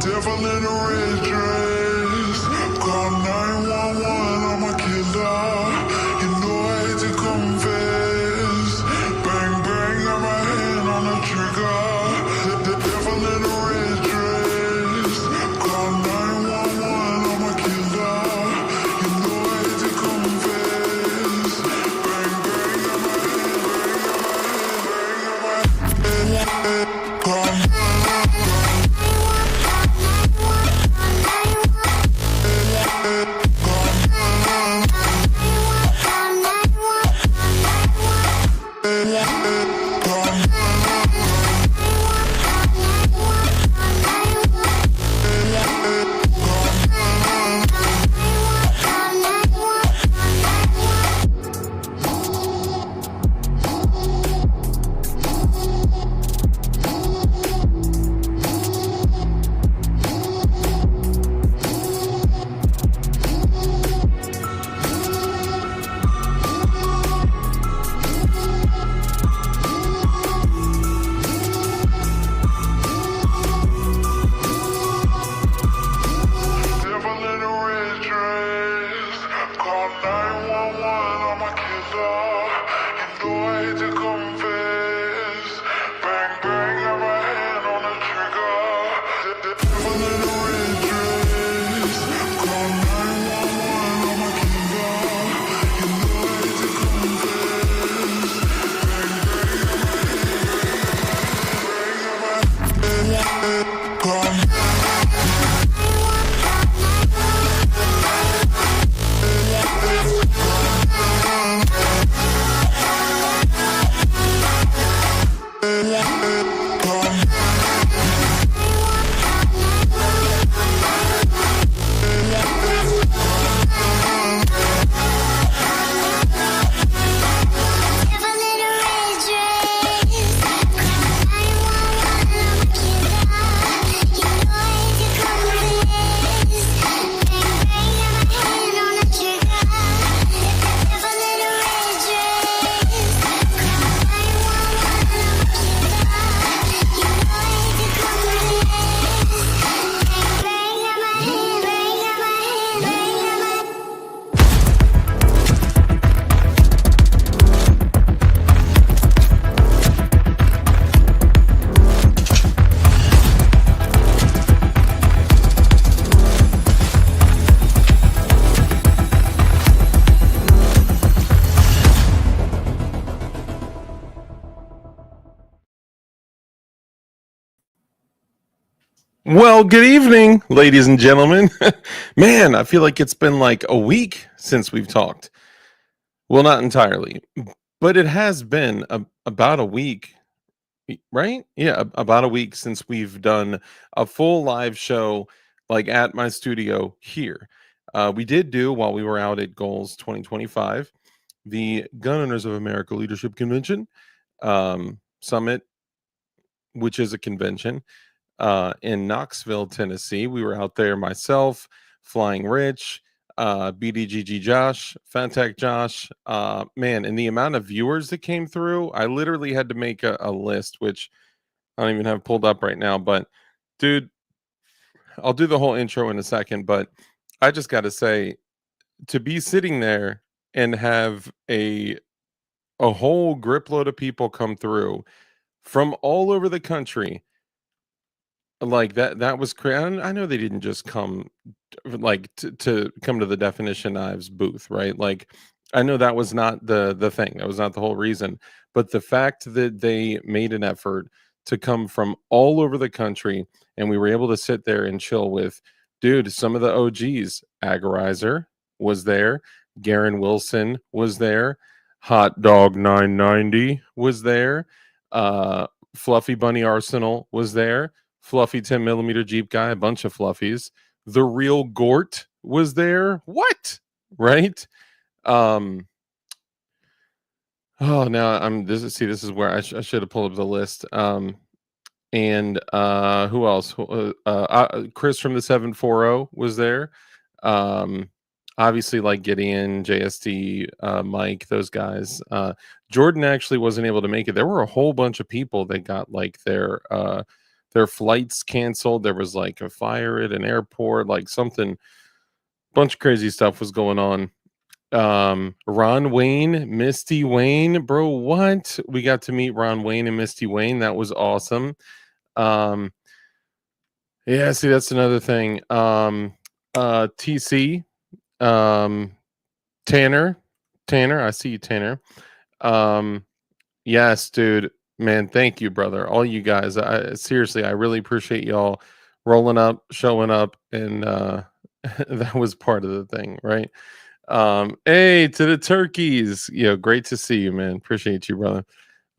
devil in a red dress. Call 911, I'm a killer. You know I hate to confess. Bang, bang, got my hand on the trigger. The devil in a red dress. Call 911, I'm a killer. You know I hate to confess. Bang, bang, got my hand. Call Well, good evening, ladies and gentlemen. Man, I feel like it's been like a week since we've talked. Well, not entirely, but it has been about a week, right? Yeah, about a week since we've done a full live show like at my studio here. We did do while we were out at G.O.A.L.S 2025, the Gun Owners of America Leadership Convention Summit, which is a convention in Knoxville, Tennessee. We were out there, myself, Flying Rich, BDGG Josh, Fantech Josh. Man, and the amount of viewers that came through, I literally had to make a list, which I don't even have pulled up right now. But dude, I'll do the whole intro in a second. But I just got to say, to be sitting there and have a whole grip load of people come through from all over the country like that was crazy. I know they didn't just come like to come to the Definition Knives booth, right? Like I know that was not the thing. That was not the whole reason. But the fact that they made an effort to come from all over the country and we were able to sit there and chill with dude, some of the OGs. Agorizer was there, Garen Wilson was there, Hot Dog 990 was there, Fluffy Bunny Arsenal was there, Fluffy 10mm Jeep guy, a bunch of fluffies. The Real Gort was there. What? Right? Oh, now this is where I should have pulled up the list. And who else? Chris from the 740 was there. Obviously, like Gideon, JSD, Mike, those guys. Jordan actually wasn't able to make it. There were a whole bunch of people that got like their their flights canceled. There was like a fire at an airport, like something, bunch of crazy stuff was going on. Ron Wayne, Misty Wayne, bro, what? We got to meet Ron Wayne and Misty Wayne. That was awesome. Um, yeah, see, that's another thing. TC, um, Tanner, I see you, Tanner. Yes, dude, man, thank you, brother. All you guys, I seriously, I really appreciate y'all rolling up, showing up, and that was part of the thing, right? Hey, to the turkeys, great to see you, man. Appreciate you, brother.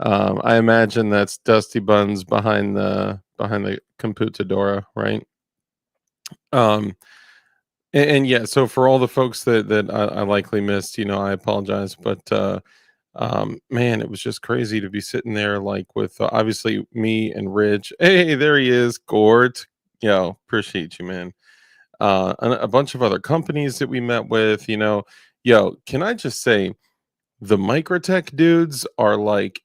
I imagine that's Dusty Buns behind the computadora, right? Um, and yeah, so for all the folks that I likely missed, I apologize, but man, it was just crazy to be sitting there like with obviously me and Rich. Hey, there he is, Gort. Appreciate you, man. A bunch of other companies that we met with. Can I just say the Microtech dudes are like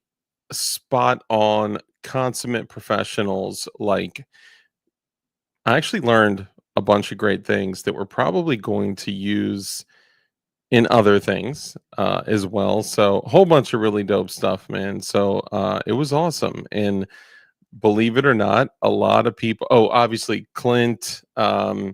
spot on, consummate professionals. Like, I actually learned a bunch of great things that we're probably going to use in other things as well. So a whole bunch of really dope stuff, man. So it was awesome. And believe it or not, a lot of people, obviously Clint, PSR,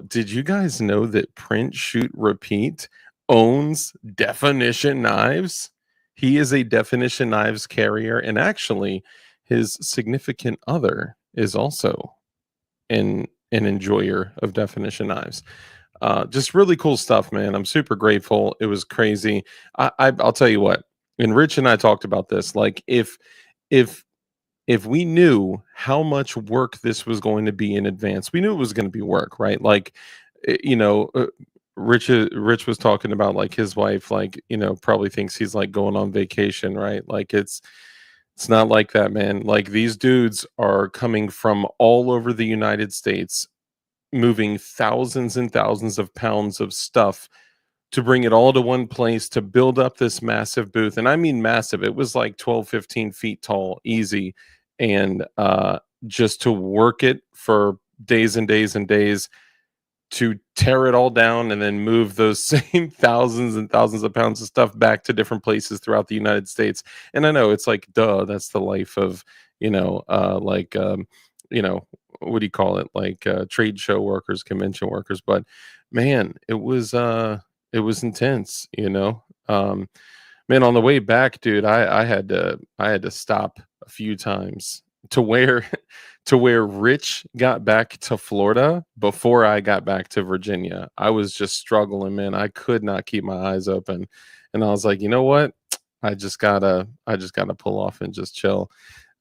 did you guys know that Print Shoot Repeat owns Definition Knives? He is a Definition Knives carrier, and actually his significant other is also an enjoyer of Definition Knives. Just really cool stuff, man. I'm super grateful. It was crazy. I'll tell you what. And Rich and I talked about this. Like, if we knew how much work this was going to be in advance, we knew it was going to be work, right? Like, Rich was talking about like his wife, like probably thinks he's like going on vacation, right? Like it's not like that, man. Like these dudes are coming from all over the United States, moving thousands and thousands of pounds of stuff to bring it all to one place to build up this massive booth. And I mean massive. It was like 12, 15 feet tall, easy. And just to work it for days and days and days to tear it all down and then move those same thousands and thousands of pounds of stuff back to different places throughout the United States. And I know it's like, duh, that's the life of, you know, what do you call it? Like trade show workers, convention workers. But man, it was intense. Man, on the way back, dude, I had to stop a few times to where to where Rich got back to Florida before I got back to Virginia. I was just struggling, man. I could not keep my eyes open. And I was like, you know what? I just gotta pull off and just chill.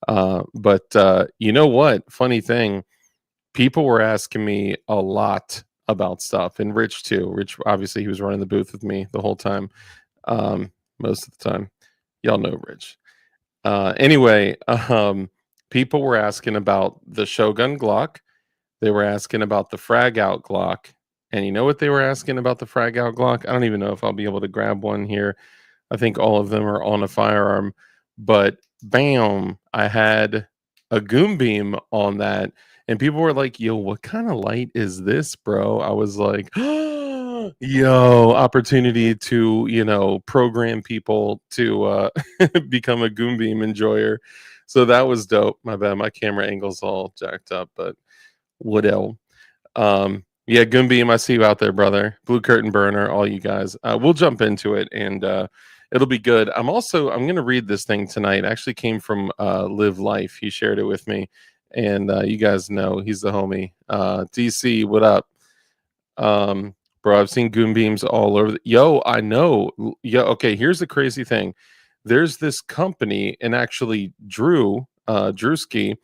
But you know what? Funny thing, people were asking me a lot about stuff, and Rich too. Rich, obviously, he was running the booth with me the whole time, most of the time. Y'all know Rich. Anyway, people were asking about the Shogun Glock. They were asking about the Frag Out Glock. And you know what they were asking about the Frag Out Glock? I don't even know if I'll be able to grab one here. I think all of them are on a firearm. But bam, I had a Goom Beam on that. And people were like, yo, what kind of light is this, bro? I was like, yo, opportunity to, program people to become a Goom Beam enjoyer. So that was dope. My bad. My camera angle's all jacked up, but what else? Yeah, Goom Beam, I see you out there, brother. Blue Curtain Burner, all you guys. We'll jump into it and it'll be good. I'm going to read this thing tonight. It actually came from Live Life. He shared it with me. And you guys know he's the homie. DC, what up? Bro, I've seen Goom Beams all over. Yo, I know. Yo, okay, here's the crazy thing. There's this company, and actually Drewski,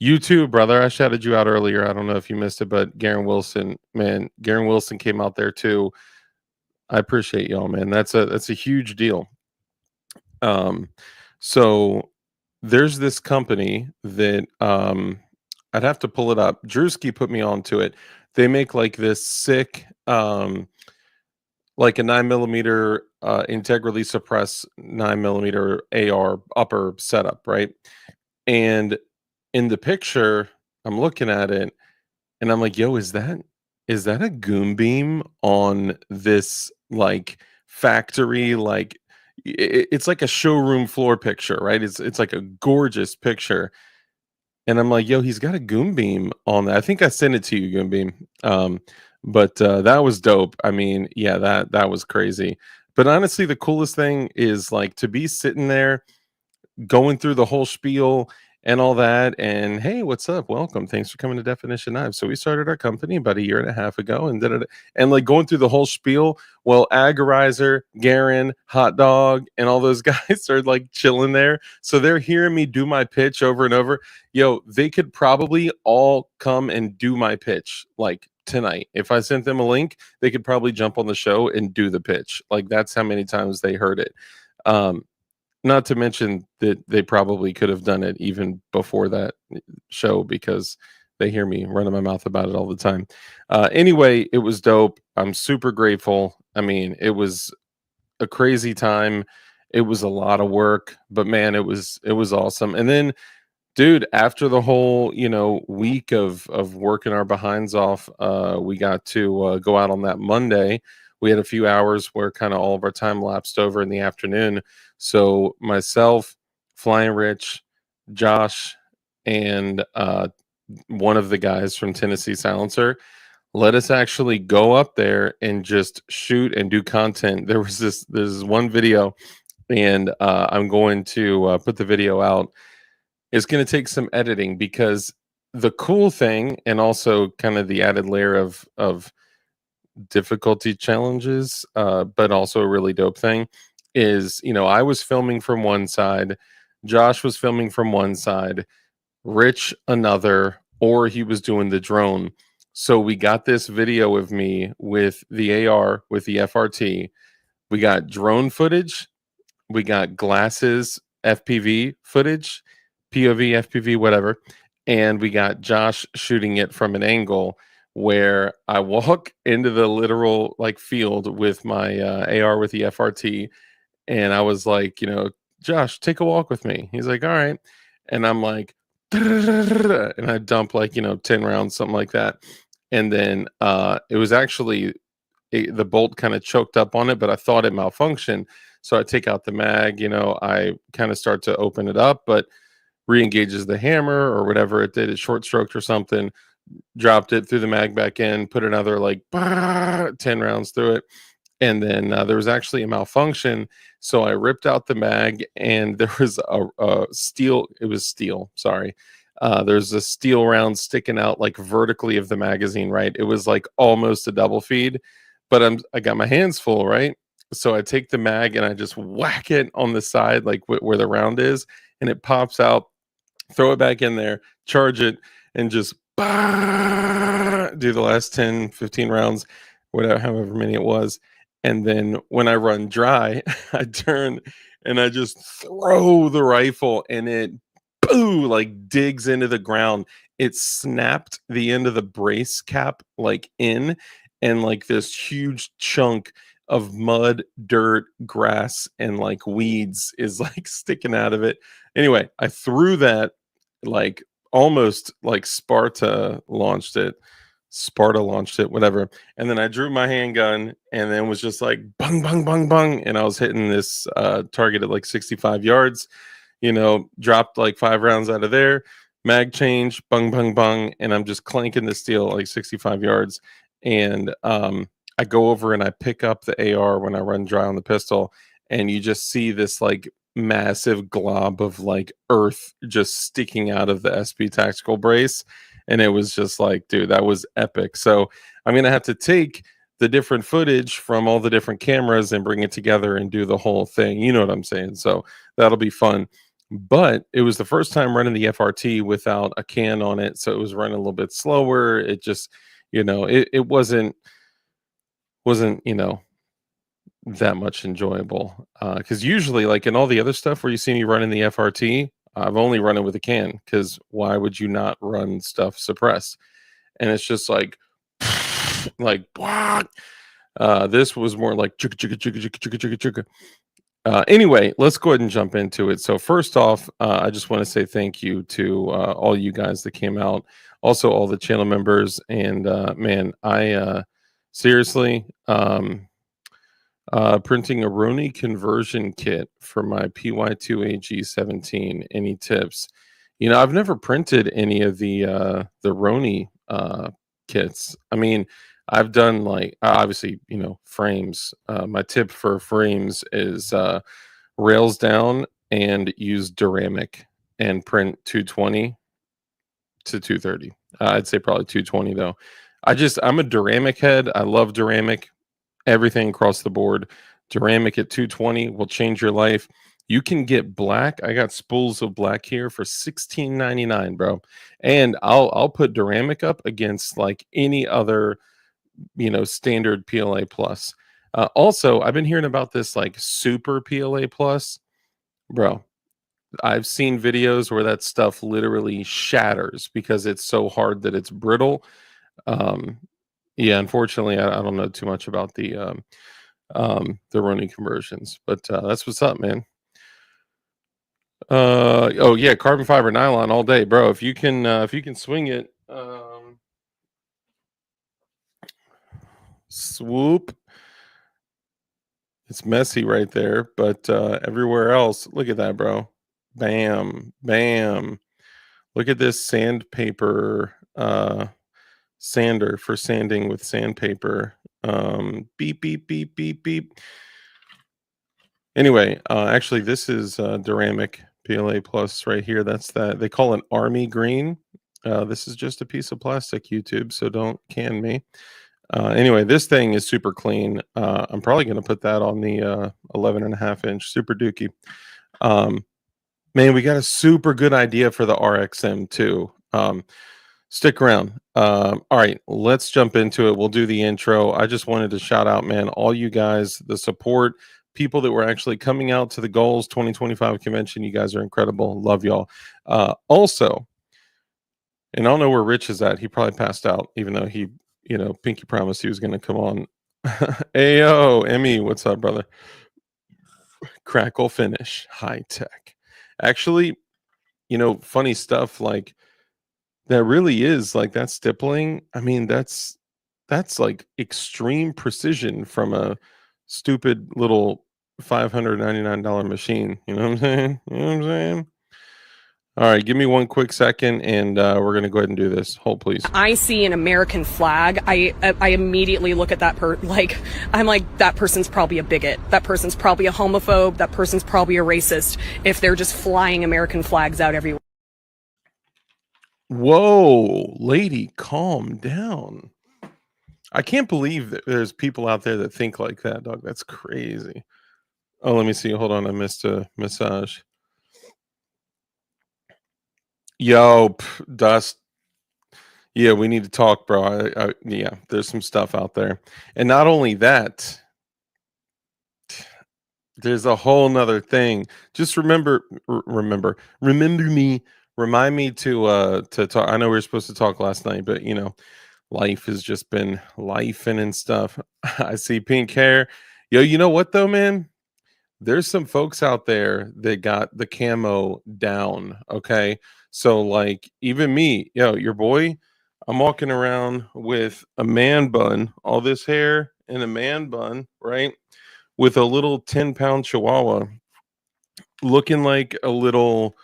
you too, brother. I shouted you out earlier. I don't know if you missed it, but Garen Wilson, man, Garen Wilson came out there too. I appreciate y'all, man. That's a huge deal. So there's this company that I'd have to pull it up. Drewski put me onto it. They make like this sick like a 9mm integrally suppressed 9mm AR upper setup, right? And in the picture, I'm looking at it and I'm like, yo, is that a goon beam on this like factory? Like it's like a showroom floor picture, right? It's like a gorgeous picture. And I'm like, yo, he's got a goon beam on that. I think I sent it to you, goon beam. But that was dope. I mean, yeah, that was crazy. But honestly, the coolest thing is like to be sitting there going through the whole spiel and all that. And hey, what's up? Welcome. Thanks for coming to Definition Knives. So we started our company about a year and a half ago, and like going through the whole spiel. Well, Agorizer, Garen, Hot Dog, and all those guys are like chilling there. So they're hearing me do my pitch over and over. Yo, they could probably all come and do my pitch like tonight. If I sent them a link, they could probably jump on the show and do the pitch. Like that's how many times they heard it. Um, Not to mention that they probably could have done it even before that show because they hear me running my mouth about it all the time. Anyway, it was dope. I'm super grateful. I mean, it was a crazy time. It was a lot of work, but man, it was awesome. And then dude, after the whole, week of working our behinds off, we got to go out on that Monday. We had a few hours where kind of all of our time lapsed over in the afternoon. So myself, Flying Rich, Josh, and one of the guys from Tennessee Silencer let us actually go up there and just shoot and do content. There's one video, and I'm going to put the video out. It's going to take some editing because the cool thing, and also kind of the added layer of difficulty challenges, but also a really dope thing is, I was filming from one side, Josh was filming from one side, Rich another, or he was doing the drone. So we got this video of me with the AR with the FRT. We got drone footage, we got glasses, FPV footage, POV, FPV, whatever. And we got Josh shooting it from an angle where I walk into the literal like field with my AR with the FRT. And I was like, Josh, take a walk with me. He's like, all right. And I'm like, and I dump like, 10 rounds, something like that. And then it was actually the bolt kind of choked up on it, but I thought it malfunctioned. So I take out the mag, I kind of start to open it up, but re-engages the hammer or whatever it did. It short stroked or something, dropped it, threw the mag back in, put another like 10 rounds through it. And then there was actually a malfunction. So I ripped out the mag and there was a steel. It was steel. Sorry. There's a steel round sticking out like vertically of the magazine, right? It was like almost a double feed, but I got my hands full, right? So I take the mag and I just whack it on the side, like where the round is, and it pops out. Throw it back in there, charge it, and just do the last 10, 15 rounds, whatever, however many it was. And then when I run dry, I turn and I just throw the rifle and it boo like digs into the ground. It snapped the end of the brace cap like in, and like this huge chunk of mud, dirt, grass, and like weeds is like sticking out of it. Anyway, I threw that like almost like Sparta launched it, whatever. And then I drew my handgun and then was just like bung, bung, bung, bung. And I was hitting this target at like 65 yards, dropped like 5 rounds out of there, mag change, bung, bung, bung. And I'm just clanking the steel like 65 yards. And I go over and I pick up the AR when I run dry on the pistol. And you just see this like massive glob of like earth just sticking out of the SP tactical brace. And it was just like, dude, that was epic. So I'm going to have to take the different footage from all the different cameras and bring it together and do the whole thing. You know what I'm saying? So that'll be fun. But it was the first time running the FRT without a can on it. So it was running a little bit slower. It just, it wasn't, that much enjoyable. Because usually, like in all the other stuff where you see me running the FRT, I've only run it with a can. Because why would you not run stuff suppressed? And it's just like, like, This was more like chugga chugga chugga chugga chugga chugga chugga. Anyway, let's go ahead and jump into it. So first off, I just want to say thank you to all you guys that came out, also all the channel members, and man, I seriously printing a Roni conversion kit for my PY2AG17. Any tips? You know, I've never printed any of the Roni kits. I mean, I've done like obviously, you know, frames. My tip for frames is rails down and use Duramic and print 220 to 230. I'd say probably 220 though. I'm a Duramic head. I love Duramic. Everything across the board. Duramic at 220 will change your life. You can get black. I got spools of black here for $16.99, bro. And I'll put Duramic up against like any other, you know, standard PLA plus. Also, I've been hearing about this like super PLA plus, bro. I've seen videos where that stuff literally shatters because it's so hard that it's brittle. Um, yeah, unfortunately, I don't know too much about the running conversions, but that's what's up, man. Oh yeah, carbon fiber nylon all day, bro. If you can swing it, swoop. It's messy right there, but everywhere else, look at that, bro. Bam, bam. Look at this sandpaper sander for sanding with sandpaper. Beep, beep, beep, beep, beep. Anyway, actually, this is Duramic PLA Plus right here. That's that. They call it Army Green. This is just a piece of plastic, YouTube, so don't can me. Anyway, this thing is super clean. I'm probably going to put that on the 11.5-inch Super Dookie. Man, we got a super good idea for the RXM too. Stick around. All right, let's jump into it. We'll do the intro. I just wanted to shout out, man, all you guys, the support, people that were actually coming out to the G.O.A.L.S 2025 convention. You guys are incredible. Love y'all. Also, and I don't know where Rich is at. He probably passed out, even though he, you know, Pinky promised he was going to come on. Ayo, Emmy, what's up, brother? Crackle finish, high tech. Actually, you know, funny stuff like that really is like that stippling. I mean, that's like extreme precision from a stupid little $599 machine. You know what I'm saying? You know what I'm saying? All right, give me one quick second, and we're gonna go ahead and do this. Hold, please. I see an American flag, I immediately look at that I'm like, that person's probably a bigot. That person's probably a homophobe. That person's probably a racist if they're just flying American flags out everywhere. Whoa, lady, calm down. I can't believe that there's people out there that think like that, dog. That's crazy. Oh, let me see. Hold on, I missed a massage. Yo, Dust. Yeah, we need to talk, bro. Yeah, there's some stuff out there, and not only that, there's a whole nother thing. Just remember me. Remind me to talk. I know we were supposed to talk last night, but you know, life has just been lifing and stuff. I see pink hair. Yo, you know what though, man? There's some folks out there that got the camo down. Okay. So like even me, yo, your boy, I'm walking around with a man bun, all this hair and a man bun, right? With a little 10-pound chihuahua looking like a little,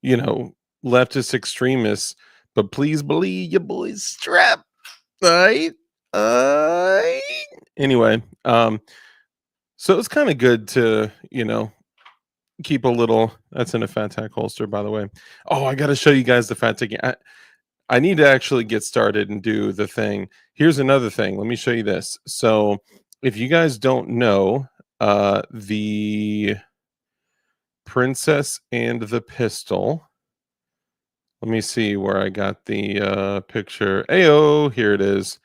you know, leftist extremist. But please believe your boy's strapped. Right? Anyway, so it's kind of good to, you know, keep a little. That's in a Fat Tack holster, by the way. Oh, I got to show you guys the Fat Tack. I need to actually get started and do the thing. Here's another thing. Let me show you this. So if you guys don't know, the Princess and the Pistol. Let me see where I got the picture. Ayo, here it is.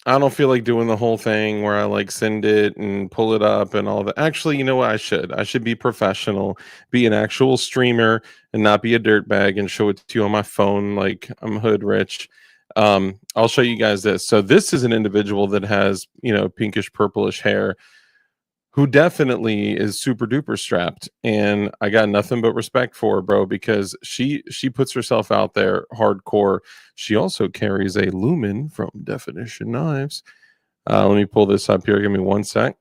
I don't feel like doing the whole thing where I like send it and pull it up and all that. Actually, you know what? I should be professional, be an actual streamer and not be a dirtbag and show it to you on my phone like I'm hood rich. I'll show you guys this. So this is an individual that has, you know, pinkish purplish hair, who definitely is super duper strapped, and I got nothing but respect for her, bro, because she puts herself out there hardcore. She also carries a lumen from Definition Knives. Let me pull this up here. Give me one sec.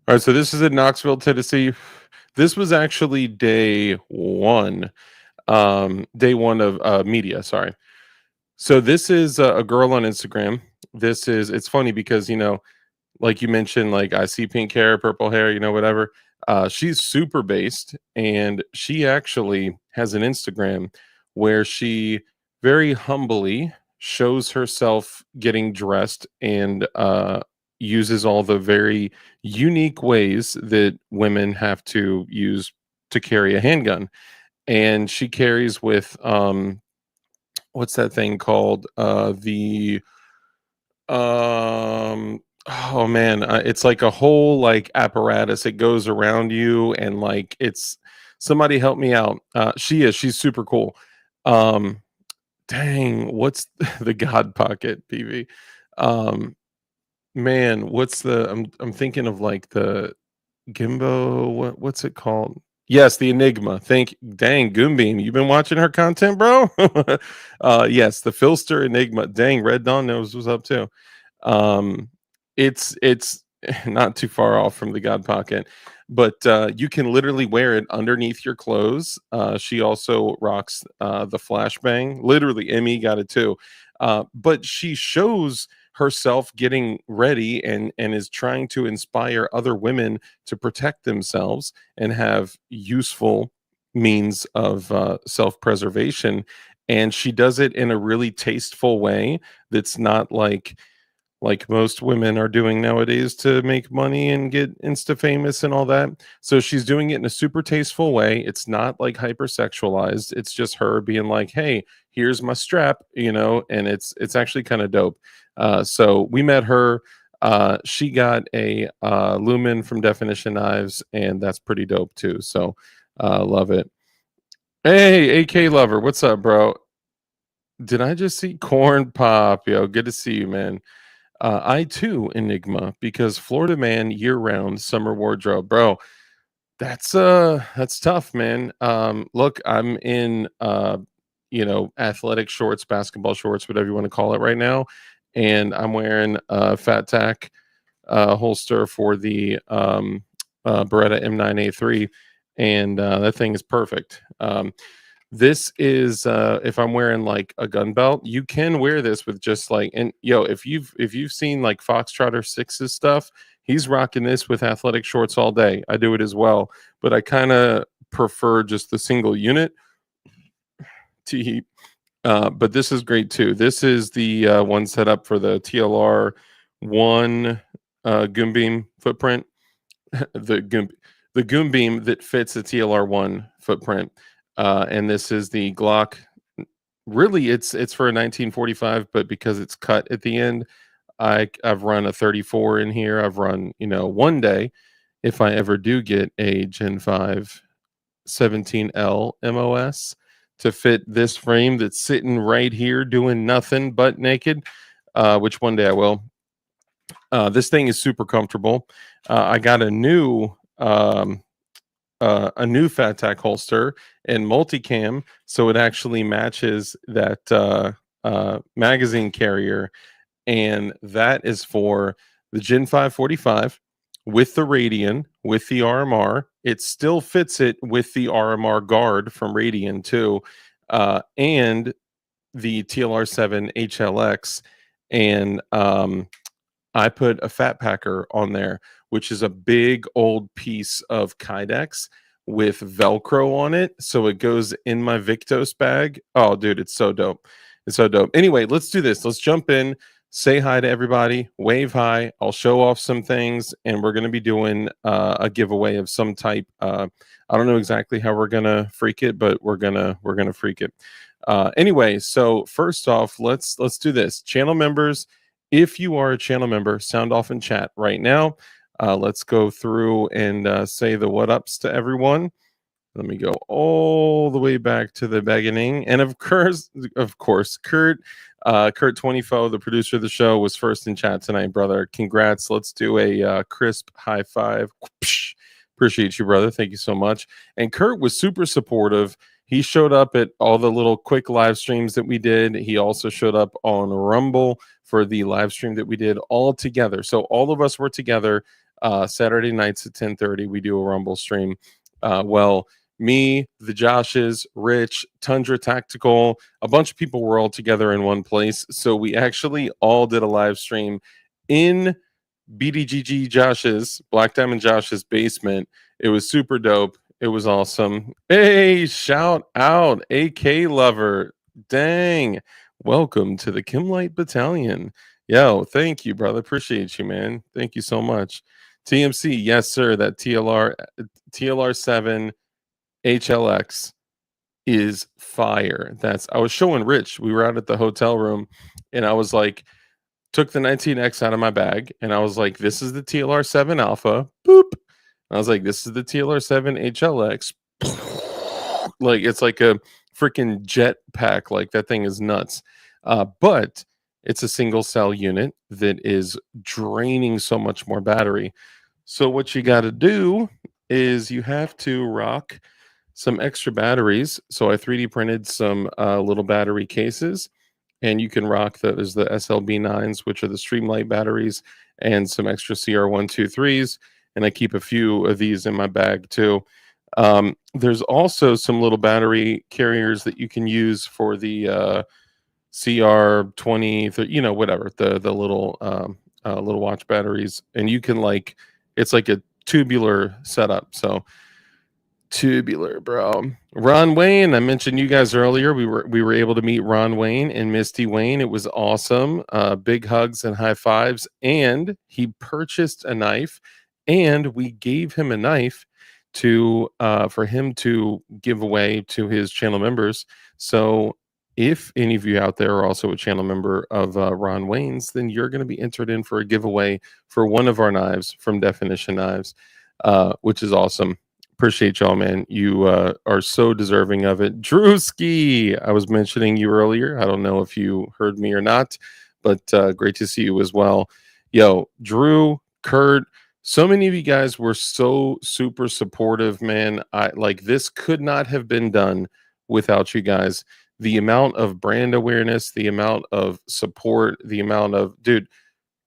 All right, so this is in Knoxville, Tennessee. This was actually day one of media. Sorry. So this is a girl on Instagram. This is, it's funny because, you know, like you mentioned, like I see pink hair, purple hair, you know, whatever. She's super based, and she actually has an Instagram where she very humbly shows herself getting dressed and uses all the very unique ways that women have to use to carry a handgun. And she carries with what's that thing called? The oh man, it's like a whole like apparatus. It goes around you, and like it's, somebody help me out. She's super cool. Um, dang, what's the God Pocket PV? Um, man, what's the? I'm thinking of like the Gimbo. What's it called? Yes, the Enigma. Dang, Goombeam. You've been watching her content, bro? Yes, the Filster Enigma. Dang, Red Dawn knows what's up too. Um, it's not too far off from the God Pocket, but you can literally wear it underneath your clothes. She also rocks the flashbang. Literally, Emmy got it too. But she shows herself getting ready and is trying to inspire other women to protect themselves and have useful means of self-preservation. And she does it in a really tasteful way that's not like most women are doing nowadays to make money and get insta famous and all that. So she's doing it in a super tasteful way. It's not like hypersexualized. It's just her being like, "Hey, here's my strap," you know, and it's actually kind of dope. So we met her. She got a lumen from Definition Knives, and that's pretty dope too. So love it. Hey, AK Lover, what's up, bro? Did I just see Corn Pop? Yo, good to see you, man. I too Enigma because Florida man year round summer wardrobe, bro. That's tough, man. Look, I'm in you know, athletic shorts, basketball shorts, whatever you want to call it right now, and I'm wearing a Fat Tack holster for the Beretta M9A3, and that thing is perfect. This is if I'm wearing like a gun belt, you can wear this with just like, and yo, if you've seen like Foxtrotter Six's stuff, he's rocking this with athletic shorts all day. I do it as well, but I kind of prefer just the single unit to heat. But this is great too. This is the one set up for the TLR one Goombeam footprint. the goom the goom beam that fits the TLR1 footprint. And this is the Glock. Really, it's for a 1945, but because it's cut at the end, I've run a 34 in here. I've run, you know, one day if I ever do get a Gen 5 17L MOS to fit this frame that's sitting right here doing nothing but naked, which one day I will. This thing is super comfortable. I got a new Fat Tack holster and multicam, so it actually matches that magazine carrier, and that is for the Gen 545 with the Radian, with the RMR. It still fits it with the RMR guard from Radian too, and the TLR7 HLX, and I put a Fat Packer on there, which is a big old piece of Kydex with Velcro on it. So it goes in my Victos bag. Oh, dude, it's so dope. It's so dope. Anyway, let's do this. Let's jump in, say hi to everybody, wave hi. I'll show off some things, and we're going to be doing a giveaway of some type. I don't know exactly how we're going to freak it, but we're going to freak it. Anyway, so first off, let's do this. Channel members, if you are a channel member, sound off in chat right now. Let's go through and say the what ups to everyone. Let me go all the way back to the beginning. And of course, Kurt 24, the producer of the show, was first in chat tonight, brother. Congrats. Let's do a crisp high five. Appreciate you, brother. Thank you so much. And Kurt was super supportive. He showed up at all the little quick live streams that we did. He also showed up on Rumble for the live stream that we did all together. So all of us were together Saturday nights at 10:30. We do a Rumble stream. Me, the Joshes, Rich, Tundra Tactical, a bunch of people were all together in one place. So we actually all did a live stream in BDGG Josh's, Black Diamond Josh's basement. It was super dope. It was awesome. Hey, shout out, AK Lover. Dang. Welcome to the Kimlight Battalion. Yo, thank you, brother. Appreciate you, man. Thank you so much. TMC, yes, sir. That TLR7 HLX is fire. I was showing Rich. We were out at the hotel room, and I was like, took the 19X out of my bag, and I was like, this is the TLR7 Alpha. Boop. I was like, this is the TLR7 HLX. Like, it's like a freaking jet pack. Like, that thing is nuts. But it's a single cell unit that is draining so much more battery. So what you got to do is you have to rock some extra batteries. So I 3D printed some little battery cases, and you can rock those, the SLB9s, which are the Streamlight batteries, and some extra CR123s. And I keep a few of these in my bag too. There's also some little battery carriers that you can use for the CR20, whatever, the little little watch batteries. And you can it's like a tubular setup. So tubular, bro. Ron Wayne, I mentioned you guys earlier. We were able to meet Ron Wayne and Misty Wayne. It was awesome. Big hugs and high fives. And he purchased a knife, and we gave him a knife to for him to give away to his channel members. So if any of you out there are also a channel member of Ron Wayne's, then you're going to be entered in for a giveaway for one of our knives from Definition Knives, which is awesome. Appreciate y'all, man. You are so deserving of it. Drewski, I was mentioning you earlier. I don't know if you heard me or not, but great to see you as well. Yo, Drew, Kurt, so many of you guys were so super supportive, man. This could not have been done without you guys. The amount of brand awareness, the amount of support, the amount of, dude,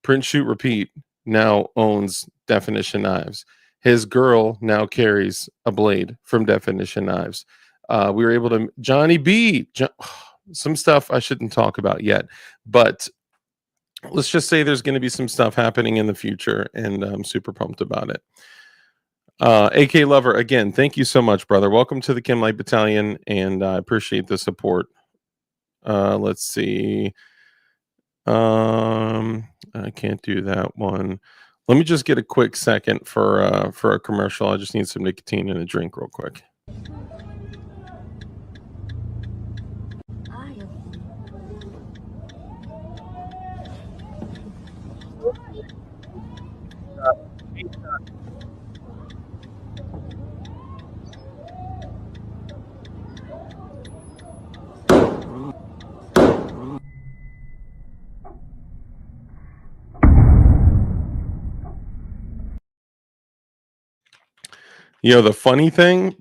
Print, Shoot, Repeat now owns Definition Knives. His girl now carries a blade from Definition Knives. We were able to, Johnny B, some stuff I shouldn't talk about yet, but let's just say there's going to be some stuff happening in the future, and I'm super pumped about it. AK Lover, again, thank you so much, brother. Welcome to the Kimlight Battalion, and I appreciate the support. Let's see. I can't do that one. Let me just get a quick second for a commercial. I just need some nicotine and a drink real quick. The funny thing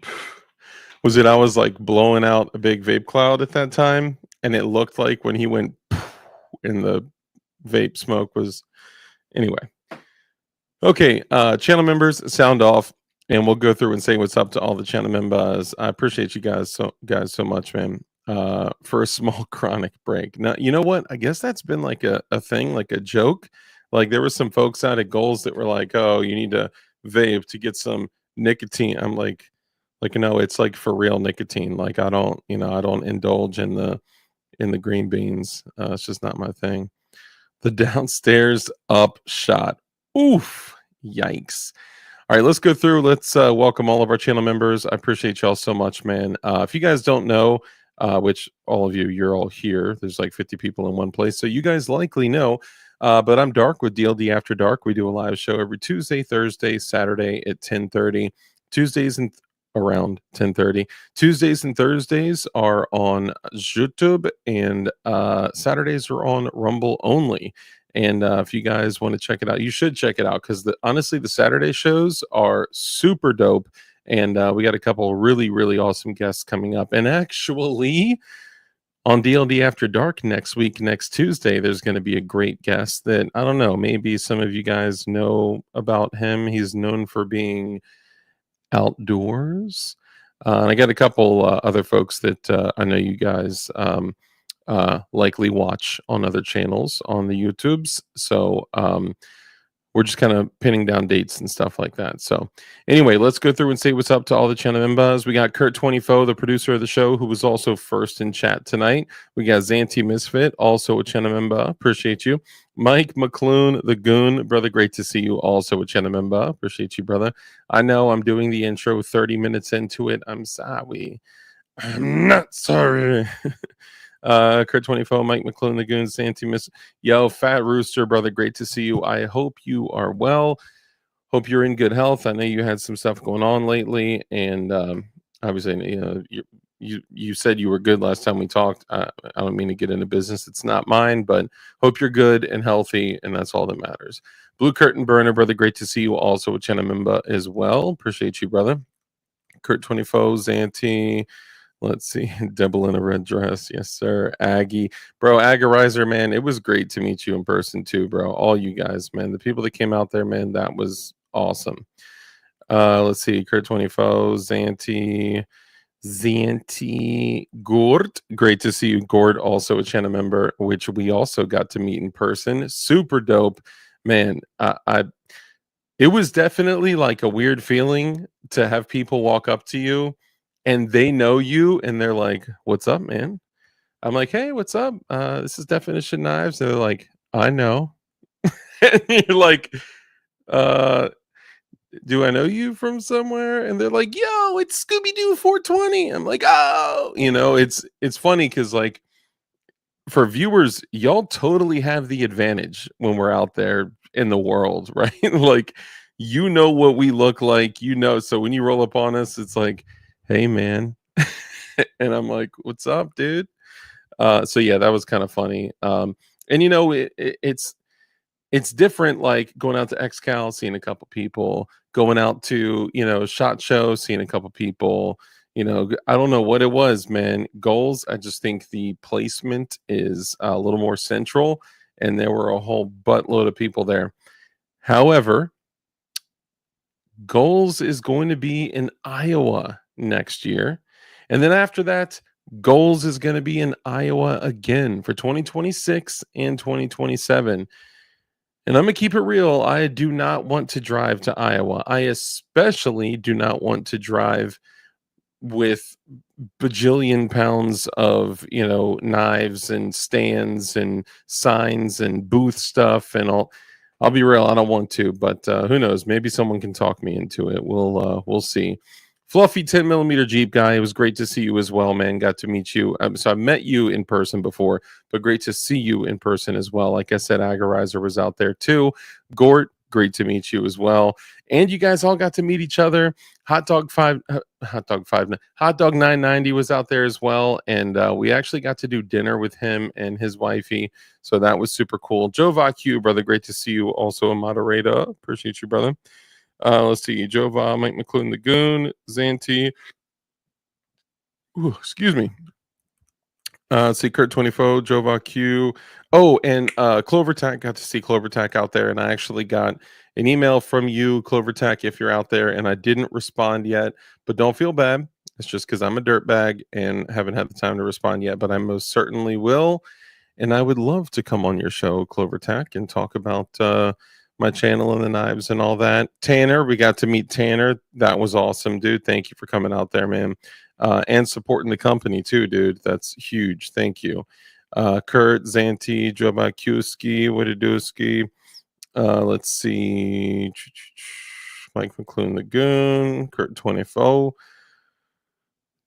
was that I was like blowing out a big vape cloud at that time, and it looked like when he went in the vape smoke was anyway. Okay, channel members, sound off, and we'll go through and say what's up to all the channel members. I appreciate you guys so much, man. For a small chronic break. Now, you know what? I guess that's been like a thing, like a joke. Like there were some folks out at Goals that were like, "Oh, you need to vape to get some nicotine." I'm like no, it's like for real nicotine. Like I don't indulge in the green beans. It's just not my thing. The downstairs up shot. Oof. Yikes. All right, let's go through. Let's welcome all of our channel members. I appreciate y'all so much, man. If you guys don't know, which all of you're all here. There's like 50 people in one place. So you guys likely know, but I'm Dark with DLD After Dark. We do a live show every Tuesday, Thursday, Saturday at 10:30. around 10:30. Tuesdays and Thursdays are on YouTube, and Saturdays are on Rumble only. And if you guys want to check it out, you should check it out because honestly, the Saturday shows are super dope. And we got a couple really, really awesome guests coming up. And actually, on DLD After Dark next week, next Tuesday, there's going to be a great guest that I don't know, maybe some of you guys know about him. He's known for being outdoors. And I got a couple other folks that I know you guys likely watch on other channels on the YouTubes. So we're just kind of pinning down dates and stuff like that. So anyway, let's go through and say what's up to all the channel members. We got Kurt 24, the producer of the show, who was also first in chat tonight. We got Zanti Misfit, also a channel member. Appreciate you. Mike McClune, the Goon, brother, great to see you. Also a channel member. Appreciate you, brother. I know I'm doing the intro 30 minutes into it. I'm sorry. I'm not sorry. Kurt 24, Mike McClune, Lagoon, Santi Miss. Yo, Fat Rooster, brother, great to see you. I hope you are well. Hope you're in good health. I know you had some stuff going on lately, and obviously, you know, you said you were good last time we talked. I don't mean to get into business. It's not mine, but hope you're good and healthy, and that's all that matters. Blue Curtain Burner, brother, great to see you. Also a channel member as well. Appreciate you, brother. Kurt 24, Zanti. Let's see. Devil in a red dress. Yes, sir. Aggie. Bro, Agarizer, man, it was great to meet you in person too, bro. All you guys, man. The people that came out there, man, that was awesome. Let's see. Kurt 24, Zanti. Gord. Great to see you. Gord, also a channel member, which we also got to meet in person. Super dope. Man, it was definitely like a weird feeling to have people walk up to you and they know you and they're like, "What's up, man?" I'm like, "Hey, what's up? This is Definition Knives." And they're like, "I know." And you're like, uh, "Do I know you from somewhere?" And they're like, "Yo, it's Scooby Doo 420." I'm like, "Oh," you know, it's funny because like for viewers, y'all totally have the advantage when we're out there in the world, right? Like, you know what we look like, you know. So when you roll up on us, it's like, "Hey, man," and I'm like, "What's up, dude?" So yeah, that was kind of funny. And you know, it's different. Like going out to XCal, seeing a couple people, going out to Shot Show, seeing a couple people. I don't know what it was, man. Goals. I just think the placement is a little more central, and there were a whole buttload of people there. However, Goals is going to be in Iowa next year. And then after that, Goals is going to be in Iowa again for 2026 and 2027. And I'm going to keep it real. I do not want to drive to Iowa. I especially do not want to drive with bajillion pounds of knives and stands and signs and booth stuff and all. I'll be real, I don't want to, but who knows? Maybe someone can talk me into it. We'll see. Fluffy 10mm Jeep guy, it was great to see you as well, man. Got to meet you. So I met you in person before, but great to see you in person as well. Like I said, Agarizer was out there too. Gort, great to meet you as well. And you guys all got to meet each other. Hot Dog 990 was out there as well, and we actually got to do dinner with him and his wifey, so that was super cool. Joe Vacu, brother, great to see you. Also a moderator, appreciate you, brother. Let's see, Joe Va, Mike McClune, the Goon, Zanti. Ooh, excuse me. Let's see, Kurt 24, Joe Vacu. Oh, and Clovertac, got to see Clovertac out there, and I actually got an email from you, Clovertac, if you're out there, and I didn't respond yet, but don't feel bad. It's just because I'm a dirtbag and haven't had the time to respond yet, but I most certainly will. And I would love to come on your show, Clovertac, and talk about my channel and the knives and all that. Tanner, we got to meet Tanner. That was awesome, dude. Thank you for coming out there, man. And supporting the company too, dude. That's huge. Thank you. Kurt, Zanti, Jobakuski, Widoduski. Let's see. Mike McClune, the Goon, Kurt 24.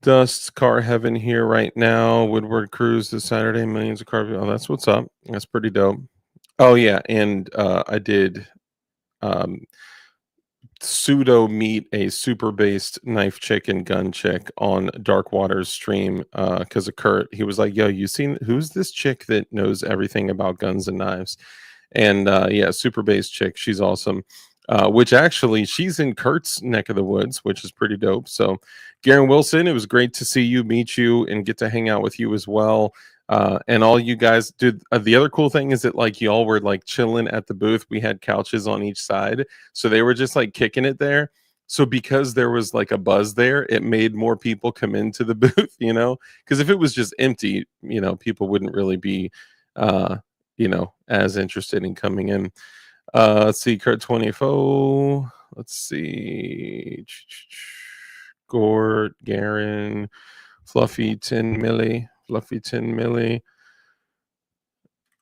Dust, Car Heaven here right now. Woodward Cruise this Saturday. Millions of car. Oh, that's what's up. That's pretty dope. Oh, yeah. And I did pseudo meet a super based knife chick and gun chick on Dark Waters stream because of Kurt. He was like, "Yo, you seen who's this chick that knows everything about guns and knives?" And yeah, super based chick. She's awesome. Which actually she's in Kurt's neck of the woods, which is pretty dope. So, Garen Wilson, it was great to see you, meet you, and get to hang out with you as well. And all you guys, dude. The other cool thing is that like y'all were like chilling at the booth. We had couches on each side, so they were just like kicking it there. So because there was like a buzz there, it made more people come into the booth. You know, because if it was just empty, you know, people wouldn't really be, you know, as interested in coming in. Let's see, Kurt 24. Let's see. Gort, Garen, Fluffy 10 milli. Fluffy 10 milli.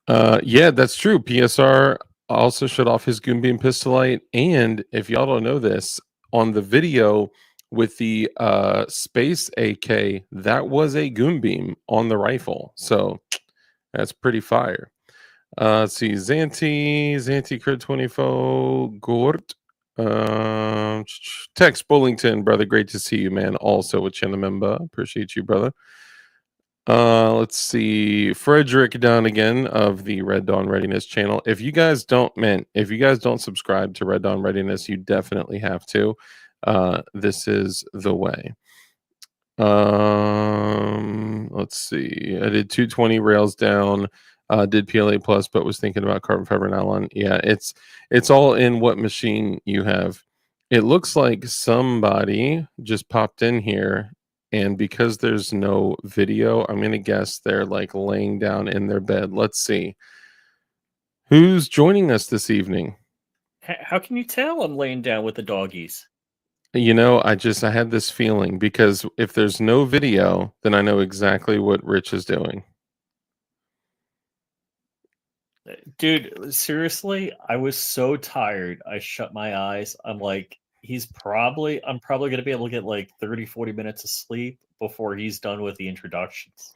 Yeah, that's true. PSR also shut off his Goonbeam Pistolite. And if y'all don't know this, on the video with the Space AK, that was a Goonbeam on the rifle. So that's pretty fire. Let's see, Zanti Kurt 24, Gort, Tex Bullington, brother, great to see you, man. Also a channel member, appreciate you, brother. Let's see, Frederick Dunn again of the Red Dawn Readiness channel. If you guys don't, subscribe to Red Dawn Readiness, you definitely have to. This is the way. Let's see, I did 220 rails down. Did PLA plus, but was thinking about carbon fiber nylon. Yeah, it's all in what machine you have. It looks like somebody just popped in here, and because there's no video, I'm gonna guess they're like laying down in their bed. Let's see who's joining us this evening. How can you tell I'm laying down with the doggies? You know, I had this feeling because if there's no video, then I know exactly what Rich is doing. Dude, seriously, I was so tired. I shut my eyes. I'm like, I'm probably going to be able to get like 30, 40 minutes of sleep before he's done with the introductions.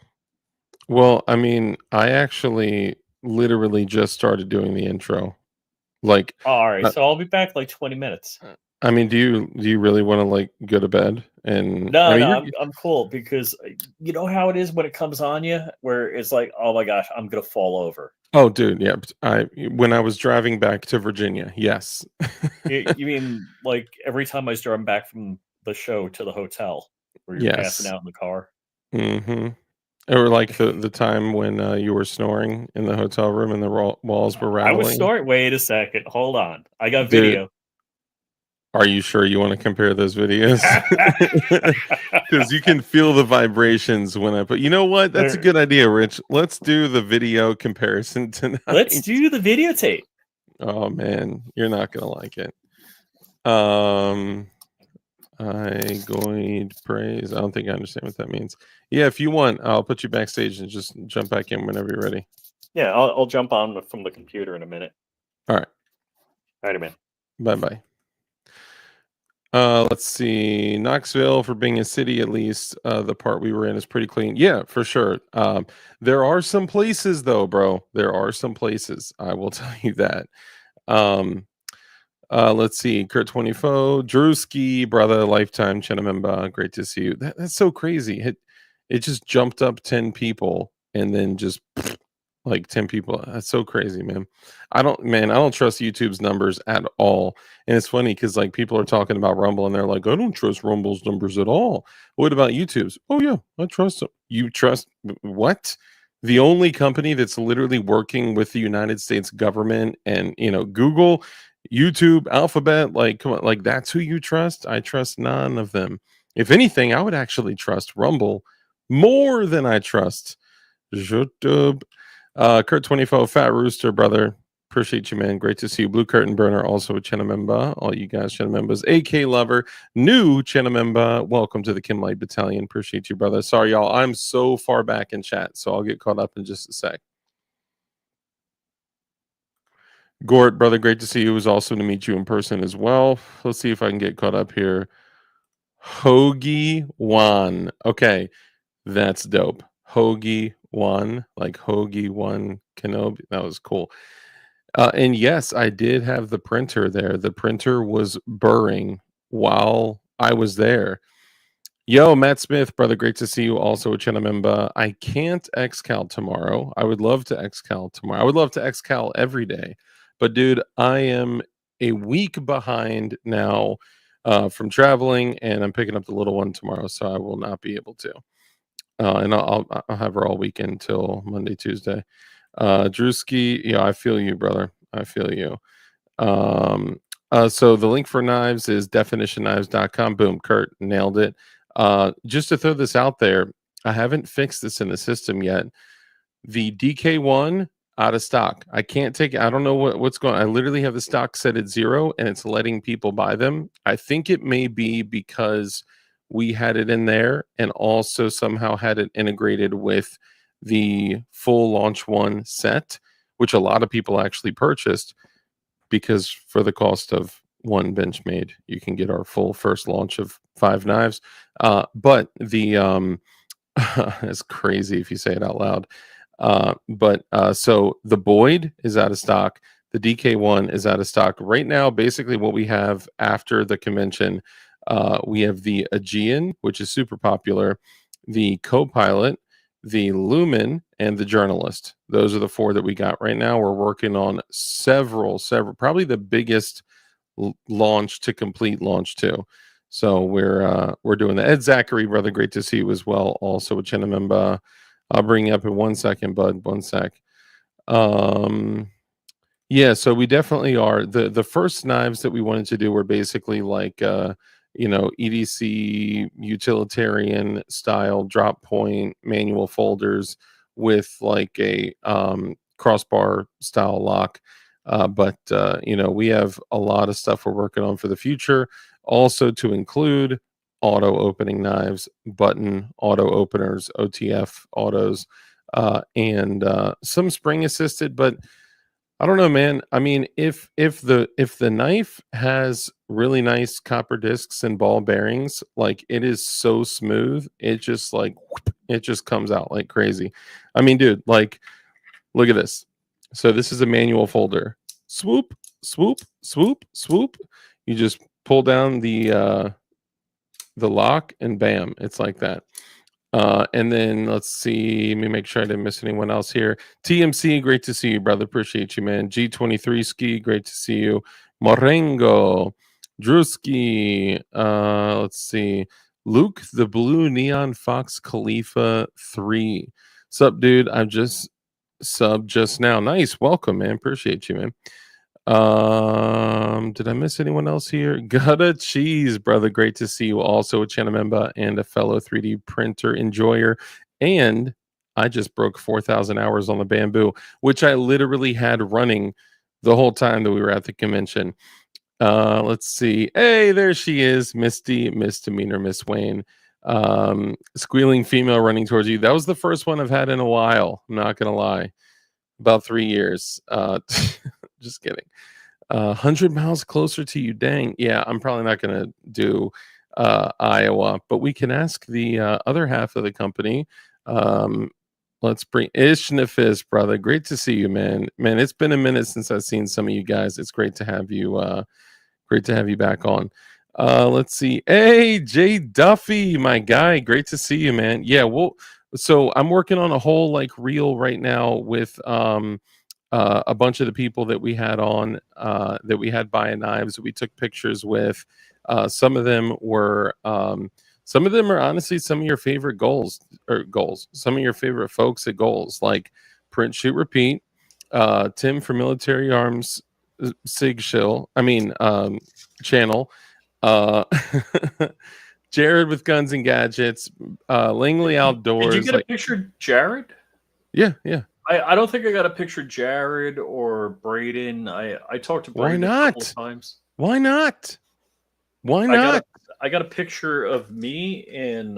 Well, I mean, I actually literally just started doing the intro. Like, All right, so I'll be back like 20 minutes. I mean, do you really want to like go to bed? And No, I mean, I'm cool because you know how it is when it comes on you, where it's like, oh my gosh, I'm gonna fall over. Oh, dude, yeah. When I was driving back to Virginia, yes. You mean like every time I was driving back from the show to the hotel, where you're passing out in the car? Mm-hmm. Or like the time when you were snoring in the hotel room and the walls were rattling. I was snoring. Wait a second. Hold on. I got Dude, video. Are you sure you want to compare those videos? Because you can feel the vibrations when I put. You know what? That's a good idea, Rich. Let's do the video comparison tonight. Let's do the videotape. Oh man, you're not gonna like it. I going praise. I don't think I understand what that means. Yeah, if you want, I'll put you backstage and just jump back in whenever you're ready. Yeah, I'll jump on from the computer in a minute. All right. All right, man. Bye. Let's see. Knoxville, for being a city, at least the part we were in is pretty clean. Yeah, for sure. There are some places though, bro. There are some places. I will tell you that. Let's see. Kurt 24, Drewski, brother, lifetime Chenamemba. Great to see you. That's so crazy. It just jumped up 10 people and then just like 10 people. That's so crazy, man. I don't trust YouTube's numbers at all. And it's funny because like people are talking about Rumble and they're like, I don't trust Rumble's numbers at all. What about YouTube's? Oh yeah, I trust them. You trust what? The only company that's literally working with the United States government and Google, YouTube, Alphabet, like come on, like that's who you trust? I trust none of them. If anything, I would actually trust Rumble more than I trust YouTube. Kurt 24, Fat Rooster, brother. Appreciate you, man. Great to see you. Blue Curtain Burner, also a channel member. All you guys, channel members. AK Lover, new channel member. Welcome to the Kim Light Battalion. Appreciate you, brother. Sorry, y'all. I'm so far back in chat, so I'll get caught up in just a sec. Gort, brother, great to see you. It was awesome to meet you in person as well. Let's see if I can get caught up here. Hoagie Wan. Okay, that's dope. Hoagie One, like Hoagie One Kenobi. That was cool. And yes, I did have the printer there. The printer was burring while I was there. Yo, Matt Smith, brother, great to see you. Also a channel member. I can't XCal tomorrow. I would love to XCal tomorrow. I would love to XCal every day. But dude, I am a week behind now from traveling, and I'm picking up the little one tomorrow, so I will not be able to. And I'll have her all weekend till Monday, Tuesday. Drewski, yeah, I feel you, brother. I feel you. So the link for knives is definitionknives.com. Boom, Kurt nailed it. Just to throw this out there, I haven't fixed this in the system yet. The DK1 out of stock. I can't take it. I don't know what's going on. I literally have the stock set at 0 and it's letting people buy them. I think it may be because we had it in there and also somehow had it integrated with the full launch one set, which a lot of people actually purchased, because for the cost of one Benchmade, you can get our full first launch of 5 knives. But the it's crazy if you say it out loud. So the Boyd is out of stock. The DK1 is out of stock right now. Basically, what we have after the convention, we have the Aegean, which is super popular, the Copilot, the Lumen, and the Journalist. Those are the 4 that we got right now. We're working on several, probably the biggest launch to complete launch too. So we're doing the Ed Zachary, brother. Great to see you as well. Also with Chinamemba. I'll bring you up in 1 second, bud. 1 sec. Yeah, so we definitely are. The first knives that we wanted to do were basically like EDC utilitarian style drop point manual folders with like a crossbar style lock. But we have a lot of stuff we're working on for the future, also to include auto opening knives, button auto openers, OTF autos, and some spring assisted. But I don't know, man. I mean, if the knife has really nice copper discs and ball bearings, like it is so smooth, it just like it just comes out like crazy. I mean, dude, like look at this. So this is a manual folder. Swoop, swoop, swoop, swoop. You just pull down the lock and bam, it's like that. And then let's see, let me make sure I didn't miss anyone else here. TMC, great to see you, brother. Appreciate you, man. G23 Ski, great to see you. Morengo, Drewski, let's see. Luke, the Blue Neon Fox Khalifa 3. Sup, dude? I've just subbed just now. Nice. Welcome, man. Appreciate you, man. Did I miss anyone else here? Gutta Cheese, brother. Great to see you. Also a channel member and a fellow 3D printer enjoyer. And I just broke 4,000 hours on the Bamboo, which I literally had running the whole time that we were at the convention. Let's see. Hey, there she is. Misty, Misdemeanor, Miss Wayne. Squealing female running towards you. That was the first one I've had in a while. I'm not gonna lie. About 3 years. Just kidding. 100 miles closer to you. Dang. Yeah, I'm probably not going to do Iowa, but we can ask the other half of the company. Let's bring Ishnafis, brother. Great to see you, man. Man, it's been a minute since I've seen some of you guys. It's great to have you. Great to have you back on. Let's see. Hey, Jay Duffy, my guy. Great to see you, man. Yeah, so I'm working on a whole like reel right now with a bunch of the people that we had on that we had buying knives that we took pictures with. Some of them are honestly some of your favorite goals. Some of your favorite folks at Goals, like Print Shoot Repeat, Tim from Military Arms Sig Shill, channel, Jared with Guns and Gadgets, Langley Outdoors. Did you get a picture of Jared? Yeah. I don't think I got a picture of Jared or Braden. I talked to Braden a couple of times. Why not? Why not? I got a picture of me and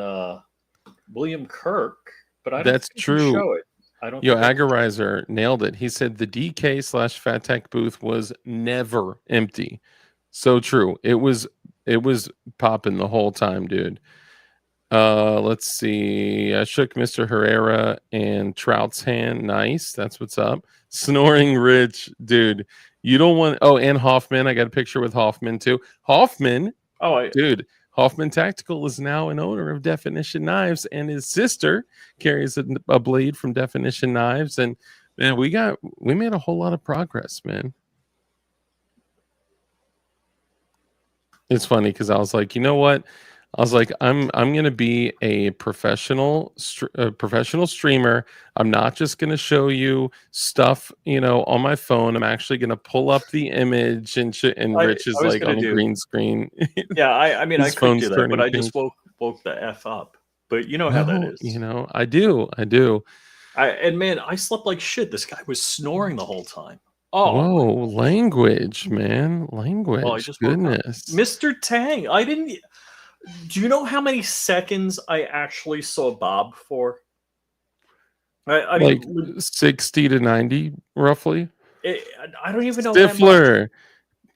William Kirk, but I don't That's think true. show it. I don't. Yo, Agarizer nailed it. He said the DK/Fat Tech booth was never empty. So true. It was popping the whole time, dude. Let's see. I shook Mr. Herrera and Trout's hand. Nice. That's what's up. Snoring Rich, dude. You don't want. Oh, and Hoffman. I got a picture with Hoffman too. Hoffman, Oh, dude. Hoffman Tactical is now an owner of Definition Knives, and his sister carries a blade from Definition Knives. And man, we made a whole lot of progress, man. It's funny because I was like, you know what? I was like, I'm gonna be a professional streamer. I'm not just gonna show you stuff, on my phone. I'm actually gonna pull up the image and Rich is I was like gonna on a do. green screen. Yeah, I mean, I His could do phone's that, but turning I just pink. woke the f up. But you know how that No, is. I do. And man, I slept like shit. This guy was snoring the whole time. Oh my! Whoa, language, man, Well, I language. just woke up. Goodness. Mr. Tang, I didn't. Do you know how many seconds I actually saw Bob for? I Like mean, 60 to 90, roughly. I don't even know that much. Stifler.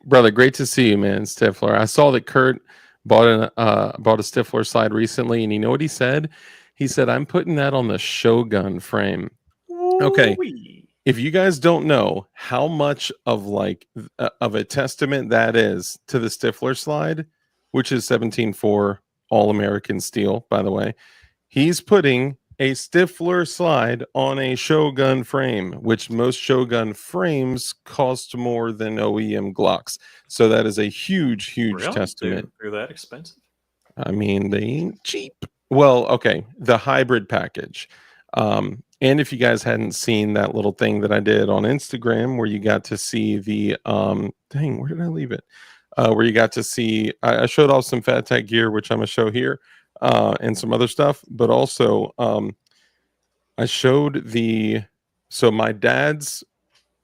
Brother, great to see you, man. Stifler. I saw that Kurt bought a Stifler slide recently, and you know what he said? He said, "I'm putting that on the Shogun frame." Okay, Ooh-wee. if you guys don't know how much of of a testament that is to the Stifler slide, which is 17.4 all American steel, by the way, he's putting a Stifler slide on a Shogun frame, which most Shogun frames cost more than OEM Glocks. So that is a huge, huge Really? testament. They're that expensive? I mean, they ain't cheap. Well, okay, the hybrid package. And if you guys hadn't seen that little thing that I did on Instagram where you got to see the dang, where did I leave it? Where you got to see I showed off some Fat Tech gear, which I'm gonna show here, and some other stuff, but also I showed my dad's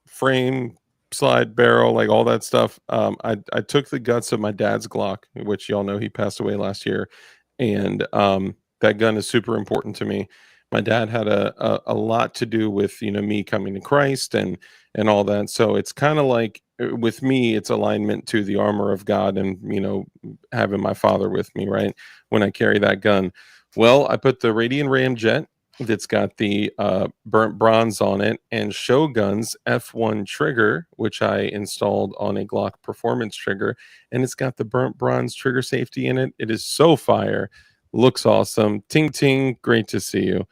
frame, slide, barrel, like all that stuff. I took the guts of my dad's Glock, which y'all know he passed away last year, and that gun is super important to me. My dad had a lot to do with me coming to Christ and all that. So it's kind of like with me, it's alignment to the armor of God and having my father with me, right? When I carry that gun. Well, I put the Radian Ramjet that's got the burnt bronze on it and Shogun's F1 trigger, which I installed on a Glock performance trigger, and it's got the burnt bronze trigger safety in it. It is so fire. Looks awesome. Ting ting, great to see you.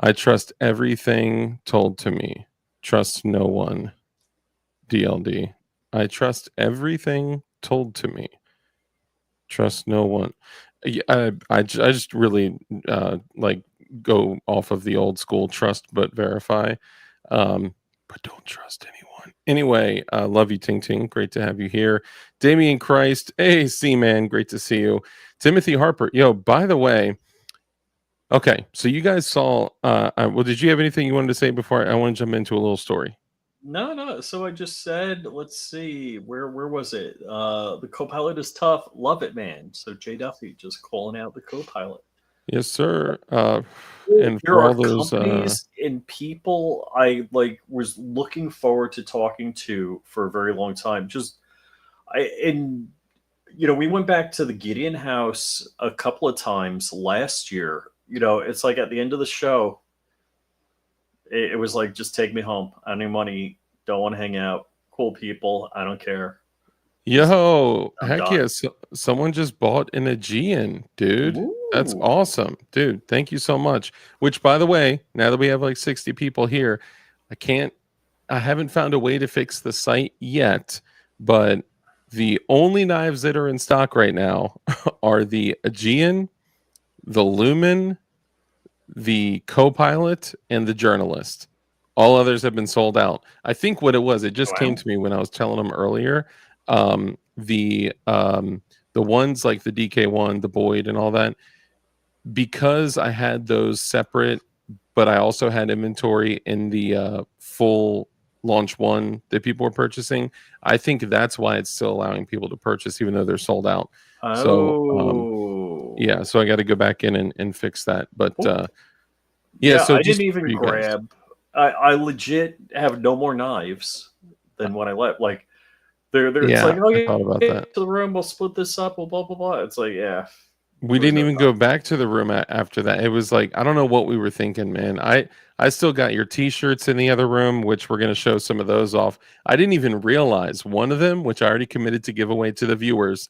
I trust everything told to me. Trust no one. DLD. I trust everything told to me. Trust no one. I just really go off of the old school trust but verify, but don't trust anyone. Anyway, love you, Ting Ting. Great to have you here. Damian Christ, hey, C-Man, great to see you. Timothy Harper, yo, by the way, okay, so you guys saw, well, did you have anything you wanted to say before I want to jump into a little story? No. So I just said, let's see, where was it? The co-pilot is tough. Love it, man. So Jay Duffy just calling out the co-pilot. Yes, sir. There And for all are those companies and people I was looking forward to talking to for a very long time. We went back to the Gideon House a couple of times last year. It's like at the end of the show, it was like, just take me home. I don't need money. Don't want to hang out. Cool people. I don't care. Yo, I'm heck done. yes. Someone just bought an Aegean, dude. That's Ooh. awesome. Dude, thank you so much. Which, by the way, now that we have like 60 people here, I haven't found a way to fix the site yet, but the only knives that are in stock right now are the Aegean, the Lumen, the Co-Pilot, and the Journalist. All others have been sold out. I think what it was, it just came to me when I was telling them earlier. The ones like the DK1, the Boyd, and all that, because I had those separate, but I also had inventory in the full launch one that people were purchasing. I think that's why it's still allowing people to purchase even though they're sold out. So yeah, so I got to go back in and fix that. But yeah, so I didn't even grab. I legit have no more knives than what I left. Like it's like, I thought about that. To the room, we'll split this up, blah blah blah blah. It's like, yeah, We There was didn't no even go back to the room after that. It was like, I don't know what we were thinking, man. I still got your t-shirts in the other room, which we're going to show some of those off. I didn't even realize one of them, which I already committed to give away to the viewers,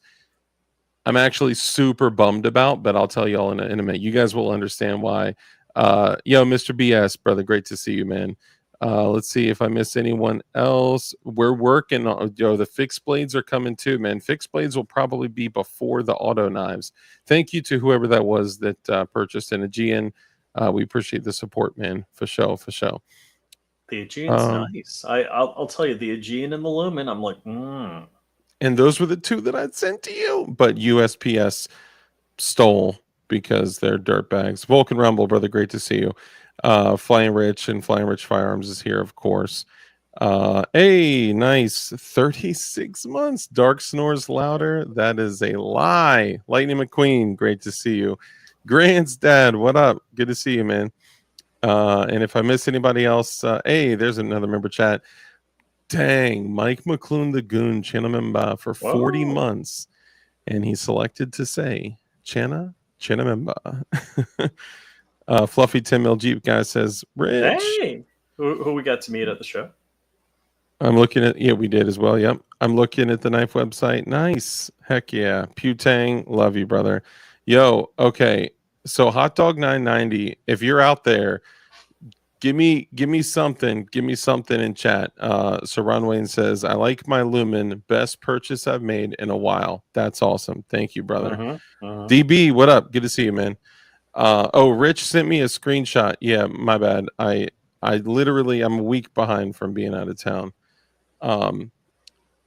I'm actually super bummed about, but I'll tell you all in a minute. You guys will understand why. Yo, Mr. BS, brother, great to see you, man. Let's see if I missed anyone else. We're working on, the fixed blades are coming too, man. Fixed blades will probably be before the auto knives. Thank you to whoever that was that purchased an Aegean. We appreciate the support, man. For sure, for sure. The Aegean's nice. I'll tell you, the Aegean and the Lumen, I'm like, And those were the two that I'd sent to you, but USPS stole because they're dirtbags. Vulcan Rumble, brother, great to see you. Flying Rich and Flying Rich Firearms is here, of course. Hey, nice. 36 months. Dark snores louder. That is a lie. Lightning McQueen, great to see you. Grant's dad, what up? Good to see you, man. And if I miss anybody else, hey, there's another member chat. Dang, Mike McClune the Goon, channel member for 40 months. And he selected to say, Channa member. Fluffy Tim LG guy says, Rich. hey, who we got to meet at the show? I'm looking at, we did as well. Yep. I'm looking at the knife website. Nice. Heck yeah. Putang. Love you, brother. Yo, okay. So Hot Dog 990, if you're out there, give me something. Give me something in chat. So Ron Wayne says, I like my Lumen. Best purchase I've made in a while. That's awesome. Thank you, brother. DB, what up? Good to see you, man. Rich sent me a screenshot. Yeah, my bad. I literally, I'm a week behind from being out of town.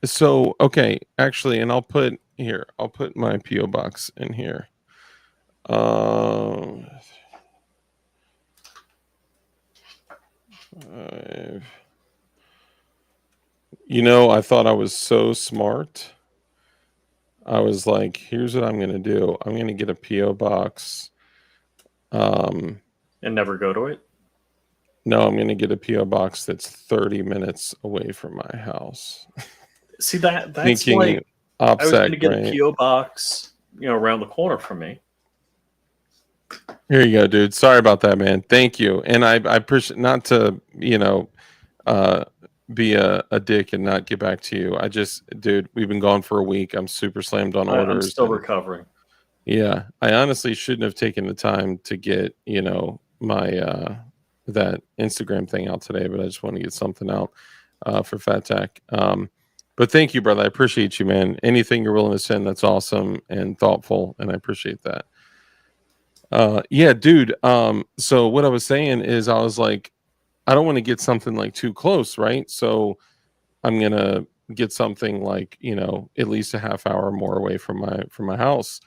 So okay, actually, and I'll put my PO box in here. I thought I was so smart. I was like, here's what I'm gonna do. I'm gonna get a PO box. And never go to it. No, I'm gonna get a PO box that's 30 minutes away from my house. See that's like OPSEC, I was going to get right? a PO box, around the corner from me. Here you go, dude. Sorry about that, man. Thank you. And I appreciate, not to be a dick and not get back to you. I just, dude, we've been gone for a week. I'm super slammed on orders. I'm still recovering. Yeah, I honestly shouldn't have taken the time to get my that Instagram thing out today, but I just want to get something out for Fat Tack. But thank you, brother. I appreciate you, man. Anything you're willing to send, that's awesome and thoughtful, and I appreciate that. Yeah, dude. So what I was saying is, I was like, I don't want to get something like too close, right? So I'm gonna get something like at least a half hour more away from my house,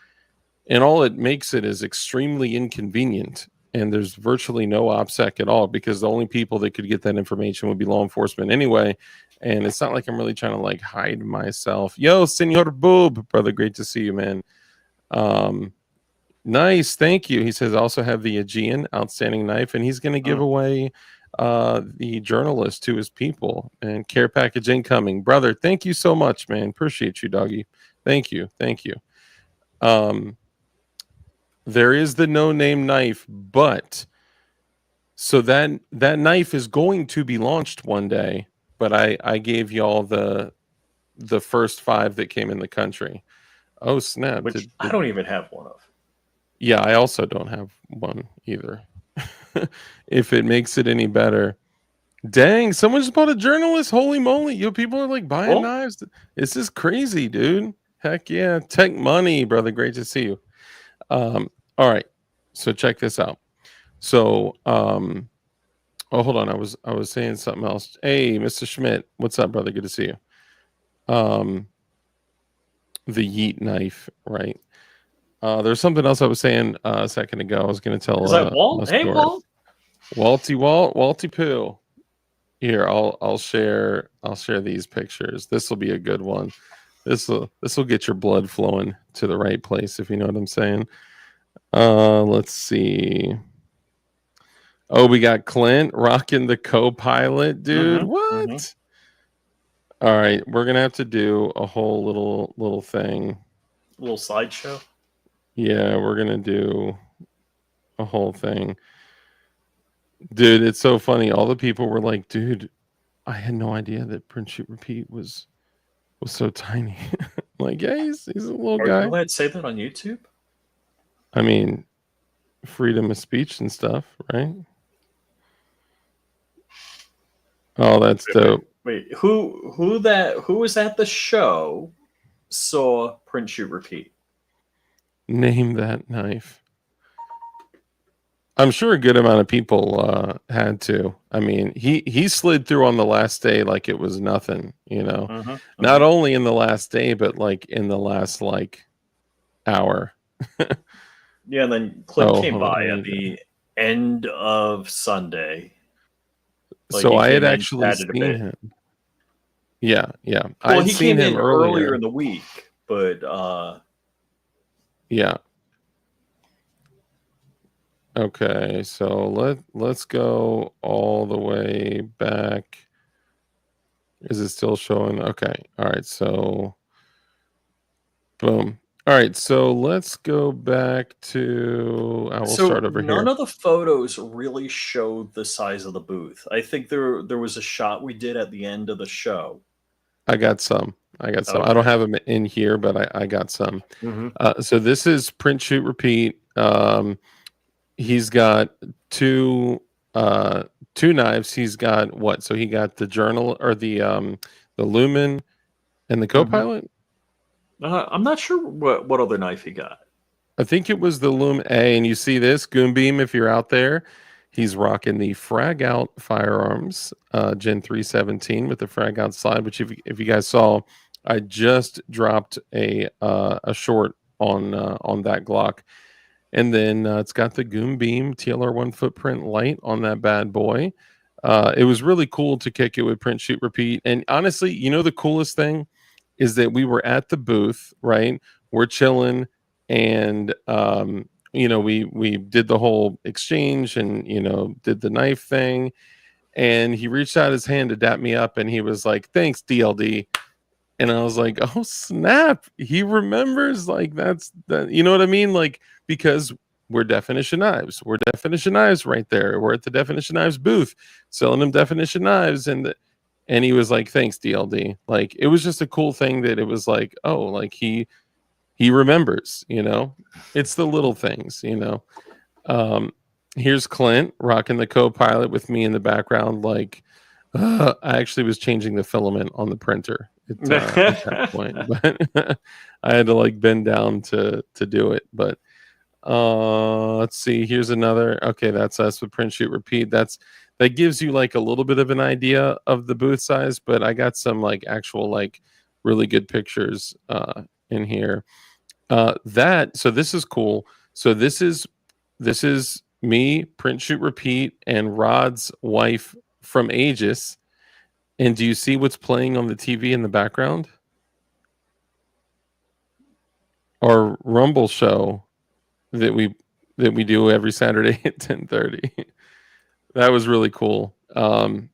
and all it makes it is extremely inconvenient. And there's virtually no OPSEC at all, because the only people that could get that information would be law enforcement anyway. And it's not like I'm really trying to like hide myself. Yo, Senor Boob, brother, great to see you, man. Nice, thank you. He says, I also have the Aegean, outstanding knife, and he's going to give away the journalist to his people. And care package incoming, brother. Thank you so much, man. Appreciate you, doggy. Thank you. There is the no-name knife, but so that knife is going to be launched one day. But I gave y'all the first 5 that came in the country. Oh snap! Which I don't even have one of. Yeah, I also don't have one either. If it makes it any better. Dang, someone just bought a journalist. Holy moly. People are like buying knives. This is crazy, dude. Heck yeah. Tech money, brother. Great to see you. All right. So check this out. So hold on. I was saying something else. Hey, Mr. Schmidt. What's up, brother? Good to see you. The Yeet knife, right? There's something else I was saying a second ago. I was going to tell. Is that Walt? Hey, Walt. Walty Poo. Here, I'll share these pictures. This will be a good one. This will get your blood flowing to the right place, if you know what I'm saying. Let's see. Oh, we got Clint rocking the co-pilot, dude. What? All right, we're gonna have to do a whole little thing. A little sideshow. Yeah, we're gonna do a whole thing. Dude, it's so funny. All the people were like, dude, I had no idea that Print Shoot Repeat was so tiny. Like, yeah, he's a little Are you guy. allowed to say that on YouTube? I mean, freedom of speech and stuff, right? Oh, that's dope. Wait, who was at the show saw Print Shoot Repeat? Name that knife. I'm sure a good amount of people had to. I mean, he slid through on the last day like it was nothing, you know. Not only in the last day, but like in the last like hour. Yeah, and then Clint came by at the end of Sunday. Like, so he I had came in, actually chatted a seen bit. him. Yeah, yeah. I Well, had he seen came him in earlier in the week, but yeah. Okay, so let's go all the way back. Is it still showing? Okay. All right. So boom. All right. So let's go back to I will start over none here. of the photos really showed the size of the booth. I think there was a shot we did at the end of the show. I got some. I got some. I Okay. don't have them in here, but I got some. So this is Print Shoot Repeat. He's got two knives. He's got what? So he got the journal or the Lumen and the Copilot. I'm not sure what other knife he got. I think it was the Lume A, and you see this Goonbeam if you're out there. He's rocking the Frag Out firearms, Gen 317 with the Frag Out slide. Which, if you guys saw, I just dropped a short on that Glock, and then it's got the Goonbeam TLR1 footprint light on that bad boy. It was really cool to kick it with Print Shoot Repeat, and honestly, you know the coolest thing is that we were at the booth, right? We're chilling. And you know, we did the whole exchange and, you know, did the knife thing, and he reached out his hand to dap me up, and he was like, thanks DLD. And I was like, oh snap, he remembers. Like, that's that, you know what I mean? Like, because we're Definition Knives, right there. We're at the Definition Knives booth selling them Definition Knives, and he was like, thanks DLD. Like, it was just a cool thing that it was like, oh, like he remembers, you know. It's the little things, you know. Here's Clint rocking the Copilot with me in the background. Like, I actually was changing the filament on the printer at that point, but I had to like bend down to do it. But let's see. Here's another. Okay, that's us with Print Shoot Repeat. That gives you like a little bit of an idea of the booth size, but I got some like actual like really good pictures in here. So this is cool. So this is me, Print Shoot Repeat, and Rod's wife from Aegis. And do you see what's playing on the TV in the background? Our Rumble show that we do every Saturday at 10:30. That was really cool. And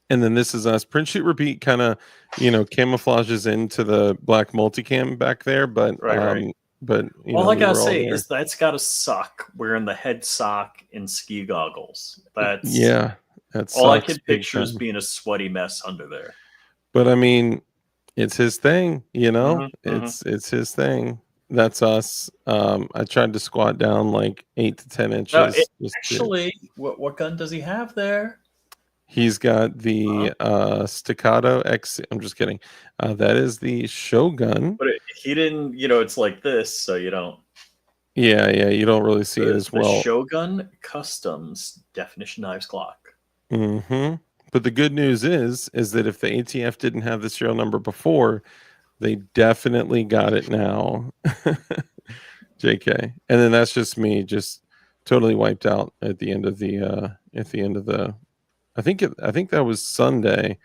then this is us. Print Shoot Repeat kind of, you know, camouflages into the black multicam back there, but right. But all I gotta say is that's gotta suck wearing the head sock and ski goggles. That's all I can picture is being a sweaty mess under there. But I mean, it's his thing, you know. It's his thing. That's us. I tried to squat down like 8 to 10 inches. Actually, what gun does he have there? He's got the Staccato X. I'm just kidding. That is the Shogun. But he didn't, you know, it's like this, so you don't. Yeah, you don't really see it as well. The Shogun Customs Definition Knives Glock. But the good news is that if the ATF didn't have the serial number before, they definitely got it now. JK. And then that's just me, just totally wiped out at the end of the I think that was Sunday.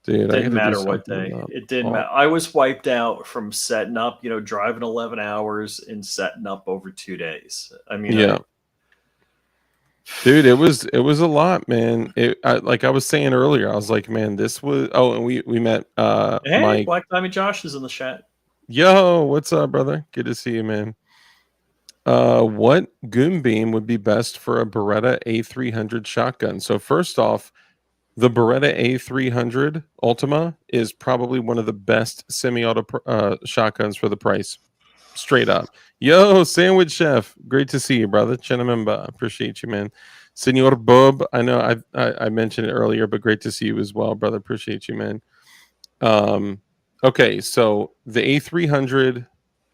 Dude, it didn't matter what day. It didn't matter. I was wiped out from setting up, you know, driving 11 hours and setting up over 2 days. I mean, yeah. Dude, it was a lot, man. Like I was saying earlier, I was like, man, this was. Oh, and we met. Hey, Mike. Black Diamond Josh is in the chat. Yo, what's up, brother? Good to see you, man. What goon beam would be best for a Beretta A300 shotgun? So first off, the Beretta A300 Ultima is probably one of the best semi-auto shotguns for the price. Straight up. Yo, Sandwich Chef. Great to see you, brother. Chinamemba. Appreciate you, man. Senor Bob. I know I mentioned it earlier, but great to see you as well, brother. Appreciate you, man. Okay, so the A300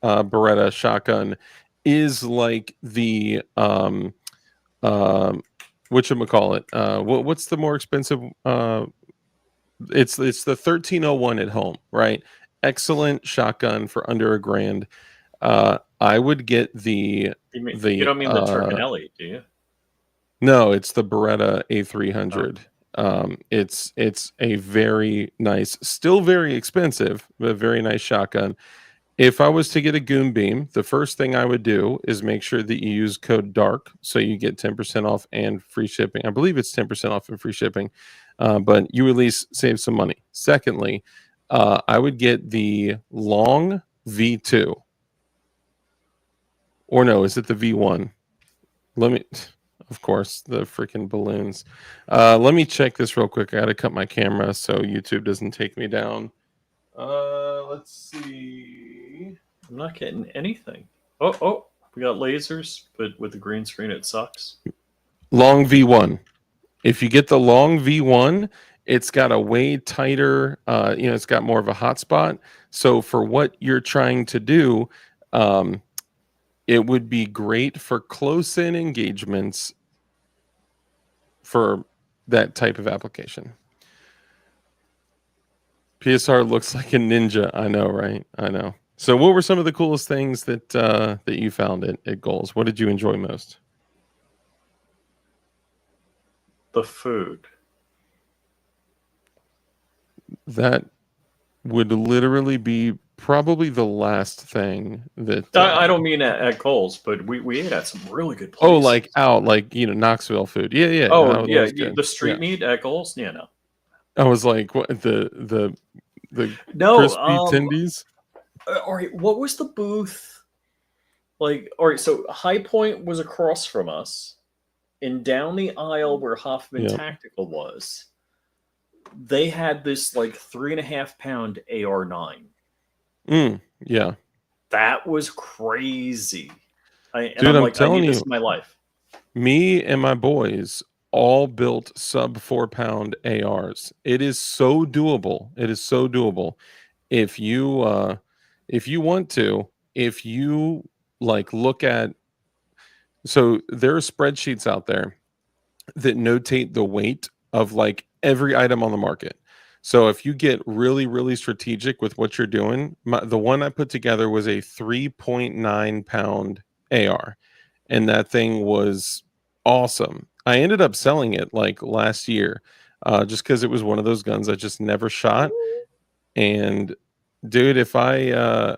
Beretta shotgun is like the whatchamacallit? What's the more expensive it's the 1301 at home, right? Excellent shotgun for under a grand. I would get You don't mean the Turcanelli, do you? No, it's the Beretta A300. It's a very nice, still very expensive, but very nice shotgun. If I was to get a goon beam, the first thing I would do is make sure that you use code DARK so you get 10% off and free shipping. I believe it's 10% off and free shipping, but you at least save some money. Secondly, I would get the long V2. Or no, is it the V1? Let me, of course, the freaking balloons. Let me check this real quick. I got to cut my camera so YouTube doesn't take me down. Let's see. I'm not getting anything. Oh, we got lasers, but with the green screen, it sucks. Long V1. If you get the long V1, it's got a way tighter, it's got more of a hotspot. So for what you're trying to do, it would be great for close-in engagements for that type of application. PSR looks like a ninja. I know, right? I know. So what were some of the coolest things that that you found at G.O.A.L.S? What did you enjoy most? The food. That would literally be probably the last thing that I don't mean at G.O.A.L.S, but we ate at some really good places. oh, like out, like Knoxville food. Yeah. Oh yeah, the street meat at G.O.A.L.S. Yeah, no. I was like, what the No, crispy tendies? All right, what was the booth? Like, all right, so High Point was across from us, and down the aisle where Hoffman Tactical was, they had this like 3.5 pound AR-9. Yeah. That was crazy. Dude, I'm like, I telling need you, this in my life. Me and my boys all built sub 4 pound ARs. It is so doable. It is so doable. If you want to, if you like look at, so there are spreadsheets out there that notate the weight of like every item on the market. So if you get really, really strategic with what you're doing, the one I put together was a 3.9 pound AR, and that thing was awesome. I ended up selling it like last year, just because it was one of those guns I just never shot. And dude, if I'm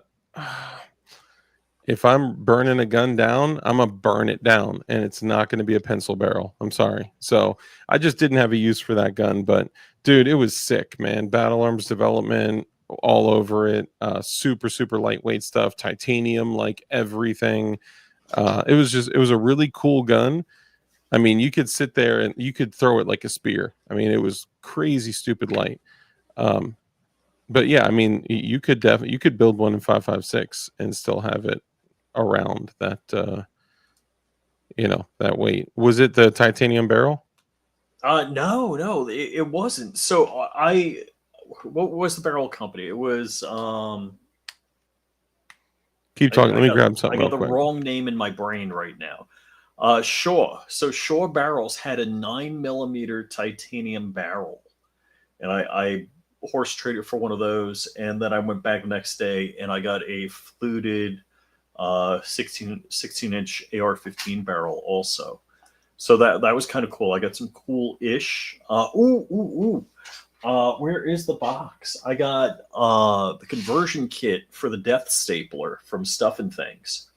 burning a gun down, I'm gonna burn it down, and it's not gonna be a pencil barrel. I'm sorry. So I just didn't have a use for that gun, but dude, it was sick, man. Battle Arms development all over it. Super, super lightweight stuff, titanium, like everything. It was a really cool gun. I mean, you could sit there and you could throw it like a spear. I mean, it was crazy, stupid light. But yeah, I mean, you could build one in 5.56 and still have it around that that weight. Was it the titanium barrel? No, it wasn't. So what was the barrel company? It was Keep talking. Let me grab something. I got real the quick. wrong name in my brain right now. Shaw. So Shaw Barrels had a 9mm titanium barrel, and I horse traded for one of those, and then I went back next day and I got a fluted 16-inch AR-15 barrel also. So that was kind of cool. I got some cool-ish. Where is the box? I got the conversion kit for the Death Stapler from Stuff and Things.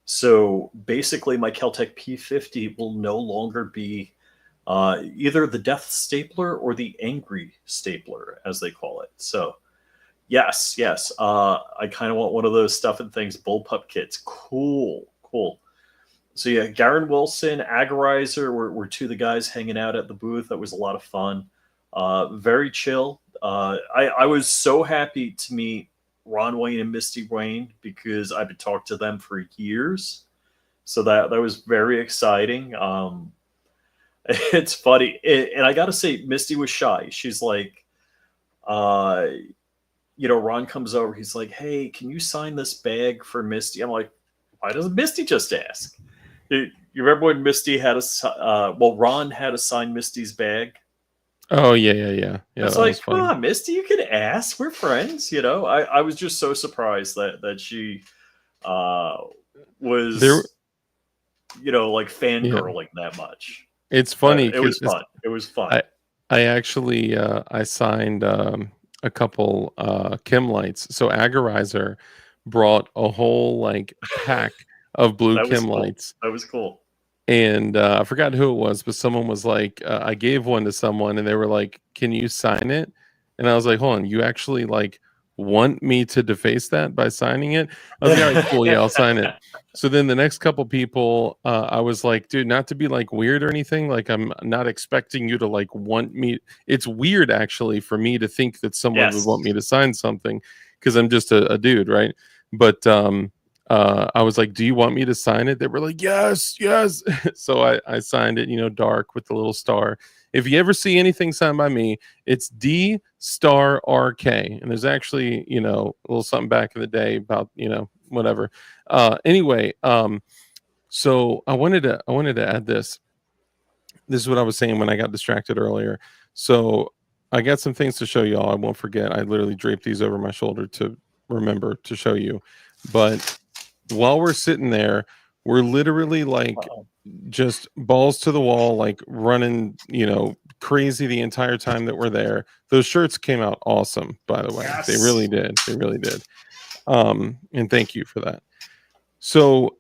So basically, my Kel-Tec P50 will no longer be either the Death Stapler or the Angry Stapler, as they call it. So yes. I kind of want one of those Stuff and Things bullpup kits. Cool. cool. So yeah, Garen Wilson, Agorizer were two of the guys hanging out at the booth. That was a lot of fun. Very chill. I was so happy to meet Ron Wayne and Misty Wayne because I've been talking to them for years. So that was very exciting. It's funny, and I got to say, Misty was shy. She's like, Ron comes over. He's like, "Hey, can you sign this bag for Misty?" I'm like, "Why doesn't Misty just ask?" You remember when Misty had Ron had to sign Misty's bag? Oh yeah. It's That was like, come funny. on, Misty, you could ask. We're friends, I was just so surprised that she There, was, like yeah. fangirling that much. It's But funny it was because fun. It was fun. I actually I signed a couple Kim lights. So Agorizer brought a whole like pack of blue That was Kim cool. lights. That was cool. And I forgot who it was, but someone was like, I gave one to someone, and they were like, "Can you sign it?" And I was like, "Hold on, you actually like want me to deface that by signing it?" I was like, "All right, cool, yeah, I'll sign it." So then the next couple people, I was like, "Dude, not to be like weird or anything, like I'm not expecting you to like want me. It's weird actually for me to think that someone would want Yes. me to sign something because I'm just a dude, right?" But I was like, "Do you want me to sign it?" They were like, "Yes, yes." So I signed it, dark with the little star. If you ever see anything signed by me, it's D*RK. And there's actually, a little something back in the day about, whatever. Anyway, so I wanted to add this. This is what I was saying when I got distracted earlier. So I got some things to show y'all. I won't forget. I literally draped these over my shoulder to remember to show you. But while we're sitting there, we're literally like Uh-oh. just balls to the wall, like running, crazy the entire time that we're there. Those shirts came out awesome, by the way. They really Yes. did. They really did. And thank you for that. So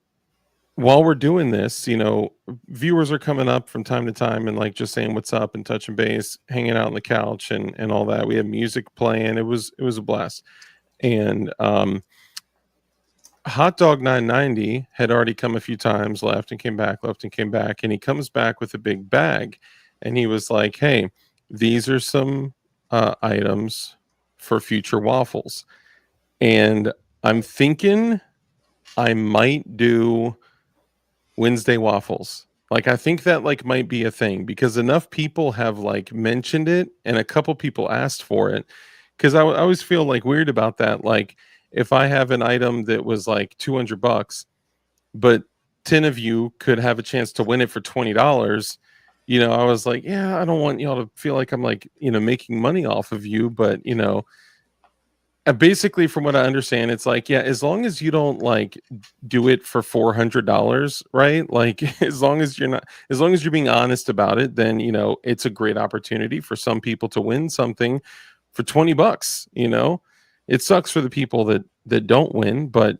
while we're doing this, viewers are coming up from time to time and like just saying what's up and touching base, hanging out on the couch and all that. We had music playing. It was a blast. And Hot Dog 990 had already come a few times, left and came back, and he comes back with a big bag, and he was like, "Hey, these are some items for future waffles," and I'm thinking I might do Wednesday waffles. Like I think that like might be a thing because enough people have like mentioned it, and a couple people asked for it. Because I always feel like weird about that. Like if I have an item that was like $200, but 10 of you could have a chance to win it for $20. I was like, yeah, I don't want y'all to feel like I'm like, making money off of you. But, basically from what I understand, it's like, yeah, as long as you don't like do it for $400, right? Like as long as you're being honest about it, then, it's a great opportunity for some people to win something for $20. It sucks for the people that don't win, but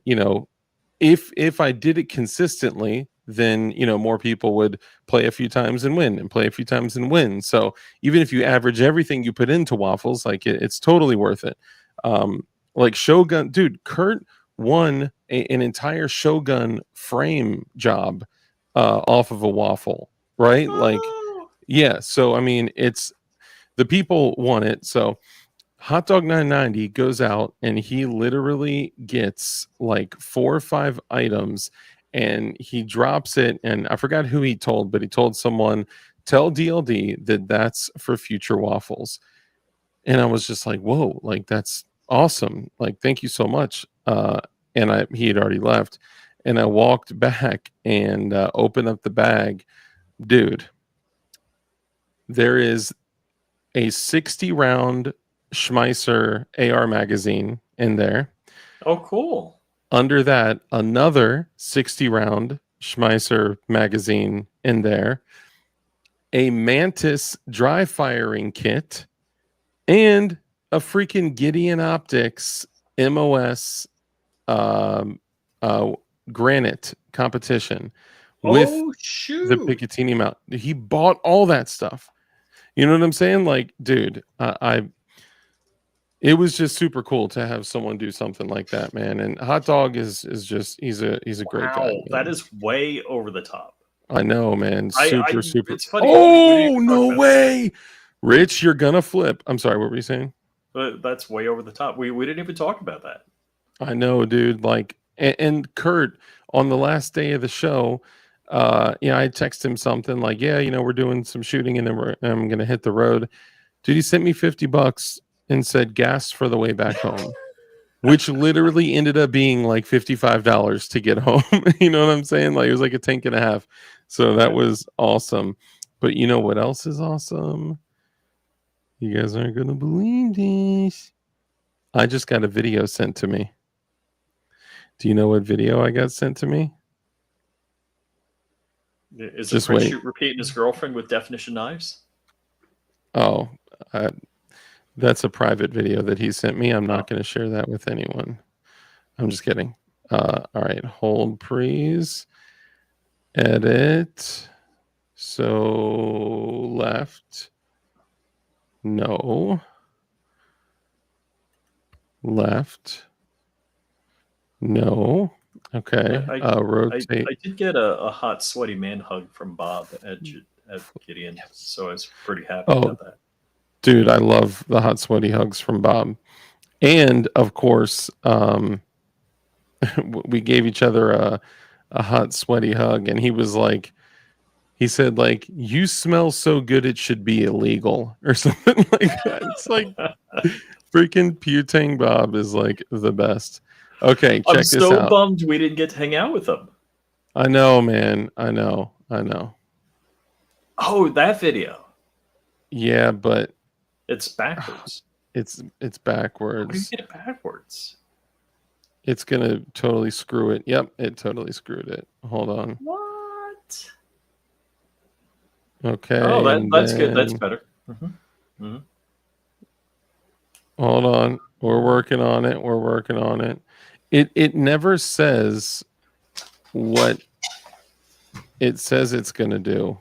if I did it consistently, then more people would play a few times and win and play a few times and win. So even if you average everything you put into waffles, like it's totally worth it. Like Shogun, dude, Kurt won an entire Shogun frame job off of a waffle, right? Like, Oh. yeah. So I mean, it's the people want it. So Hot Dog 990 goes out and he literally gets like 4 or 5 items and he drops it. And I forgot who he told, but he told someone, "Tell DLD that that's for future waffles." And I was just like, whoa, like that's awesome. Like, thank you so much. And he had already left. And I walked back and opened up the bag. Dude, there is a 60 round Schmeisser AR magazine in there. Oh, cool. Under that, another 60 round Schmeisser magazine in there, a Mantis dry firing kit, and a freaking Gideon Optics MOS um, granite competition with Oh, the shoot. Picatinny mount. He bought all that stuff. You know what I'm saying? Like, dude, It was just super cool to have someone do something like that, man. And Hot Dog is just he's a great guy, Wow, that man. is way over the top. I know, man. I Super. it's funny. We didn't Oh, even talk no about way. Rich, you're gonna flip. I'm sorry, what were you saying? but that's way over the top. We didn't even talk about that. I know, dude. Like, and Kurt on the last day of the show, I text him something like, yeah, we're doing some shooting and then I'm gonna hit the road. Dude, he sent me $50 and said gas for the way back home, which literally ended up being like $55 to get home. You know what I'm saying? Like it was like a tank and a half. So that Yeah. was awesome. But you know what else is awesome? You guys aren't gonna believe this. I just got a video sent to me. Do you know what video I got sent to me? Is Just it Prince wait. shoot repeating his girlfriend with definition knives? Oh, that's a private video that he sent me. I'm Oh. not going to share that with anyone. I'm just kidding. All right, hold, please. Edit. So left. No. Left. No. Okay. Rotate. I did get a hot, sweaty man hug from Bob at Gideon, so I was pretty happy about that. Dude, I love the hot, sweaty hugs from Bob. And of course, we gave each other a hot, sweaty hug, and he said, like, you smell so good it should be illegal or something like that. It's like freaking Putang Bob is like the best. Okay, check I'm this so out. bummed we didn't get to hang out with him. I know, man. I know. Oh, that video. Yeah, but It's backwards. it's How do you backwards. get it backwards? It's gonna totally screw it. Yep, it totally screwed it. Hold on. What? Okay. Oh, that's good. That's better. Hold on. We're working on it. It never says what it says it's gonna do.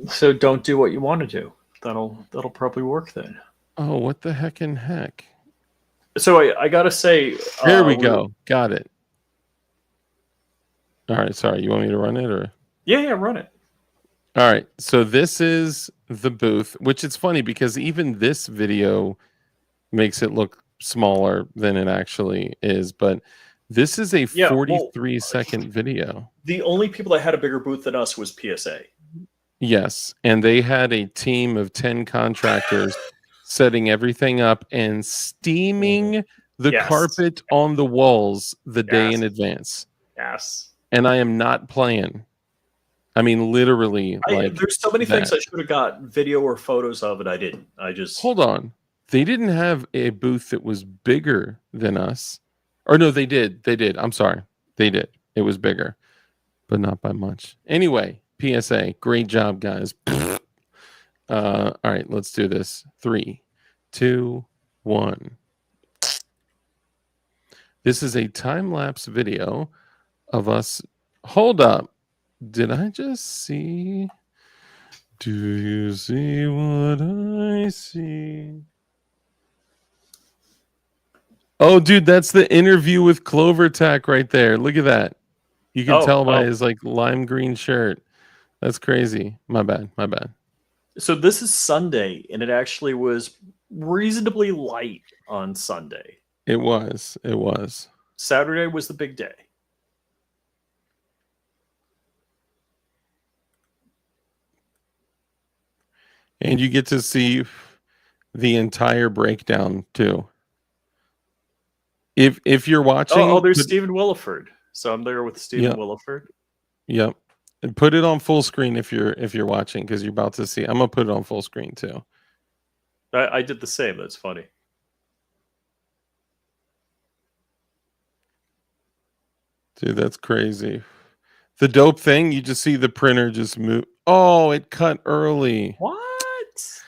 So don't do what you want to do. That'll probably work then. Oh, what the heck? So I gotta say, There we go. Got it. All right. Sorry. You want me to run it or? Yeah, run it. All right. So this is the booth, which it's funny because even this video makes it look smaller than it actually is. But this is a 43-second video. The only people that had a bigger booth than us was PSA. Yes. And they had a team of 10 contractors setting everything up and steaming the carpet on the walls the day in advance. Yes. And I am not playing. I mean, literally. There's so many things I should have got video or photos of, and I didn't. I just hold on. They didn't have a booth that was bigger than us. Or no, they did. I'm sorry. They did. It was bigger, but not by much. Anyway, PSA, great job, guys. All right, let's do this. 3, 2, 1. This is a time-lapse video of us. Hold up. Did I just see? Do you see what I see? Oh, dude, that's the interview with Clover Tack right there. Look at that. You can tell by his like lime green shirt. That's crazy. My bad. So this is Sunday, and it actually was reasonably light on Sunday. It was. Saturday was the big day. And you get to see the entire breakdown too. If you're watching, there's Stephen Williford. So I'm there with Stephen Williford. Yep. And put it on full screen if you're watching, because you're about to see. I'm gonna put it on full screen too. I did the same. That's funny. Dude, that's crazy. The dope thing, you just see the printer just move. Oh, it cut early. What?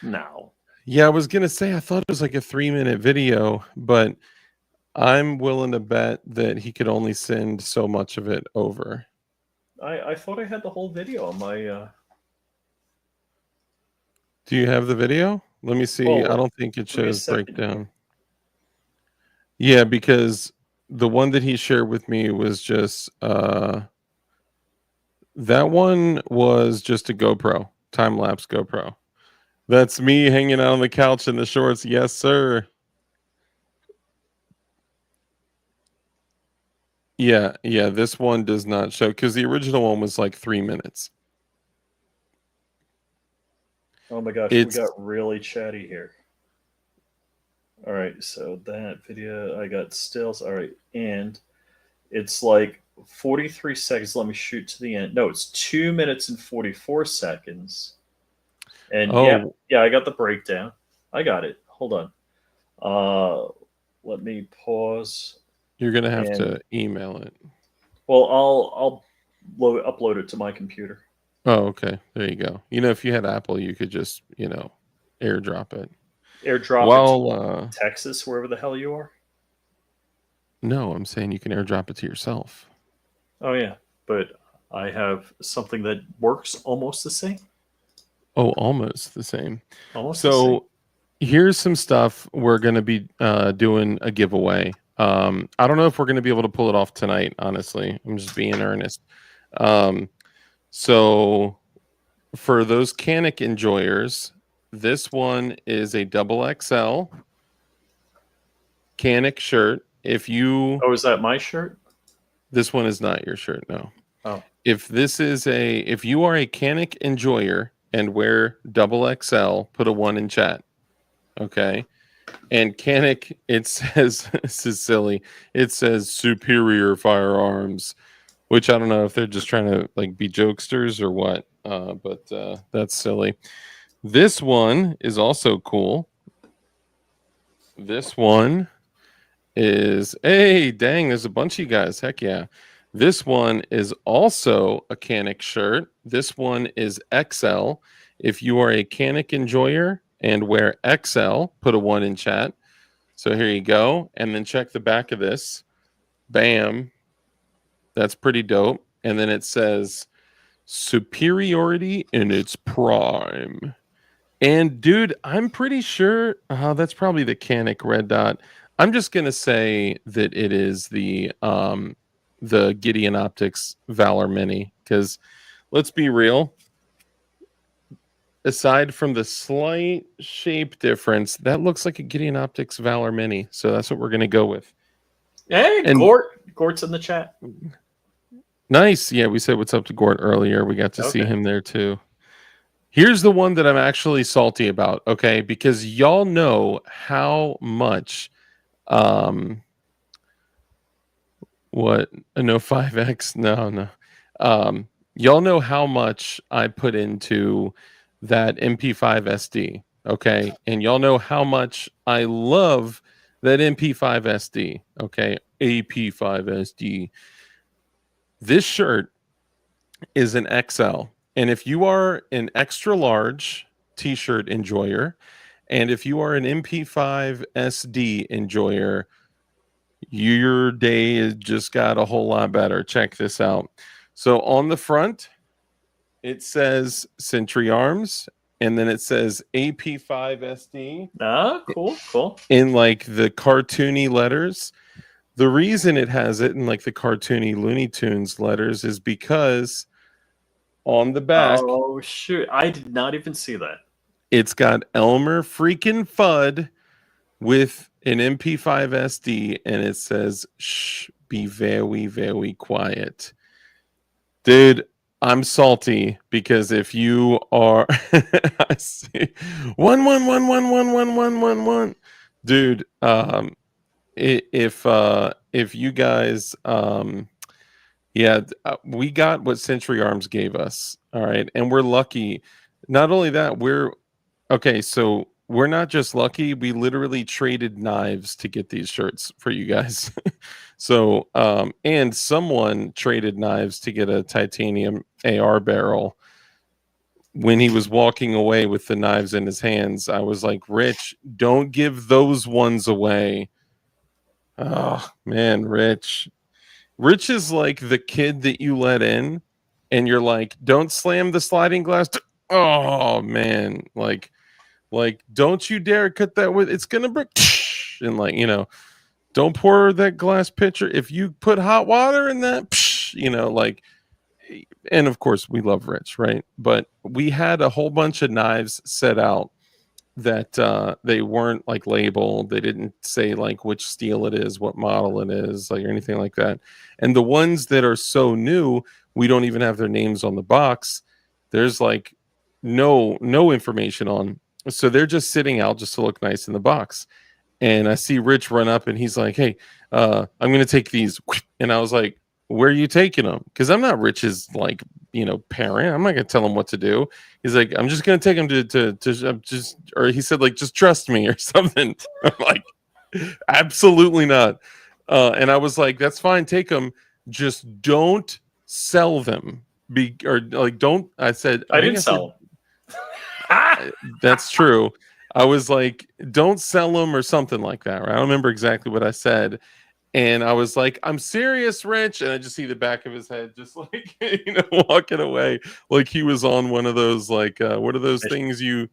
No. Yeah, I was gonna say I thought it was like a 3-minute video, but I'm willing to bet that he could only send so much of it over. I thought I had the whole video on my. Do you have the video? Let me see. Well, I don't think it shows breakdown. Yeah, because the one that he shared with me was just that one was just a GoPro, time lapse GoPro. That's me hanging out on the couch in the shorts. Yes, sir. Yeah, yeah. This one does not show because the original one was like 3 minutes. Oh my gosh, we It's got really chatty here. All right, so that video, I got stills. All right, and it's like 43 seconds. Let me shoot to the end. No, it's 2 minutes and 44 seconds. And yeah, oh, yeah, I got the breakdown. I got it. Hold on. Let me pause. you're gonna have And to email it. well, I'll upload it to my computer. Oh, okay. There you go. You know, if you had Apple, you could just, airdrop it. AirDrop it to Well, Texas, wherever the hell you are. no, I'm saying you can airdrop it to yourself. Oh yeah, but I have something that works almost the same. Oh, almost the same. Almost the same. So here's some stuff we're going to be doing a giveaway. I don't know if we're going to be able to pull it off tonight, honestly. I'm just being earnest. So for those Canic enjoyers, this one is a double XL Canic shirt. If you Oh, is that my shirt? This one is not your shirt, no. Oh, If you are a Canic enjoyer and wear double XL, put a 1 in chat. Okay. And Canic, it says this is silly. It says superior firearms, which I don't know if they're just trying to like be jokesters or what. But that's silly. This one is also cool. This one is, hey, dang, there's a bunch of you guys. Heck yeah. This one is also a Canic shirt. This one is XL. If you are a Canic enjoyer and wear XL, put a 1 in chat. So here you go. And then check the back of this. Bam. That's pretty dope. And then it says superiority in its prime. And dude, I'm pretty sure that's probably the Canic red dot. I'm just gonna say that it is the Gideon Optics Valor Mini, because let's be real. Aside from the slight shape difference, that looks like a Gideon Optics Valor Mini. So that's what we're gonna go with. hey, And Gort's in the chat. nice. Yeah, we said what's up to Gort earlier. We got to see Okay. him there too. Here's the one that I'm actually salty about, okay? Because y'all know how much what no 5x no y'all know how much I put into that MP5 SD, okay? And y'all know how much I love that MP5 SD, okay? AP5 SD. This shirt is an XL. And if you are an extra large t-shirt enjoyer, and if you are an MP5 SD enjoyer, your day has just got a whole lot better. Check this out. So on the front, it says Century Arms, and then it says AP5 SD Ah, cool. in like the cartoony letters. The reason it has it in like the cartoony Looney Tunes letters is because on the back, Oh shoot, I did not even see that. it's got Elmer freaking Fudd with an MP5 SD, and it says, shh, be very, very quiet. Dude, I'm salty because if you are, I see 111111111. Dude, if you guys, we got what Century Arms gave us, all right, and we're lucky. Not only that, okay, so we're not just lucky, we literally traded knives to get these shirts for you guys. So and someone traded knives to get a titanium AR barrel. When he was walking away with the knives in his hands, I was like, Rich, don't give those ones away. Oh man, Rich is like the kid that you let in and you're like, don't slam the sliding glass. Oh man, like don't you dare cut that with, it's gonna break. And like, don't pour that glass pitcher. If you put hot water in that, psh, like, and of course we love Rich, right? But we had a whole bunch of knives set out that they weren't like labeled. They didn't say like which steel it is, what model it is, like or anything like that. And the ones that are so new, we don't even have their names on the box. There's like no information on. So they're just sitting out just to look nice in the box. And I see Rich run up and he's like, "Hey, I'm going to take these." And I was like, "Where are you taking them?" Because I'm not Rich's like, parent. I'm not going to tell him what to do. He's like, "I'm just going to take him to just," or he said like, "Just trust me," or something. I'm like, "Absolutely not." And I was like, "That's fine. Take them. Just don't sell them." Or like, don't. I said, I didn't sell them. That's true. I was like, don't sell them or something like that. Right? I don't remember exactly what I said. And I was like, I'm serious, Rich. And I just see the back of his head just like, walking away. Like he was on one of those, like, what are those things you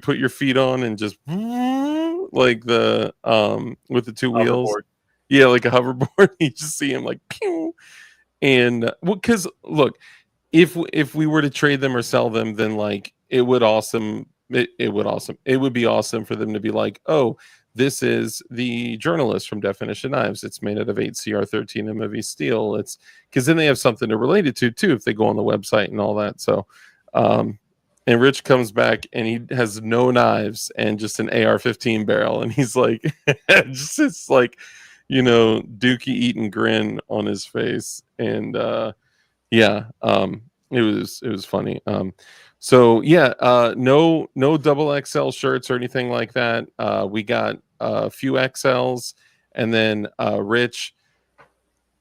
put your feet on and just like the, with the two wheels. Hoverboard. Yeah, like a hoverboard. You just see him like, pew. And well, because look, if we were to trade them or sell them, then like it would be awesome for them to be like, oh, this is the journalist from Definition Knives. It's made out of 8CR13 MOV steel. It's because then they have something to relate it to too if they go on the website and all that. So and Rich comes back and he has no knives and just an AR-15 barrel, and he's like just this like dookie eating grin on his face. And yeah, it was funny. So yeah, no double XL shirts or anything like that. We got a few XLs, and then Rich,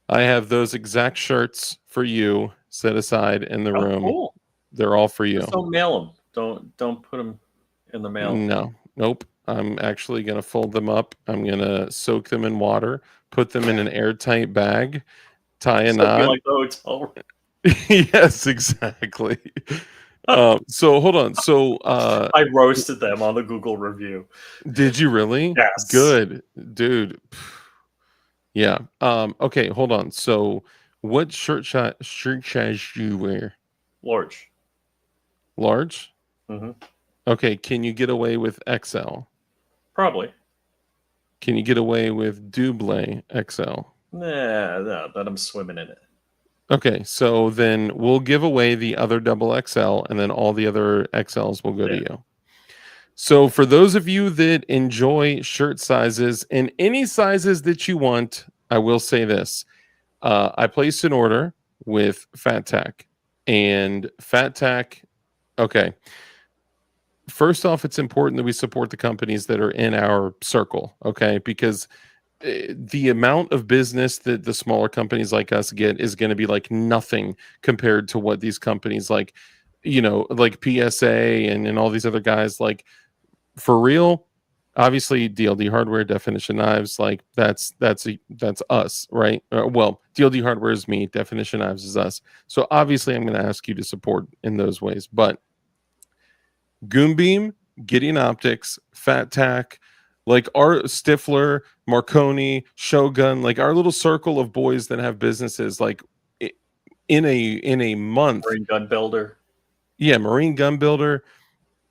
I have those exact shirts for you set aside in the room. Cool. They're all for you. Just don't mail them. Don't put them in the mail. No, nope. I'm actually gonna fold them up. I'm gonna soak them in water, put them in an airtight bag, tie a knot. Like the hotel. Yes, exactly. So hold on. So I roasted them on the Google review. did you really? Yes. Good, dude. Yeah. Okay, hold on. So what shirt size do you wear? Large. Large? Mm-hmm. Okay, can you get away with XL? Probably. Can you get away with double XL? No, that I'm swimming in it. Okay, so then we'll give away the other double XL, and then all the other XLs will go to you. So for those of you that enjoy shirt sizes in any sizes that you want, I will say this. I placed an order with Fat Tack, and Fat Tack, okay. First off, it's important that we support the companies that are in our circle, okay? Because the amount of business that the smaller companies like us get is going to be like nothing compared to what these companies like PSA and all these other guys, like, for real. Obviously DLD Hardware, Definition Knives, like that's us, right? Well, DLD Hardware is me, Definition Knives is us. So obviously I'm going to ask you to support in those ways. But Goonbeam, Gideon Optics, Fat Tack, like our Stifler, Marconi, Shogun, like our little circle of boys that have businesses, like in a month. Marine Gun Builder. Yeah, Marine Gun Builder,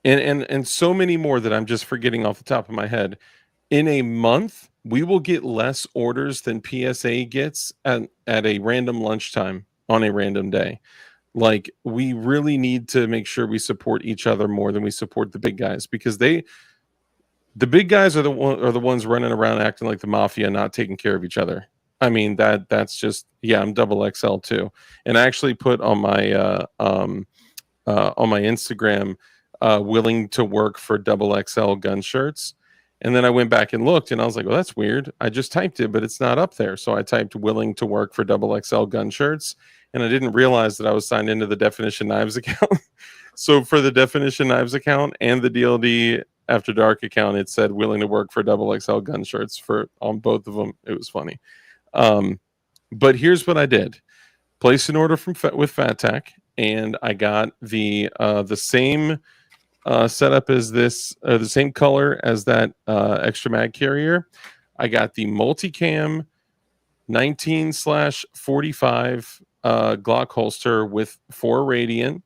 and so many more that I'm just forgetting off the top of my head. In a month, we will get less orders than PSA gets at a random lunchtime on a random day. Like, we really need to make sure we support each other more than we support the big guys, because the big guys are the ones running around acting like the mafia, not taking care of each other. I mean, that's just, yeah, I'm double XL too. And I actually put on my Instagram, willing to work for double XL gun shirts. And then I went back and looked and I was like, well, that's weird. I just typed it, but it's not up there. So I typed willing to work for double XL gun shirts. And I didn't realize that I was signed into the Definition Knives account. So for the Definition Knives account and the DLD After Dark account, it said willing to work for double XL gun shirts on both of them. It was funny. But here's what I did. Placed an order with Fat Tack, and I got the same setup as this, the same color as that extra mag carrier. I got the multicam 19/45 Glock holster with 4 radiant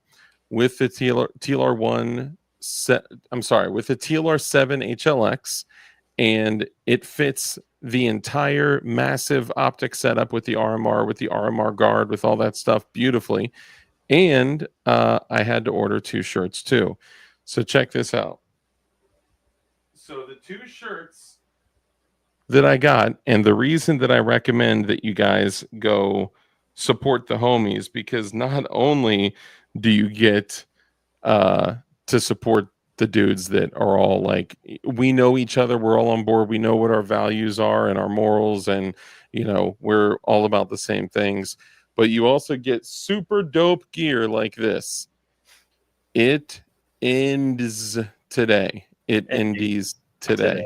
with the TLR1 set. I'm sorry, with the TLR7 HLX, and it fits the entire massive optic setup with the RMR guard, with all that stuff beautifully. And I had to order 2 shirts too. So check this out. So the 2 shirts that I got, and the reason that I recommend that you guys go support the homies, because not only do you get to support the dudes that are all like, we know each other, we're all on board, we know what our values are and our morals, and you know, we're all about the same things, but you also get super dope gear like this. It ends today. It ends today.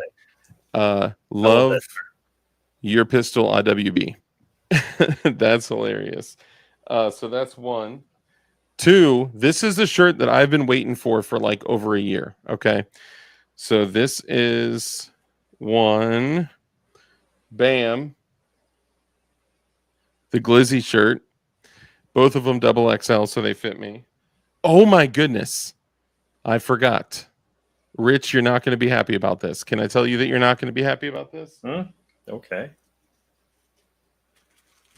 Love your pistol IWB. That's hilarious. So that's 1. 2, this is the shirt that I've been waiting for like over a year. Okay. So this is 1. Bam. The Glizzy shirt. Both of them double XL, so they fit me. Oh my goodness. I forgot. Rich, you're not going to be happy about this. Can I tell you that you're not going to be happy about this? Okay.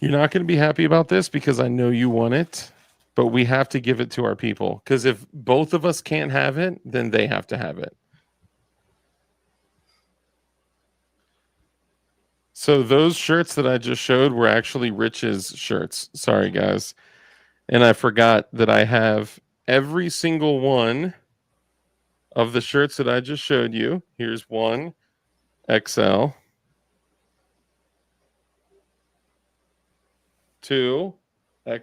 You're not going to be happy about this because I know you want it, but we have to give it to our people. Because if both of us can't have it, then they have to have it. So those shirts that I just showed were actually Rich's shirts. Sorry, guys. And I forgot that I have every single one of the shirts that I just showed you. Here's 1 XL, 2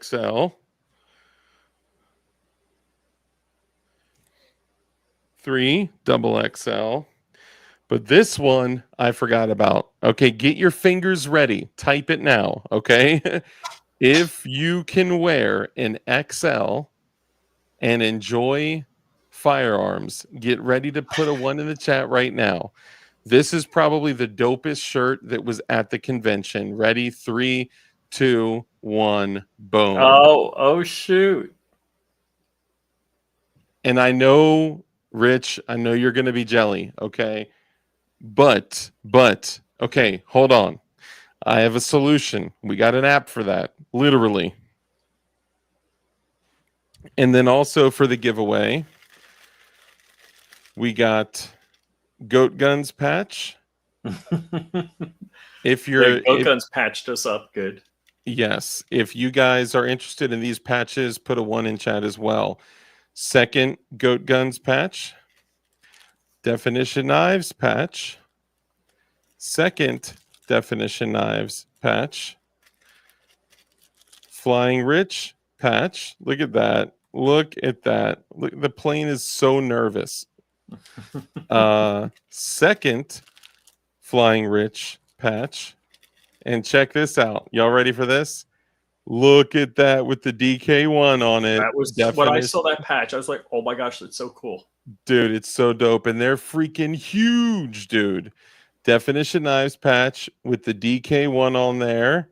XL, 3 double XL. But this one I forgot about. Okay, get your fingers ready. Type it now, okay? If you can wear an XL and enjoy firearms, get ready to put a 1 in the chat right now. This is probably the dopest shirt that was at the convention. Ready? 3, 2, 1, boom. Oh shoot. And I know, Rich, I know you're going to be jelly, okay? But, okay, hold on. I have a solution. We got an app for that, literally. And then also for the giveaway, we got Goat Guns patch. If you're Goat Guns patched us up good. Yes, if you guys are interested in these patches, put a 1 in chat as well. Second Goat Guns patch, Definition Knives patch, second Definition Knives patch, Flying Rich patch. Look at that. Look at that. Look, the plane is so nervous. Second Flying Rich patch. And check this out. Y'all ready for this? Look at that with the DK1 on it. That was when I saw that patch. I was like, oh my gosh, that's so cool. Dude, it's so dope. And they're freaking huge, dude. Definition Knives patch with the DK1 on there.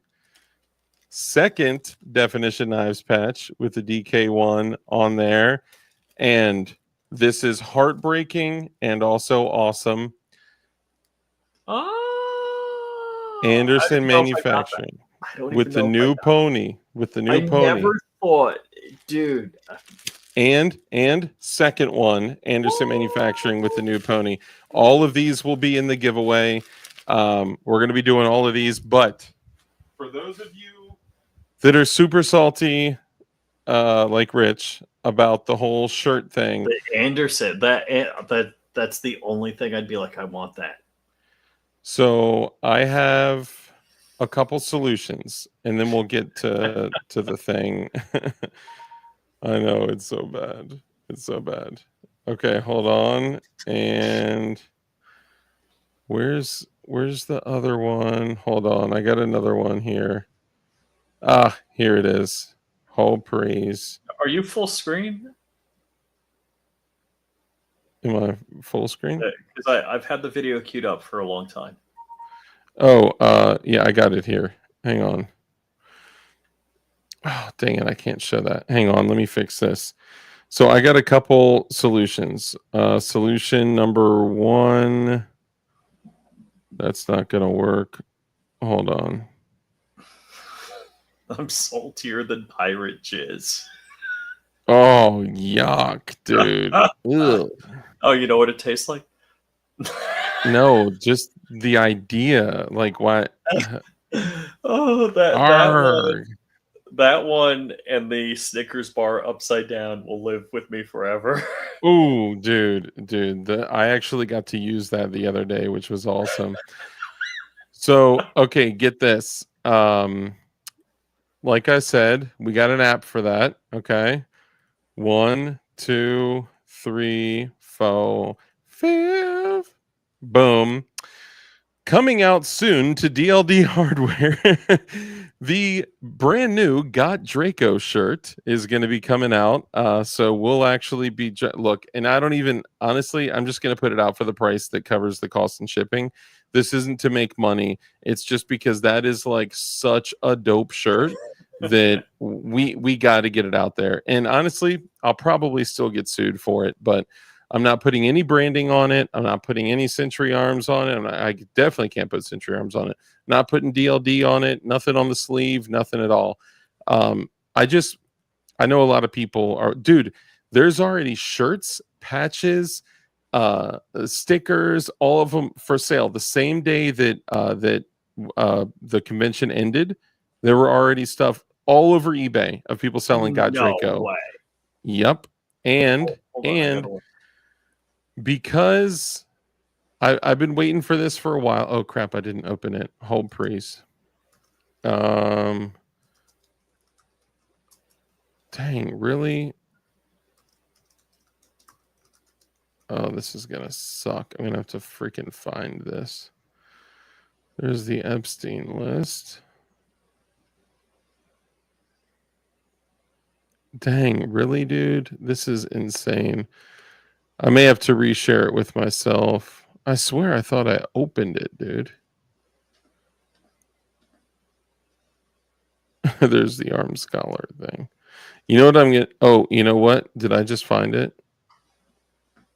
Second Definition Knives patch with the DK1 on there. And this is heartbreaking and also awesome. Anderson Manufacturing with the new pony. With the new pony. I never thought, dude. And second one, Anderson Manufacturing with the new pony. All of these will be in the giveaway. We're going to be doing all of these, but for those of you that are super salty, like Rich, about the whole shirt thing, the Anderson, that's the only thing I'd be like, I want that. So I have a couple solutions, and then we'll get to the thing. I know, it's so bad. It's so bad. Okay, hold on. And where's the other one? Hold on. I got another one here. Ah, here it is. Whole praise. Are you full screen? Am I full screen? Because I've had the video queued up for a long time. Oh, yeah, I got it here. Hang on. Oh, dang it, I can't show that. Hang on, let me fix this. So I got a couple solutions. Solution number one. That's not gonna work. Hold on. I'm saltier than pirate jizz. Oh, yuck, dude. Ugh. Oh, you know what it tastes like? No, just the idea. Like what? Oh, Arg. that one and the Snickers bar upside down will live with me forever. Ooh, dude. I actually got to use that the other day, which was awesome. So, okay, get this. Like I said, we got an app for that. Okay. 1, 2, 3, 4, 5. Boom. Coming out soon to DLD hardware. The brand new Got Draco shirt is going to be coming out. So we'll actually be look, and I don't even honestly, I'm just going to put it out for the price that covers the cost and shipping. This isn't to make money. It's just because that is like such a dope shirt that we got to get it out there. And honestly, I'll probably still get sued for it, but I'm not putting any branding on it. I'm not putting any Century Arms on it. I definitely can't put Century Arms on it. Not putting DLD on it. Nothing on the sleeve. Nothing at all. I know a lot of people are, dude. There's already shirts, patches, stickers, all of them for sale. The same day that the convention ended, there were already stuff all over eBay of people selling Got No Draco. way. Yep, and Hold on, I gotta look. because I've been waiting for this for a while. Oh crap, I didn't open it. Hold please. Dang, really? Oh, this is gonna suck. I'm gonna have to freaking find this. There's the Epstein list. Dang, really, dude? This is insane. I may have to reshare it with myself. I swear I thought I opened it, dude. There's the arm scholar thing. You know what I'm gonna oh, you know what? Did I just find it?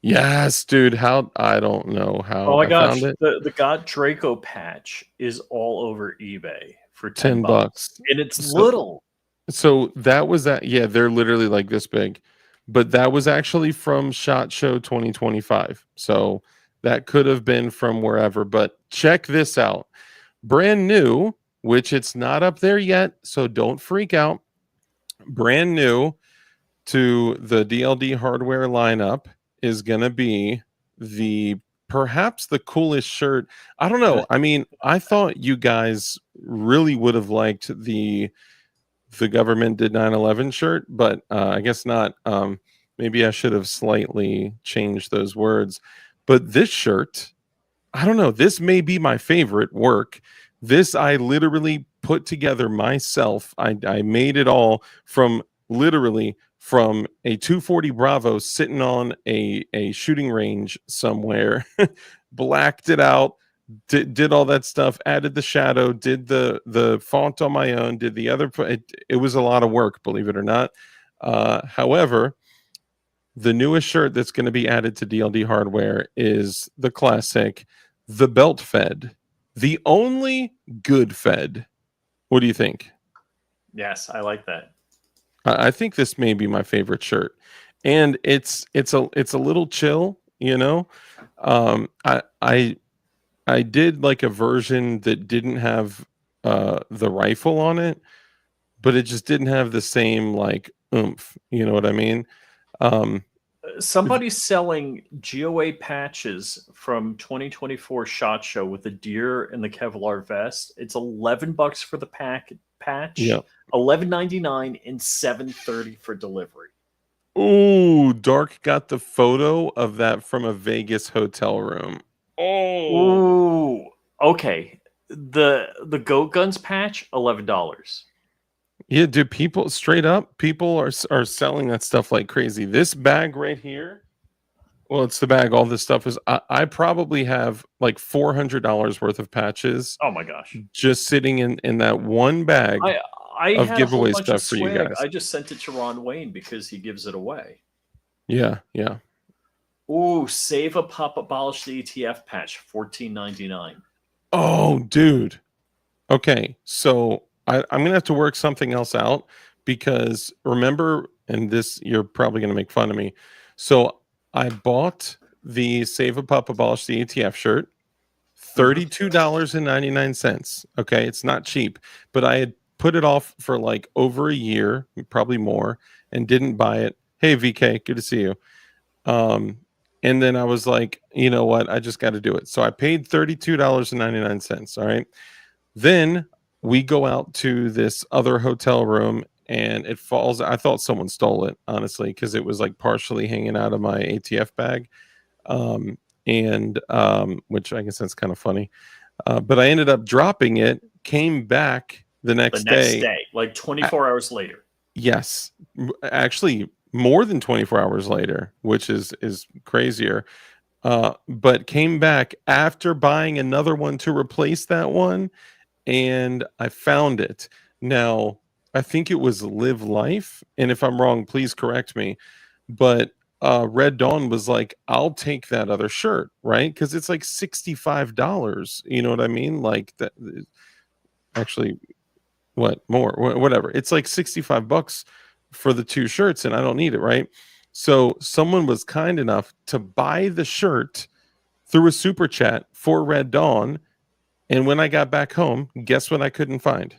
Yes, dude. How I don't know how Oh my I gosh, found it. the Got Draco patch is all over eBay for 10 bucks. and it's So- little. So that was that. Yeah, they're literally like this big, but that was actually from SHOT Show 2025. So that could have been from wherever. But check this out, brand new, which it's not up there yet. So don't freak out. Brand new to the DLD hardware lineup is gonna be the perhaps the coolest shirt. I don't know. I mean, I thought you guys really would have liked the government did 9/11 shirt, but I guess not. Maybe I should have slightly changed those words. But this shirt, I don't know. This may be my favorite work. This I literally put together myself. I made it all from literally from a 240 Bravo sitting on a shooting range somewhere, blacked it out, did all that stuff, added the shadow, did the font on my own, did the other. It was a lot of work, believe it or not. However, the newest shirt that's going to be added to DLD hardware is the classic, the belt fed, the only good fed. What do you think? Yes, I like that. I think this may be my favorite shirt, and it's a little chill, you know. I did like a version that didn't have the rifle on it, but it just didn't have the same like oomph. You know what I mean? Somebody's selling G.O.A.L.S patches from 2024 SHOT Show with the deer and the Kevlar vest. It's $11 for the patch. Yeah. $11.99 and $7.30 for delivery. Ooh, Dark got the photo of that from a Vegas hotel room. Oh, Ooh, okay. The Goat Guns patch, $11. yeah, dude. People straight up, people are selling that stuff like crazy. This bag right here. Well, it's the bag. All this stuff is. I probably have like $400 worth of patches Oh my gosh. just sitting in that one bag I of had a whole giveaway bunch of stuff for you swag. guys. I just sent it to Ron Wayne because he gives it away. Yeah, yeah. Ooh, save a pop abolish the ETF patch, $14.99. Oh, dude. Okay, so I'm gonna have to work something else out because remember, and this you're probably gonna make fun of me. So I bought the Save a Pup Abolish the ATF shirt, $32.99. Okay, it's not cheap, but I had put it off for like over a year, probably more, and didn't buy it. Hey VK, good to see you. And then I was like, you know what? I just got to do it. So I paid $32.99. All right. Then we go out to this other hotel room and it falls. I thought someone stole it, honestly, because it was like partially hanging out of my ATF bag. Which I guess that's kind of funny. But I ended up dropping it, came back the next day, like 24 hours later. Yes, actually more than 24 hours later, which is crazier. But came back after buying another one to replace that one, and I found it. Now, I think it was Live Life, and if I'm wrong, please correct me. But Red Dawn was like, I'll take that other shirt, right? Because it's like $65. You know what I mean? Like that. Actually, what more? Whatever. It's like $65 for the two shirts, and I don't need it, right? So someone was kind enough to buy the shirt through a super chat for Red Dawn. And when I got back home, guess what I couldn't find?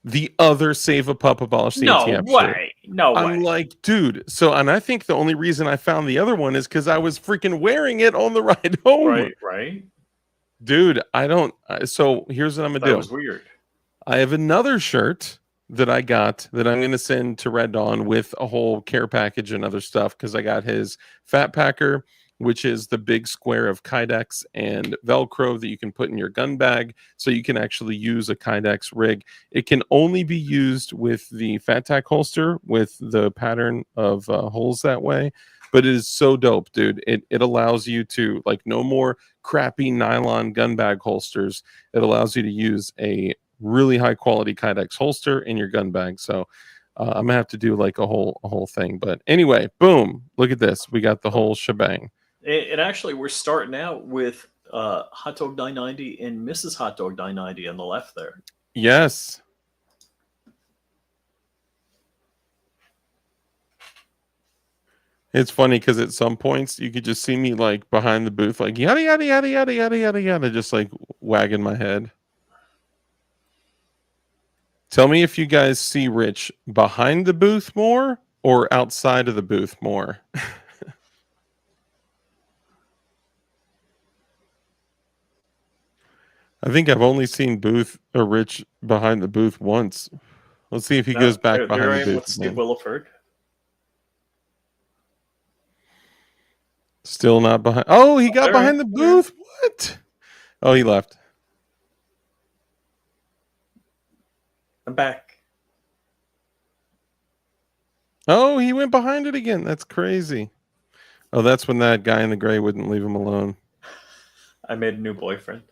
The other Save a Pup Abolish the ATF shirt. No way. I'm like, dude. So, and I think the only reason I found the other one is because I was freaking wearing it on the ride home. Right. Dude, I don't. So here's what I'm going to do. That was weird. I have another shirt that I got that I'm going to send to Red Dawn with a whole care package and other stuff because I got his Fat Packer, which is the big square of Kydex and Velcro that you can put in your gun bag so you can actually use a Kydex rig. It can only be used with the Fat Tack holster with the pattern of holes that way. But it is so dope, dude. It allows you to, like, no more crappy nylon gun bag holsters. It allows you to use a really high quality Kydex holster in your gun bag. So I'm gonna have to do like a whole thing. But anyway, boom! Look at this. We got the whole shebang. And actually, we're starting out with Hot Dog 990 and Mrs. Hot Dog 990 on the left there. Yes. It's funny because at some points you could just see me like behind the booth, like yada yada yada yada yada yada yada, just like wagging my head. Tell me if you guys see Rich behind the booth more or outside of the booth more. I think I've only seen Booth or Rich behind the booth once. Let's see if he goes back behind the booth. With Steve Williford. Still not behind. Oh, he got behind the booth. What? Oh, he left. I'm back. Oh, he went behind it again. That's crazy. Oh, that's when that guy in the gray wouldn't leave him alone. I made a new boyfriend.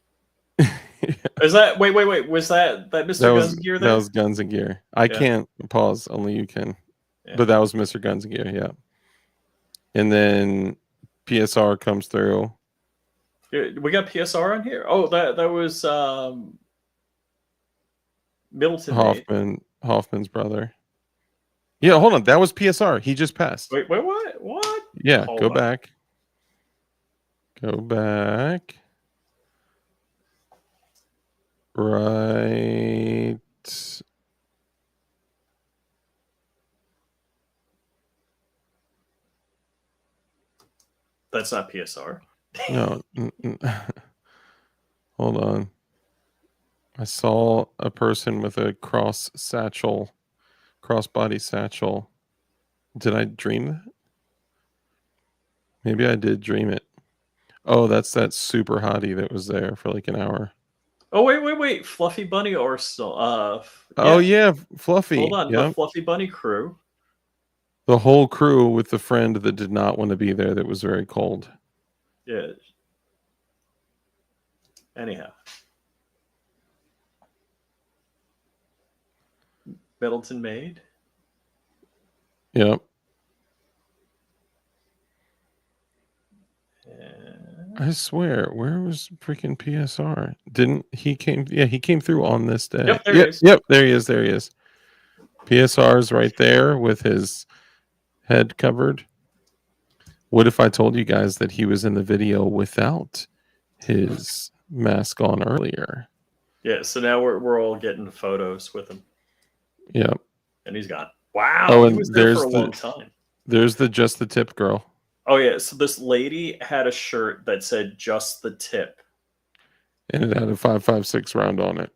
Is that wait? Was that Mr. Guns and Gear there? That was Guns and Gear. I can't pause, only you can. Yeah. But that was Mr. Guns and Gear, yeah. And then PSR comes through. We got PSR on here. Oh, that was Middleton. Hoffman's brother. Yeah, hold on. That was PSR. He just passed. Wait, what? What? Yeah, go back. Go back. Right. That's not PSR. No. Hold on. I saw a person with a crossbody satchel. Did I dream that? Maybe I did dream it. Oh, that's that super hottie that was there for like an hour. Oh, wait. Fluffy Bunny or still Oh yeah, Fluffy. Hold on, yep. The Fluffy Bunny crew. The whole crew with the friend that did not want to be there that was very cold. Yeah. Anyhow. Middleton Maid. Yep. I swear, where was freaking PSR? Didn't he came? Yeah, he came through on this day. Yep, there he is. Yep, there he is. There he is. PSR's right there with his head covered. What if I told you guys that he was in the video without his mask on earlier? Yeah, so now we're all getting photos with him. Yep. And he's gone. Wow, Oh, he and was there there's for a long time. There's the just the tip girl. Oh yeah, so this lady had a shirt that said "just the tip," And it had a 5.56 round on it.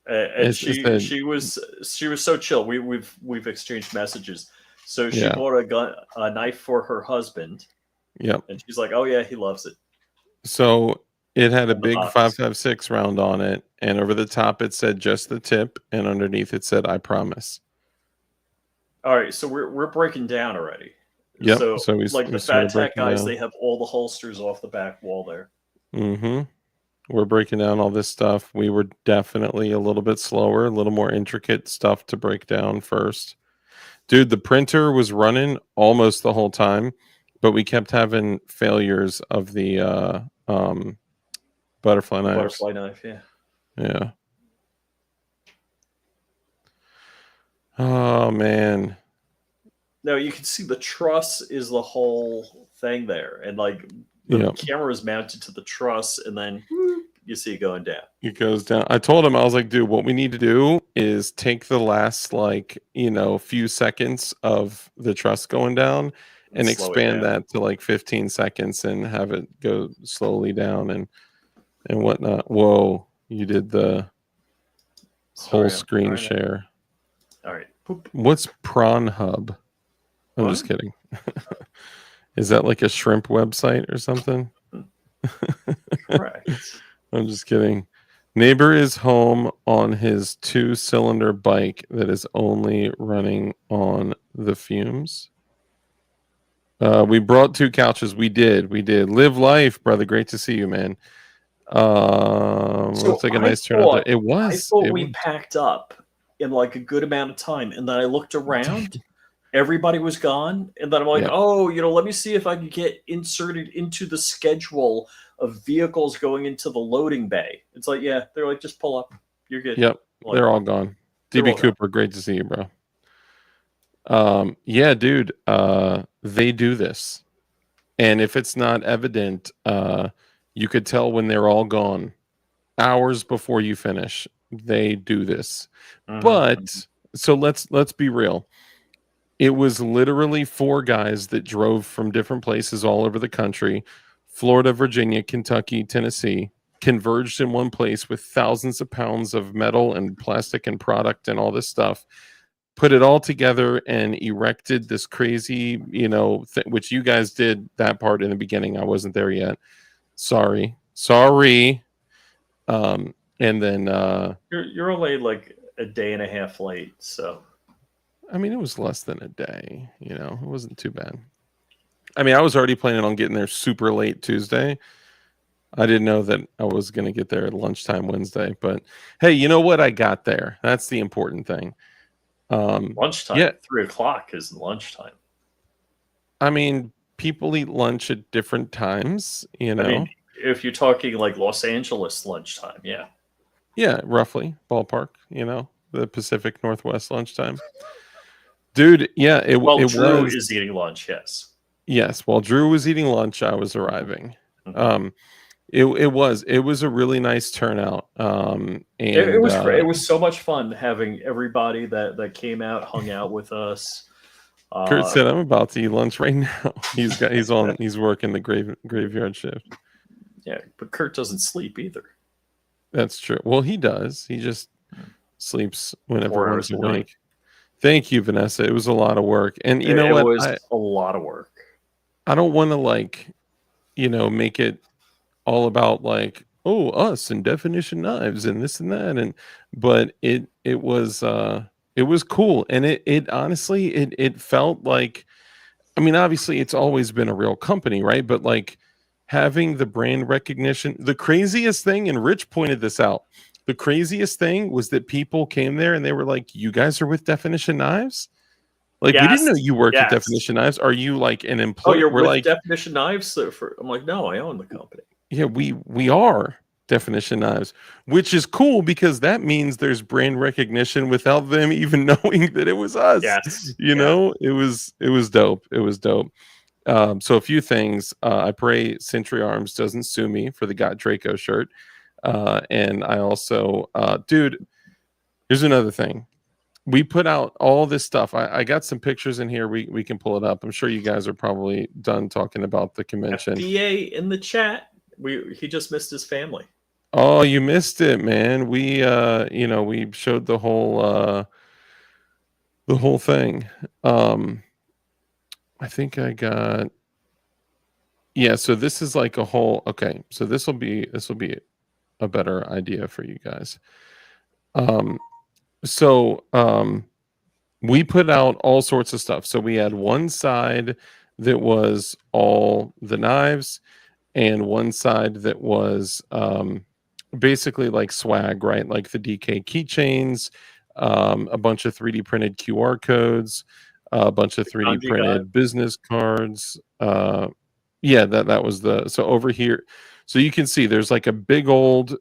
and she was so chill. We've exchanged messages. So she bought a knife for her husband. Yep. And she's like, "Oh yeah, he loves it." So it had a big 5.56 round on it, and over the top it said "just the tip," and underneath it said "I promise." All right, so we're breaking down already. Yep. So we like the Fat Tech guys, they have all the holsters off the back wall there. Mm-hmm. We're breaking down all this stuff. We were definitely a little bit slower, a little more intricate stuff to break down first. Dude, the printer was running almost the whole time, but we kept having failures of the butterfly knives. Butterfly knife, yeah. Yeah. Oh man. No, you can see the truss is the whole thing there, and like the camera is mounted to the truss, and then you see it going down. It goes down. I told him, I was like, dude, what we need to do is take the last few seconds of the truss going down and expand that to like 15 seconds and have it go slowly down and whatnot. Whoa, you did the whole screen share. All right. What's Prawn Hub? I'm just kidding. Is that like a shrimp website or something? Correct. I'm just kidding. Neighbor is home on his 2-cylinder bike that is only running on the fumes. We brought 2 couches. We did. Live life, brother. Great to see you, man. Looks like a nice turnout. It was. I thought we packed up in like a good amount of time, and then I looked around. Everybody was gone, and then I'm like, let me see if I can get inserted into the schedule of vehicles going into the loading bay. It's like, they're like, just pull up. You're good. Yep, like, they're all gone. DB Cooper, great to see you, bro. Yeah, dude, they do this, and if it's not evident, you could tell when they're all gone, hours before you finish. They do this, but so let's be real. It was literally 4 guys that drove from different places all over the country, Florida, Virginia, Kentucky, Tennessee, converged in one place with thousands of pounds of metal and plastic and product and all this stuff, put it all together and erected this crazy, which you guys did that part in the beginning. I wasn't there yet. Sorry. And then you're only like a day and a half late, so. I mean, it was less than a day, it wasn't too bad. I mean, I was already planning on getting there super late Tuesday. I didn't know that I was going to get there at lunchtime Wednesday, but hey, you know what? I got there. That's the important thing. Lunchtime, 3:00 is lunchtime. I mean, people eat lunch at different times, I mean, if you're talking like Los Angeles lunchtime, yeah. Yeah, roughly, ballpark, the Pacific Northwest lunchtime. Dude, yeah, Drew is eating lunch, yes. Yes, while Drew was eating lunch, I was arriving. It was a really nice turnout. And it was great. It was so much fun having everybody that came out, hung out with us. Kurt said, "I'm about to eat lunch right now." He's working the graveyard shift. Yeah, but Kurt doesn't sleep either. That's true. Well, he does. He just sleeps when everyone's awake. Thank you, Vanessa. It was a lot of work. And you know what? It was a lot of work. I don't want to make it all about us and definition knives and this and that. But it was It was cool, and it honestly it felt like, I mean, obviously it's always been a real company, right? But like having the brand recognition, the craziest thing, and Rich pointed this out, the craziest thing was that people came there and they were like, "You guys are with Definition Knives? Like, we didn't know Yes. you worked at Yes. Definition Knives. Are you like an Oh, employee?" you're We're with like, Definition Knives? I'm like, no, I own the company. "Yeah, we are Definition Knives," which is cool because that means there's brand recognition without them even knowing that it was us. Yes. You know, it was dope. It was dope. So a few things. I pray Century Arms doesn't sue me for the Got Draco shirt. And I also, dude, here's another thing. We put out all this stuff. I got some pictures in here. We can pull it up. I'm sure you guys are probably done talking about the convention. FDA in the chat. He just missed his family. Oh, you missed it, man. We we showed the whole thing. I think I got, yeah, so this is like a whole, okay, so this will be a better idea for you guys. So we put out all sorts of stuff. So we had one side that was all the knives, and one side that was basically like swag, right? Like the DK keychains, a bunch of 3D printed QR codes, a bunch of 3D printed business cards. Yeah, that was so over here. So you can see there's like a big old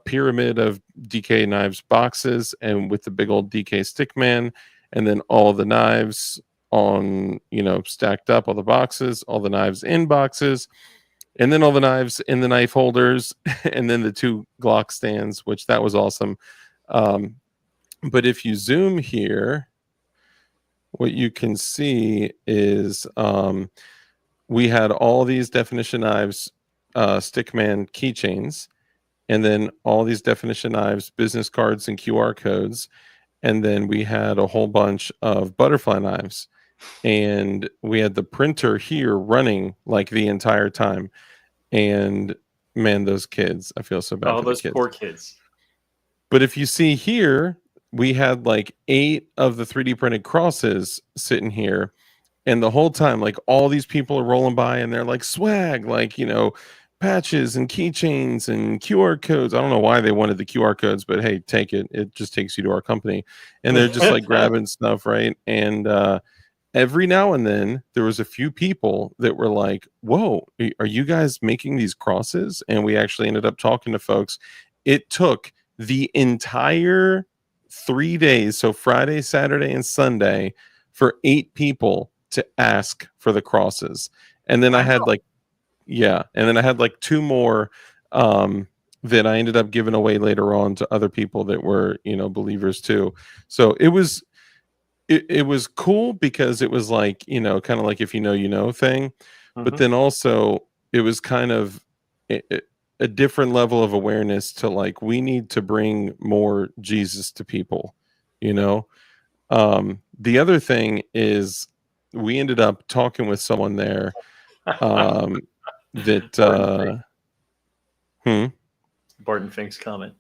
pyramid of DK knives boxes, and with the big old DK stickman, and then all the knives on, stacked up, all the boxes, all the knives in boxes, and then all the knives in the knife holders, and then the 2 Glock stands, which that was awesome. But if you zoom here, what you can see is we had all these Definition Knives stickman keychains, and then all these Definition Knives business cards and QR codes, and then we had a whole bunch of butterfly knives, and we had the printer here running like the entire time. And man, those kids, I feel so bad for those the kids. poor kids. But if you see here, we had like 8 of the 3D printed crosses sitting here, and the whole time, like, all these people are rolling by and they're like, swag, like, patches and keychains and QR codes. I don't know why they wanted the QR codes, but hey, take it. It just takes you to our company. And they're just like grabbing stuff, right? And every now and then there was a few people that were like, whoa, are you guys making these crosses? And we actually ended up talking to folks. It took the entire 3 days, so Friday, Saturday, and Sunday, for 8 people to ask for the crosses. And then I had like 2 more that I ended up giving away later on to other people that were, believers too. So it was cool because it was like, kind of like if thing. But then also it was kind of a different level of awareness to, like, we need to bring more Jesus to people, The other thing is we ended up talking with someone there that Barton Fink's comment.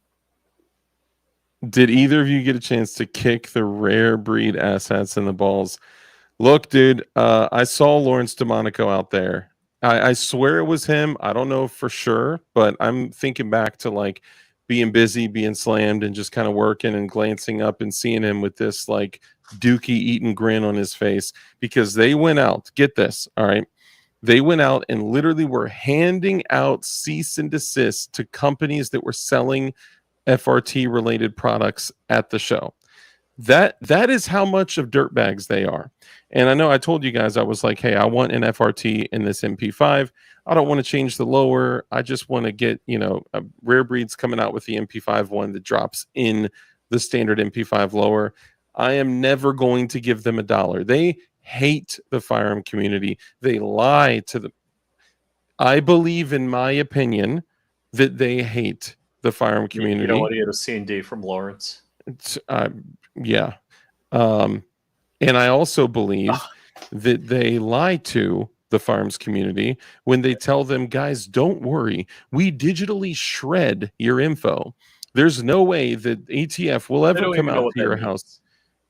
Did either of you get a chance to kick the rare breed asshats in the balls? Look, dude, I saw Lawrence DeMonico out there. I swear it was him. I don't know for sure, but I'm thinking back to like being busy, being slammed, and just kind of working and glancing up and seeing him with this like dookie eating grin on his face, because they went out. Get this, all right? They went out and literally were handing out cease and desist to companies that were selling FRT related products at the show. That is how much of dirtbags they are. And I know I told you guys, I was like, hey, I want an FRT in this MP5. I don't want to change the lower. I just want to get, Rare Breed's coming out with the MP5 one that drops in the standard MP5 lower. I am never going to give them $1. They hate the firearm community. They lie to them. I believe, in my opinion, that they hate the firearm community. You don't want to get a C&D from Lawrence. Yeah. And I also believe that they lie to the firearms community when they tell them, guys, don't worry, we digitally shred your info. There's no way that ATF will ever come out to your house.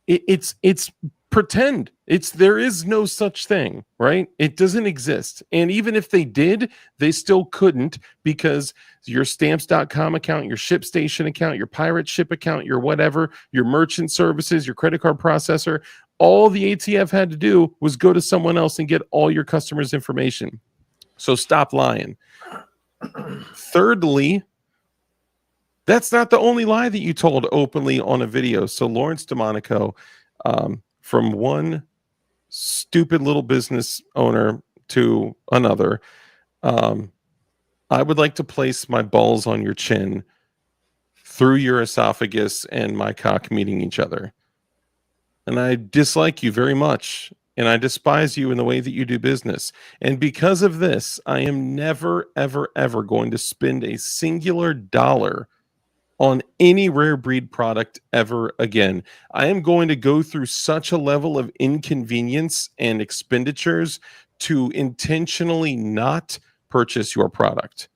It's pretend. There is no such thing, right? It doesn't exist. And even if they did, they still couldn't, because your stamps.com account, your ShipStation account, your pirate ship account, your whatever, your merchant services, your credit card processor, all the ATF had to do was go to someone else and get all your customers' information. So stop lying. Thirdly, that's not the only lie that you told openly on a video. So Lawrence DeMonico, from one stupid little business owner to another, I would like to place my balls on your chin through your esophagus and my cock meeting each other. And I dislike you very much. And I despise you in the way that you do business. And because of this, I am never, ever, ever going to spend a singular dollar on any rare breed product ever again. I am going to go through such a level of inconvenience and expenditures to intentionally not purchase your product.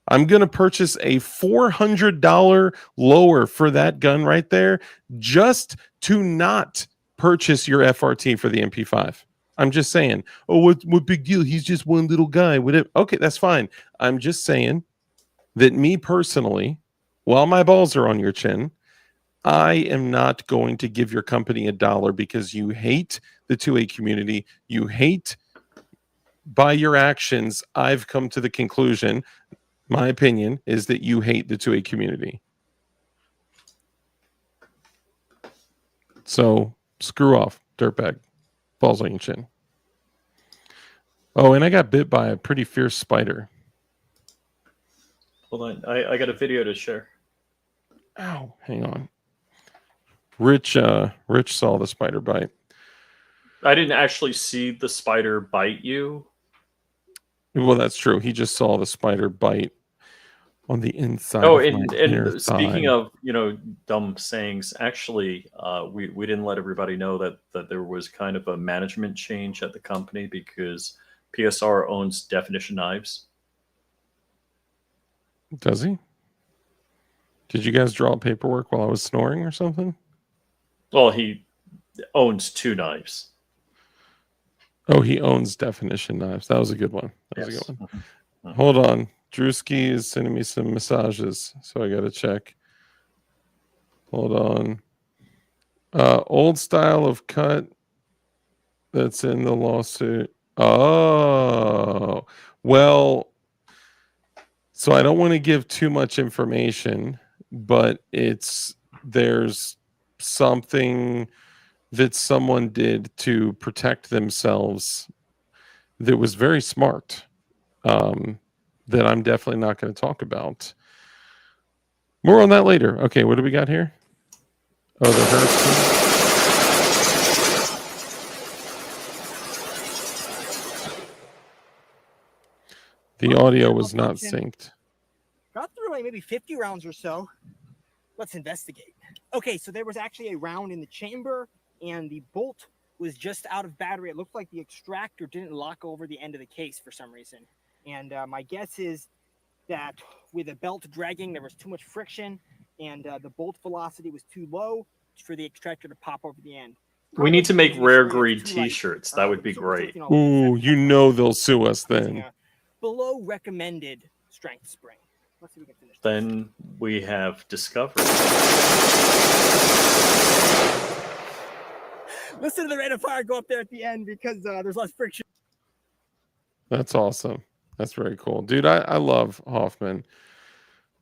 I'm going to purchase a $400 lower for that gun right there just to not purchase your FRT for the MP5. I'm just saying, oh, what big deal? He's just one little guy. Okay, that's fine. I'm just saying that me personally, while my balls are on your chin, I am not going to give your company $1 because you hate the 2A community. You hate, by your actions, I've come to the conclusion, my opinion is that you hate the 2A community. So screw off, dirtbag. Balls on your chin. Oh, and I got bit by a pretty fierce spider. Hold on, I got a video to share. Ow, hang on. Rich saw the spider bite. I didn't actually see the spider bite you. Well, that's true. He just saw the spider bite on the inside. Oh, of my inner and speaking thigh. of, dumb sayings, actually, we didn't let everybody know that there was kind of a management change at the company because PSR owns Definition Knives. Does he? Did you guys draw paperwork while I was snoring or something? Well, he owns 2 knives. Oh, he owns Definition Knives. That was a good one. That was a good one. Mm-hmm. Hold on. Drewski is sending me some massages, so I got to check. Hold on. Old style of cut that's in the lawsuit. Oh, well, so I don't want to give too much information, but there's something that someone did to protect themselves that was very smart, that I'm definitely not going to talk about. More on that later. Okay, what do we got here? Oh, the hurricane. The audio was not synced. Got through like maybe 50 rounds or so. Let's investigate. Okay, so there was actually a round in the chamber, and the bolt was just out of battery. It looked like the extractor didn't lock over the end of the case for some reason. And my guess is that with the belt dragging, there was too much friction, and the bolt velocity was too low for the extractor to pop over the end. We need to make rare greed T-shirts. That would be great. Ooh, they'll sue us then. Below recommended strength spring. Let's see if we can finish. Then we have discovered. Listen to the rate of fire go up there at the end because there's less friction. That's awesome. That's very cool. Dude, I love Hoffman.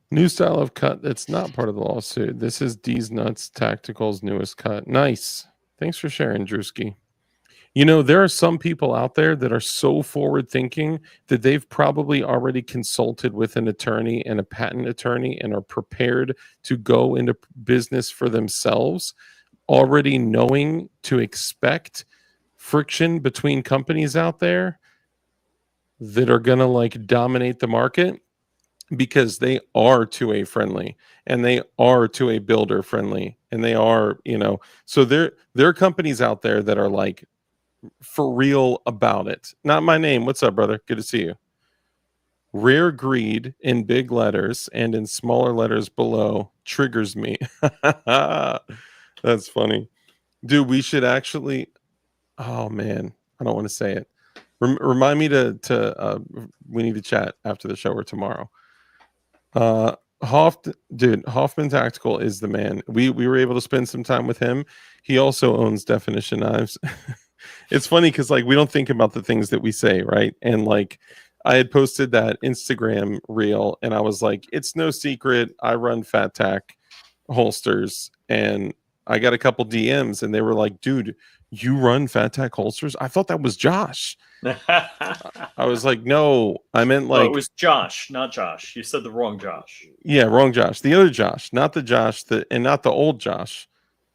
New style of cut that's not part of the lawsuit. This is D's Nuts Tactical's newest cut. Nice. Thanks for sharing, Drewski. There are some people out there that are so forward thinking that they've probably already consulted with an attorney and a patent attorney and are prepared to go into business for themselves, already knowing to expect friction between companies out there that are going to dominate the market because they are 2A friendly and they are 2A builder friendly and they are, so there are companies out there that are for real about it. Not my name. What's up, brother? Good to see you. Rare greed in big letters and in smaller letters below triggers me. That's funny. Dude, we should actually. Oh man, I don't want to say it. Remind me to. We need to chat after the show or tomorrow. Dude, Hoffman Tactical is the man. We were able to spend some time with him. He also owns Definition Knives. It's funny because like we don't think about the things that we say, right? And like I had posted that Instagram reel, and I was like, it's no secret I run Fat Tac holsters, and I got a couple DMs, and they were like, dude, you run Fat Tac holsters? I thought that was Josh. I was like, no, I meant No, like it was Josh, not Josh. You said the wrong Josh. yeah, wrong Josh. The other Josh, not the Josh, and not the old Josh.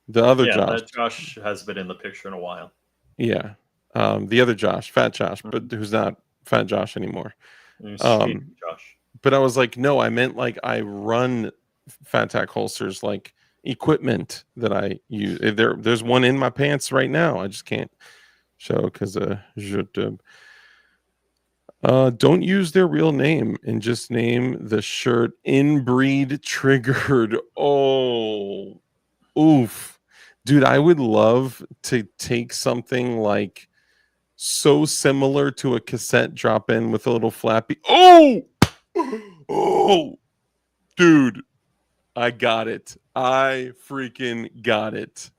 The other Yeah, Josh. that Josh has been in the picture in a while. Yeah. The other Josh, Fat Josh, but who's not Fat Josh anymore. Josh. But I was like, no, I meant like I run Fat Tac holsters, like equipment that I use. There's one in my pants right now. I just can't show because don't use their real name and just name the shirt Inbreed Triggered. Oh, oof. Dude, I would love to take something like so similar to a cassette drop in with a little flappy. Oh, oh, dude, I got it. I freaking got it.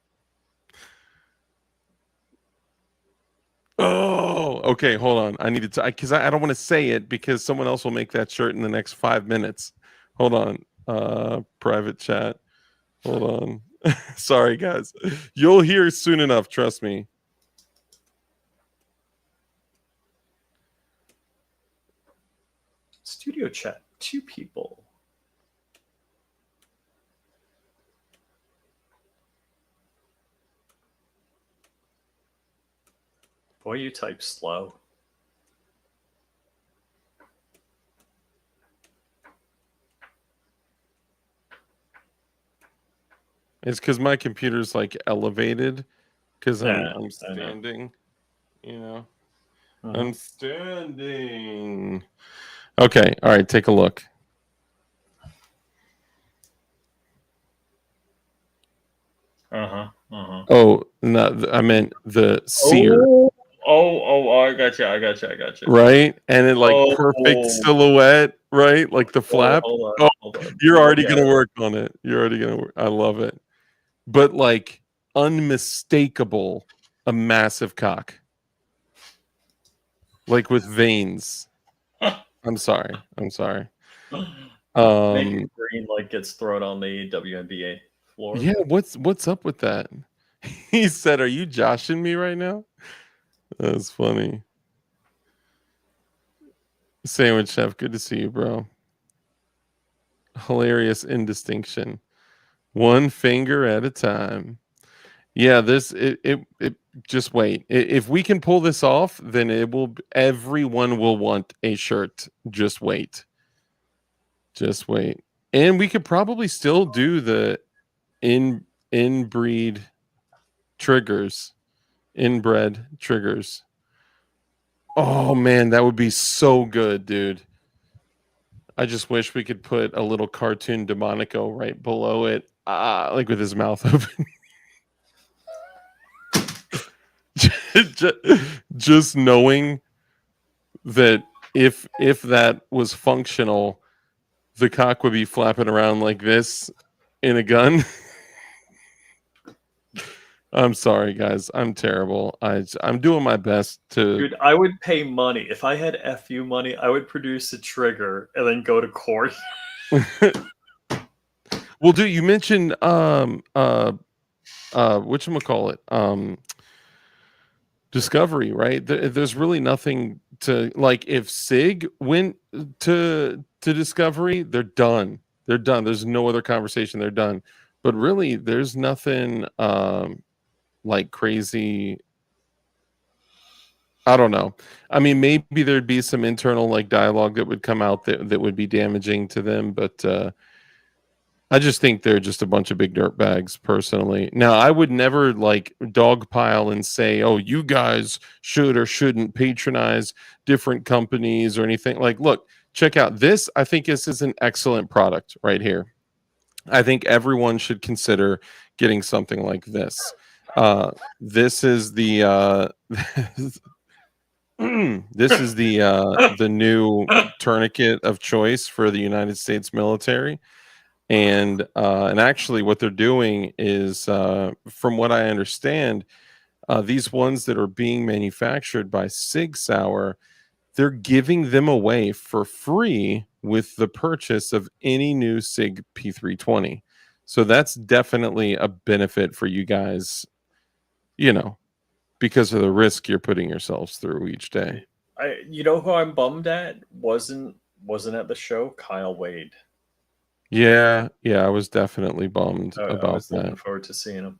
Oh, okay. Hold on. I needed to, because I don't want to say it because someone else will make that shirt in the next 5 minutes. Hold on. Private chat. Hold on. Sorry, guys. You'll hear soon enough. Trust me. Studio chat. 2 people. Boy, you type slow. It's because my computer's like elevated because Yeah, I'm standing. You know, Uh-huh. I'm standing. Okay. All right. Take a look. Oh, no. I meant the sear. I got you. Right? And it like perfect silhouette, right? Like the flap. Hold on. You're already going to work on it. You're already going to work. I love it. But like unmistakable, a massive cock. Like with veins. I'm sorry. Maybe green like gets thrown on the WNBA floor. Yeah, what's up with that? He said, "Are you joshing me right now?" That's funny. Sandwich Chef, good to see you, bro. Hilarious indistinction. One finger at a time. Yeah, it just wait. If we can pull this off, then everyone will want a shirt. Just wait. And we could probably still do the inbred triggers. Oh man, that would be so good, dude. I just wish we could put a little cartoon Demonico right below it, like with his mouth open. Just knowing that if that was functional, the cock would be flapping around like this in a gun. I'm sorry, guys. I'm terrible. I'm doing my best to. Dude, I would pay money. If I had FU money, I would produce a trigger and then go to court. Well, dude, you mentioned whatchamacallit? Discovery, right? There's really nothing to like. If SIG went to Discovery, they're done. There's no other conversation. They're done. But really, there's nothing like crazy. I don't know. I mean, maybe there'd be some internal like dialogue that would come out that would be damaging to them, but I just think they're just a bunch of big dirt bags, personally. Now, I would never like dogpile and say, "Oh, you guys should or shouldn't patronize different companies or anything." Like, look, check out this. I think this is an excellent product right here. I think everyone should consider getting something like this. This is the this is the new tourniquet of choice for the United States military. And actually what they're doing is, from what I understand, these ones that are being manufactured by Sig Sauer, they're giving them away for free with the purchase of any new Sig P320. So that's definitely a benefit for you guys, you know, because of the risk you're putting yourselves through each day. You know who I'm bummed at? Wasn't at the show? Kyle Wade. Yeah, I was definitely bummed I about was looking that. forward to seeing him.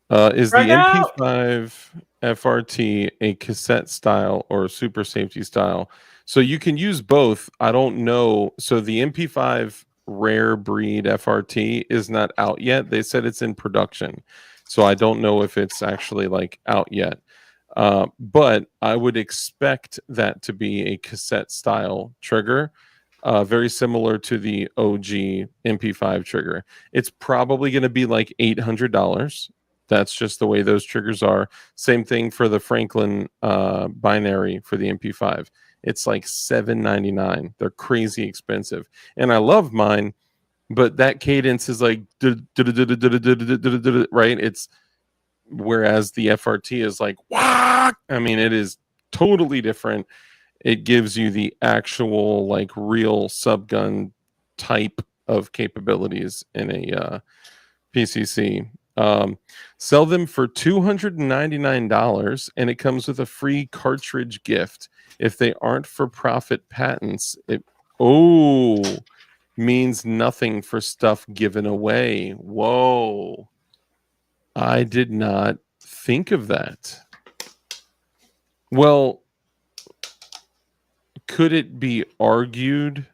Is the Frag out! MP5 FRT a cassette style or super safety style? So you can use both. I don't know. So the MP5 rare breed FRT is not out yet. They said it's in production. So I don't know if it's actually like out yet. But I would expect that to be a cassette style trigger. Very similar to the OG MP5 trigger. It's probably going to be like $800. That's just the way those triggers are. Same thing for the Franklin binary for the MP5. It's like $799. They're crazy expensive. And I love mine, but that cadence is like right. It's whereas the FRT is like wah. I mean, it is totally different. It gives you the actual like real subgun type of capabilities in a PCC. Sell them for $299, and it comes with a free cartridge gift. If they aren't for profit patents, it means nothing for stuff given away. Whoa. I did not think of that. Well, could it be argued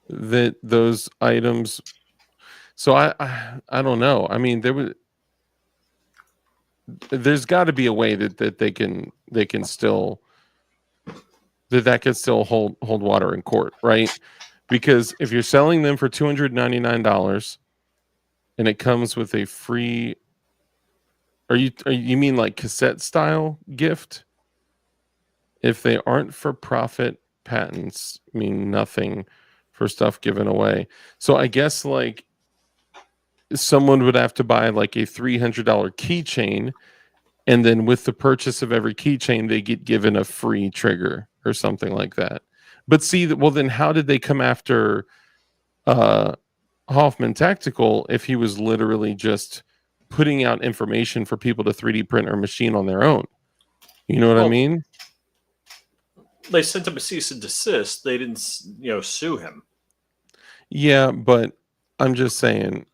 that those items, so I don't know. I mean, there's got to be a way that they can still that can still hold water in court, right? Because if you're selling them for $299 and it comes with a free, you mean like cassette style gift? If they aren't for profit, patents mean nothing for stuff given away. So I guess like someone would have to buy like a $300 keychain, and then with the purchase of every keychain, they get given a free trigger or something like that. But see, well, then how did they come after Hoffman Tactical if he was literally just putting out information for people to 3D print or machine on their own? You know what I mean? They sent him a cease and desist. They didn't, sue him. Yeah, but I'm just saying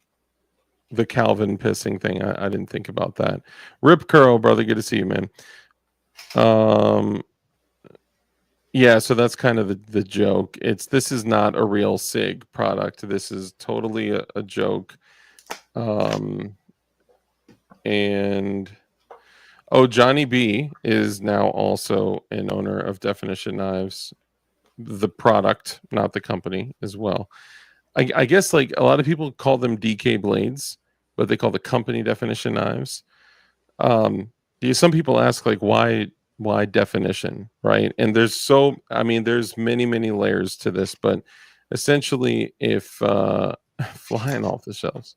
the Calvin pissing thing. I didn't think about that. Rip Curl, brother, good to see you, man. Yeah, so that's kind of the joke. This is not a real SIG product. This is totally a joke. And Johnny B is now also an owner of Definition Knives, the product, not the company, as well. I guess like a lot of people call them DK blades, but they call the company Definition Knives. Some people ask like why definition, right? And there's many layers to this, but essentially if flying off the shelves,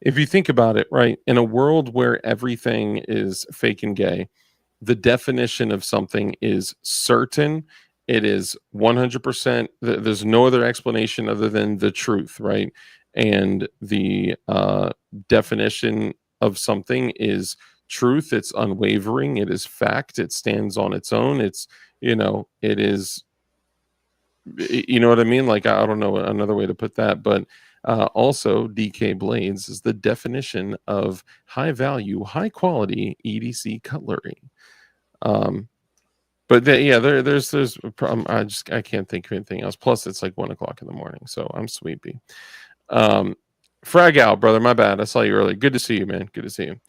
if you think about it, right, in a world where everything is fake and gay, the definition of something is certain. It is 100%. There's no other explanation other than the truth, right? And the definition of something is truth. It's unwavering. It is fact. It stands on its own. It is, you know what I mean? Like, I don't know another way to put that, but also DK Blades is the definition of high value, high quality EDC cutlery. But there's a problem. I can't think of anything else. Plus, it's like 1:00 in the morning, so I'm sleepy. Frag out, brother. My bad. I saw you earlier. Good to see you, man. Good to see you.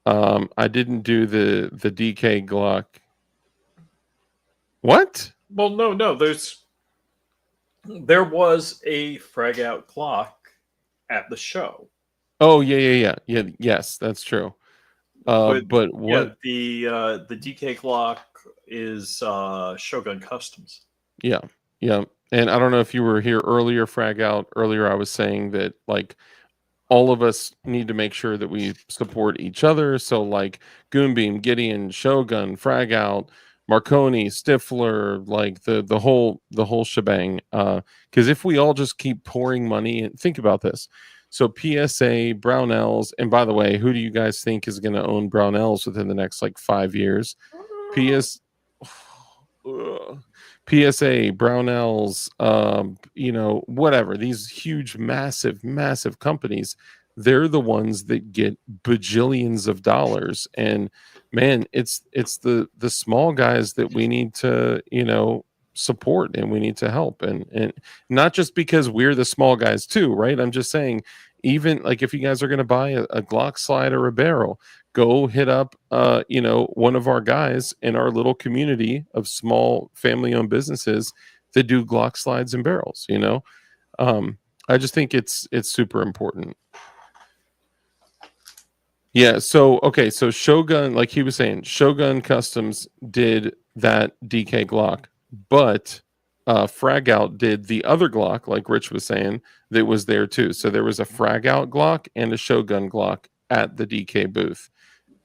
I didn't do the DK Glock. What? Well, no. There was a frag out clock at the show. Oh yeah. Yes, that's true. But Yeah, what? the DK Glock is Shogun Customs. Yeah, yeah. And I don't know if you were here earlier, Frag Out. Earlier, I was saying that like all of us need to make sure that we support each other. So like Goonbeam, Gideon, Shogun, Frag Out, Marconi, Stifler, like the whole shebang. Because if we all just keep pouring money, and think about this. So PSA, Brownells, and by the way, who do you guys think is going to own Brownells within the next like 5 years? PS Ugh. PSA, Brownells, whatever, these huge, massive companies, they're the ones that get bajillions of dollars. And man, it's the small guys that we need to, support, and we need to help. And not just because we're the small guys too, right? I'm just saying, even like if you guys are going to buy a Glock slide or a barrel, go hit up one of our guys in our little community of small family owned businesses that do Glock slides and barrels. I just think it's super important. Yeah, so okay, so Shogun, like he was saying, Shogun Customs did that DK Glock, but Frag Out did the other Glock, like Rich was saying, that was there too. So there was a Frag Out Glock and a Shogun Glock at the DK booth,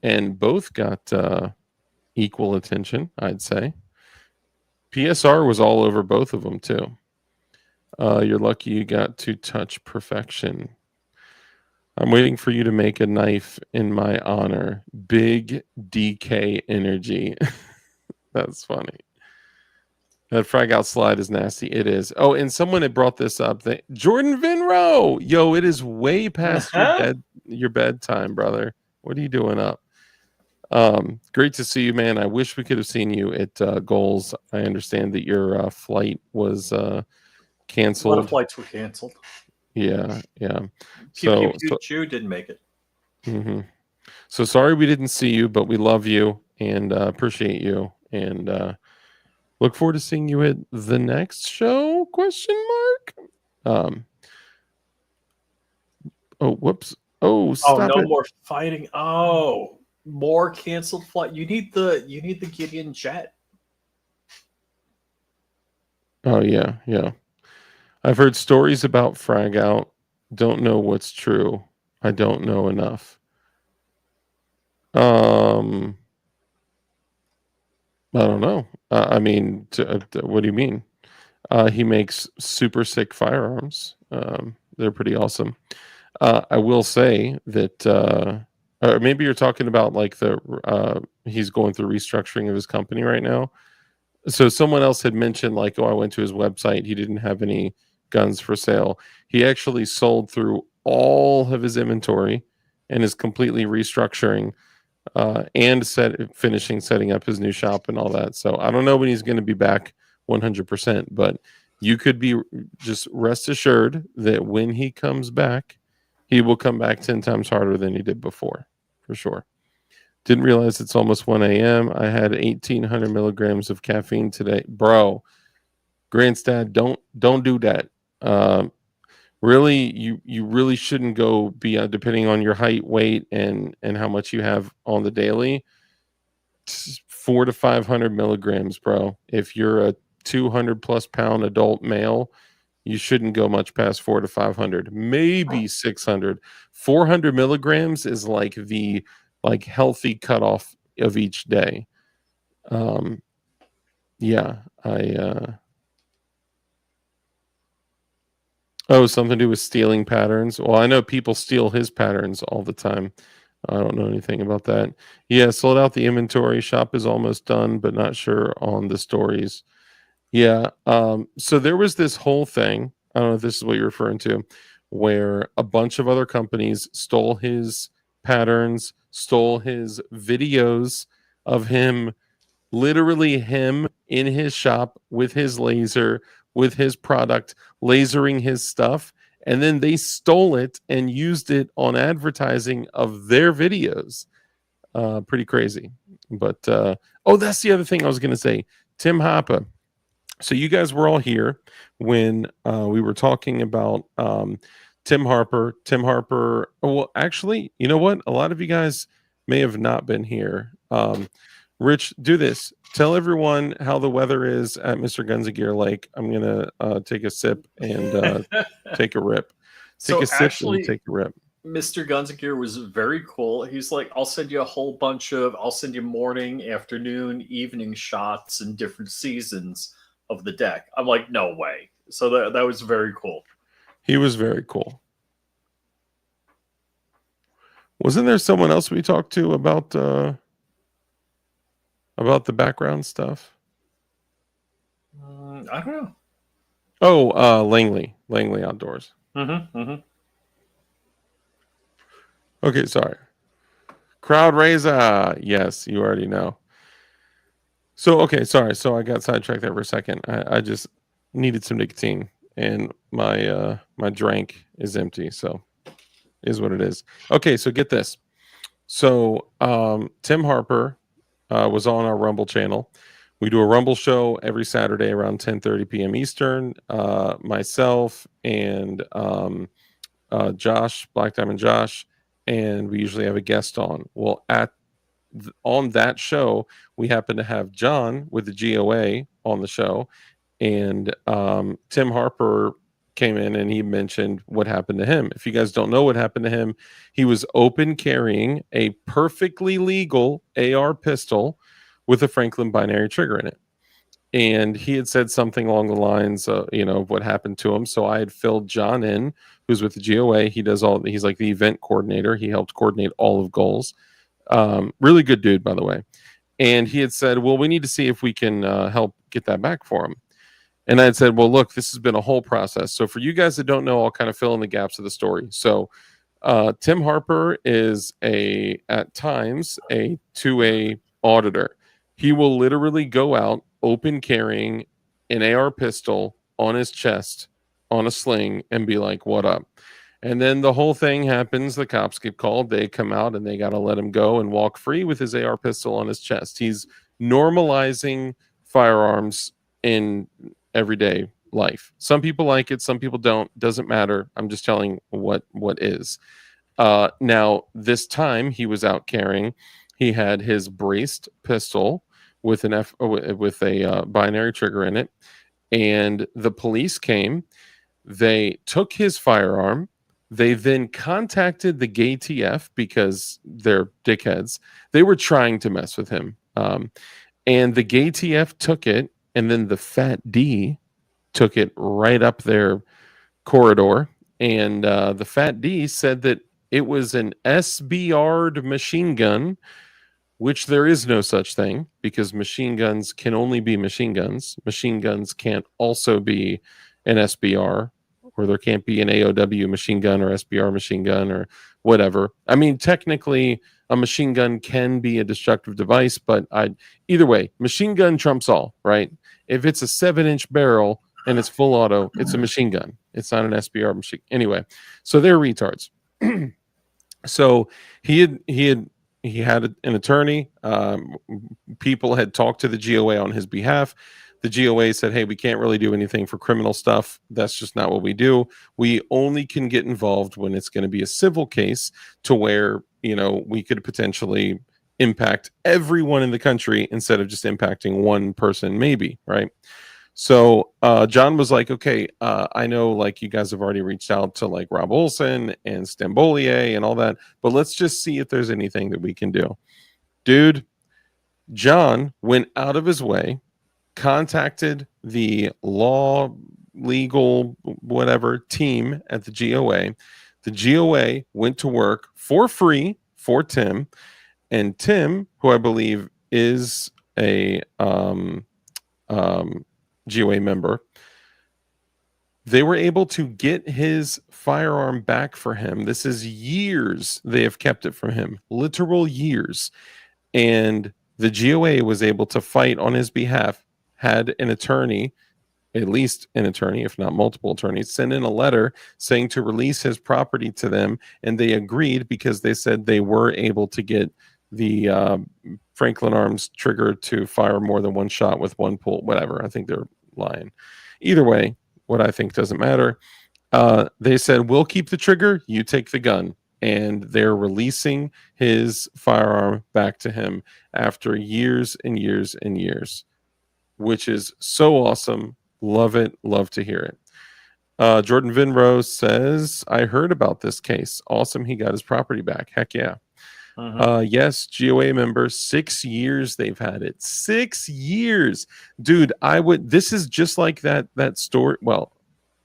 and both got equal attention, I'd say. PSR was all over both of them too. You're lucky you got to touch perfection. I'm waiting for you to make a knife in my honor. Big DK energy. That's funny. That frag out slide is nasty. It is. Oh, and someone had brought this up. Jordan Vinro. Yo, it is way past your bedtime, brother. What are you doing up? Great to see you, man. I wish we could have seen you at G.O.A.L.S. I understand that your flight was canceled. A lot of flights were canceled. Yeah. So didn't make it. Mm-hmm. So sorry we didn't see you, but we love you and appreciate you, and look forward to seeing you at the next show? ? Oh, whoops. Oh, stop no it. more fighting. Oh, more canceled flight. You need the Gideon jet. Oh yeah. I've heard stories about Frag Out. Don't know what's true. I don't know enough. I don't know. I mean, what do you mean? He makes super sick firearms. They're pretty awesome. I will say that, or maybe you're talking about like he's going through restructuring of his company right now. So someone else had mentioned like, oh, I went to his website. He didn't have any guns for sale. He actually sold through all of his inventory and is completely restructuring and finishing setting up his new shop and all that. So I don't know when he's going to be back 100%, but you could be just rest assured that when he comes back, he will come back 10 times harder than he did before, for sure. Didn't realize it's almost 1 a.m. I had 1,800 milligrams of caffeine today. Bro, Grandstad, don't do that. Really, you really shouldn't go beyond, depending on your height, weight, and how much you have on the daily, 400 to 500 milligrams, bro. If you're a 200 plus pound adult male, you shouldn't go much past 400 to 500, maybe 600. 400 milligrams is like the healthy cutoff of each day. Something to do with stealing patterns. Well, I know people steal his patterns all the time. I don't know anything about that. Yeah, sold out the inventory. Shop is almost done, but not sure on the stories. Yeah. So there was this whole thing. I don't know if this is what you're referring to, where a bunch of other companies stole his patterns, stole his videos of him, literally him in his shop with his laser, with his product, lasering his stuff. And then they stole it and used it on advertising of their videos. Pretty crazy. But, that's the other thing I was going to say. Tim Hoppa. So you guys were all here when we were talking about Tim Harper. Well, actually, you know what? A lot of you guys may have not been here. Rich, do this. Tell everyone how the weather is at Mr. Guns and Gear Lake. I'm gonna take a sip and take a rip. Take So a sip actually, and take a rip. Mr. Guns and Gear was very cool. He's like, I'll send you I'll send you morning, afternoon, evening shots in different seasons of the deck. I'm like, no way. So that was very cool. He was very cool. Wasn't there someone else we talked to about the background stuff? I don't know. Oh, Langley Outdoors. Okay, sorry. Crowd raiser. Yes, you already know. So, okay, sorry. So I got sidetracked there for a second. I just needed some nicotine, and my drink is empty. So, is what it is. Okay, so get this. So, Tim Harper was on our Rumble channel. We do a Rumble show every Saturday around 10:30 p.m. Eastern. Myself and Josh, Black Diamond Josh, and we usually have a guest on. Well, on that show, we happen to have John with the G.O.A. on the show, and Tim Harper came in and he mentioned what happened to him. If you guys don't know what happened to him, he was open carrying a perfectly legal AR pistol with a Franklin binary trigger in it. And he had said something along the lines of, of what happened to him. So I had filled John in, who's with the G.O.A. He's like the event coordinator. He helped coordinate all of G.O.A.L.S. Really good dude, by the way. And he had said, well, we need to see if we can help get that back for him. And I had said, well, look, this has been a whole process. So for you guys that don't know, I'll kind of fill in the gaps of the story. So Tim Harper is at times a 2A auditor. He will literally go out open carrying an AR pistol on his chest on a sling and be like, what up? And then the whole thing happens. The cops get called. They come out and they got to let him go and walk free with his AR pistol on his chest. He's normalizing firearms in everyday life. Some people like it. Some people don't. Doesn't matter. I'm just telling what is. Now, this time he was out carrying. He had his braced pistol with a binary trigger in it. And the police came. They took his firearm. They then contacted the GATF because they're dickheads. They were trying to mess with him. And the GATF took it, and then the Fat D took it right up their corridor. And the Fat D said that it was an SBR'd machine gun, which there is no such thing because machine guns can only be machine guns. Machine guns can't also be an SBR, or there can't be an AOW machine gun or SBR machine gun or whatever. I mean, technically, a machine gun can be a destructive device, but either way, machine gun trumps all, right? If it's a 7-inch barrel and it's full auto, it's a machine gun. It's not an SBR machine. Anyway, so they're retards. So he had an attorney. People had talked to the G.O.A. on his behalf. The G.O.A. said, hey, we can't really do anything for criminal stuff. That's just not what we do. We only can get involved when it's going to be a civil case to where, we could potentially impact everyone in the country instead of just impacting one person, maybe, right? So John was like, okay, I know like you guys have already reached out to like Rob Olson and Stambolier and all that, but let's just see if there's anything that we can do. Dude, John went out of his way, contacted the legal, whatever team at the G.O.A. The G.O.A. went to work for free for Tim, and Tim, who I believe is a G.O.A. member, they were able to get his firearm back for him. This is years they have kept it from him, literal years. And the G.O.A. was able to fight on his behalf, had an attorney, at least an attorney, if not multiple attorneys, send in a letter saying to release his property to them. And they agreed because they said they were able to get the Franklin Arms trigger to fire more than one shot with one pull, whatever. I think they're lying. Either way, what I think doesn't matter. They said, we'll keep the trigger, you take the gun. And they're releasing his firearm back to him after years and years and years, which is so awesome. Love it. Love to hear it. Jordan Vinrose says, I heard about this case. Awesome. He got his property back. Heck yeah. Yes, G.O.A. member, 6 years they've had it. 6 years. Dude, this is just like that story. Well,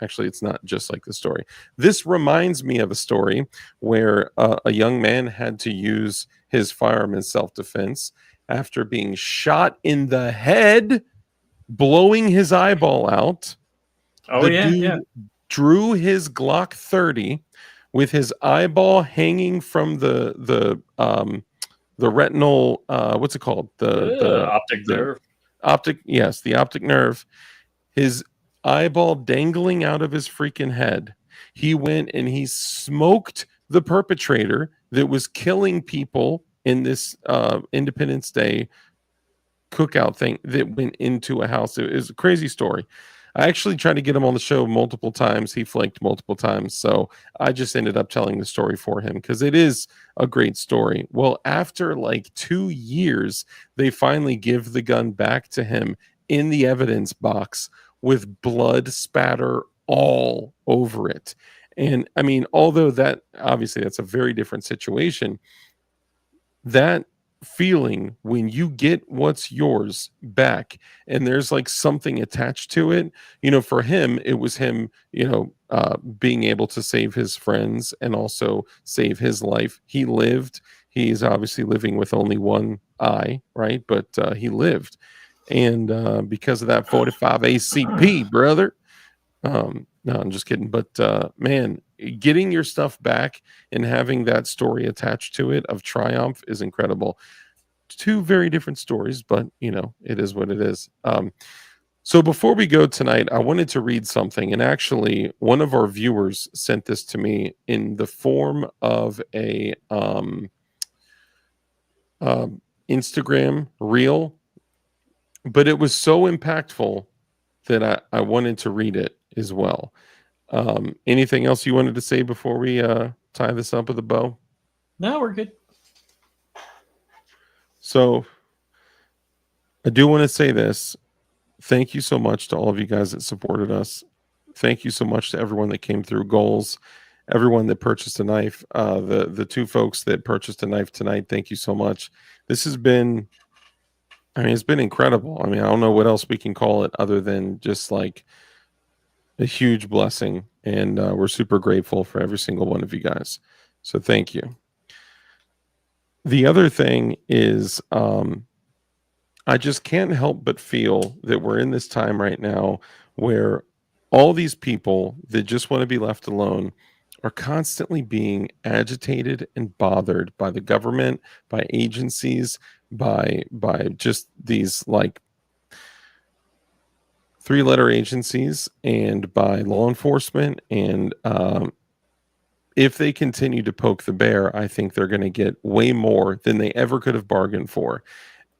actually, it's not just like the story. This reminds me of a story where a young man had to use his firearm in self-defense after being shot in the head, blowing his eyeball out. The dude drew his Glock 30 with his eyeball hanging from the retinal, what's it called? The optic nerve. The optic nerve. His eyeball dangling out of his freaking head. He went and he smoked the perpetrator that was killing people in this Independence Day cookout thing that went into a house. It was a crazy story. I actually tried to get him on the show multiple times. He flaked multiple times. So I just ended up telling the story for him because it is a great story. Well, after like 2 years, they finally give the gun back to him in the evidence box with blood spatter all over it. And I mean, although that obviously that's a very different situation, that feeling when you get what's yours back and there's like something attached to it, for him, it was him, being able to save his friends and also save his life. He lived. He's obviously living with only one eye, right? But he lived. And because of that 45 ACP, brother. No, I'm just kidding. But man, getting your stuff back and having that story attached to it of triumph is incredible. 2 very different stories, but it is what it is. So before we go tonight, I wanted to read something, and actually one of our viewers sent this to me in the form of a Instagram reel, but it was so impactful that I wanted to read it as well. Anything else you wanted to say before we tie this up with a bow? No, we're good. So I do want to say this. Thank you so much to all of you guys that supported us. Thank you so much to everyone that came through G.O.A.L.S, everyone that purchased a knife. The 2 folks that purchased a knife tonight, thank you so much. This has been, it's been incredible. I don't know what else we can call it other than just like a huge blessing. And we're super grateful for every single one of you guys. So thank you. The other thing is, I just can't help but feel that we're in this time right now where all these people that just want to be left alone are constantly being agitated and bothered by the government, by agencies, by just these like 3-letter agencies, and by law enforcement. And if they continue to poke the bear, I think they're going to get way more than they ever could have bargained for.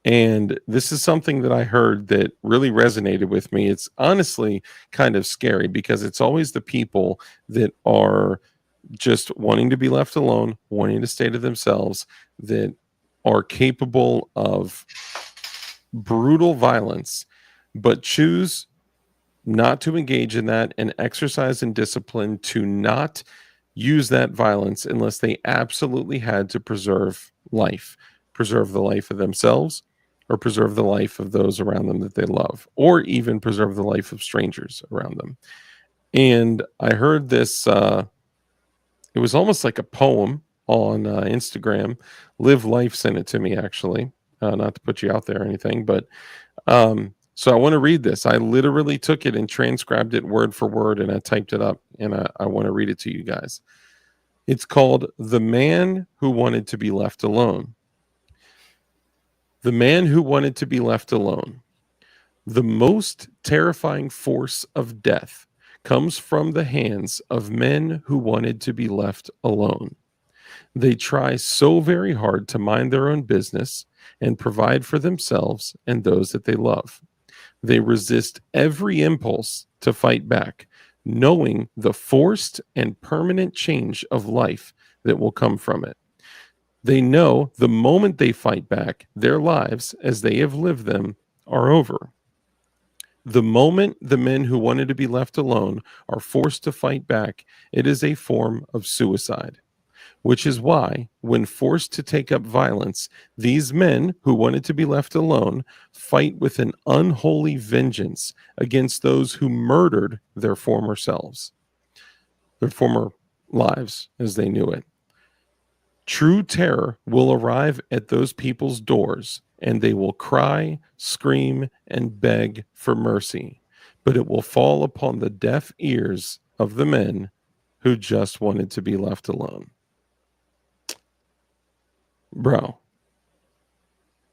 And this is something that I heard that really resonated with me. It's honestly kind of scary because it's always the people that are just wanting to be left alone, wanting to stay to themselves, that are capable of brutal violence, but choose not to engage in that and exercise in discipline to not use that violence unless they absolutely had to preserve life, preserve the life of themselves, or preserve the life of those around them that they love, or even preserve the life of strangers around them. And I heard this, it was almost like a poem on Instagram. Live Life sent it to me, actually, not to put you out there or anything, but so I want to read this. I literally took it and transcribed it word for word, and I typed it up, and I want to read it to you guys. It's called The Man Who Wanted to Be Left Alone. The man who wanted to be left alone. The most terrifying force of death comes from the hands of men who wanted to be left alone. They try so very hard to mind their own business and provide for themselves and those that they love. They resist every impulse to fight back, knowing the forced and permanent change of life that will come from it. They know the moment they fight back, their lives, as they have lived them, are over. The moment the men who wanted to be left alone are forced to fight back, it is a form of suicide. Which is why, when forced to take up violence, these men who wanted to be left alone fight with an unholy vengeance against those who murdered their former selves, their former lives as they knew it. True terror will arrive at those people's doors, and they will cry, scream, and beg for mercy, but it will fall upon the deaf ears of the men who just wanted to be left alone. Bro,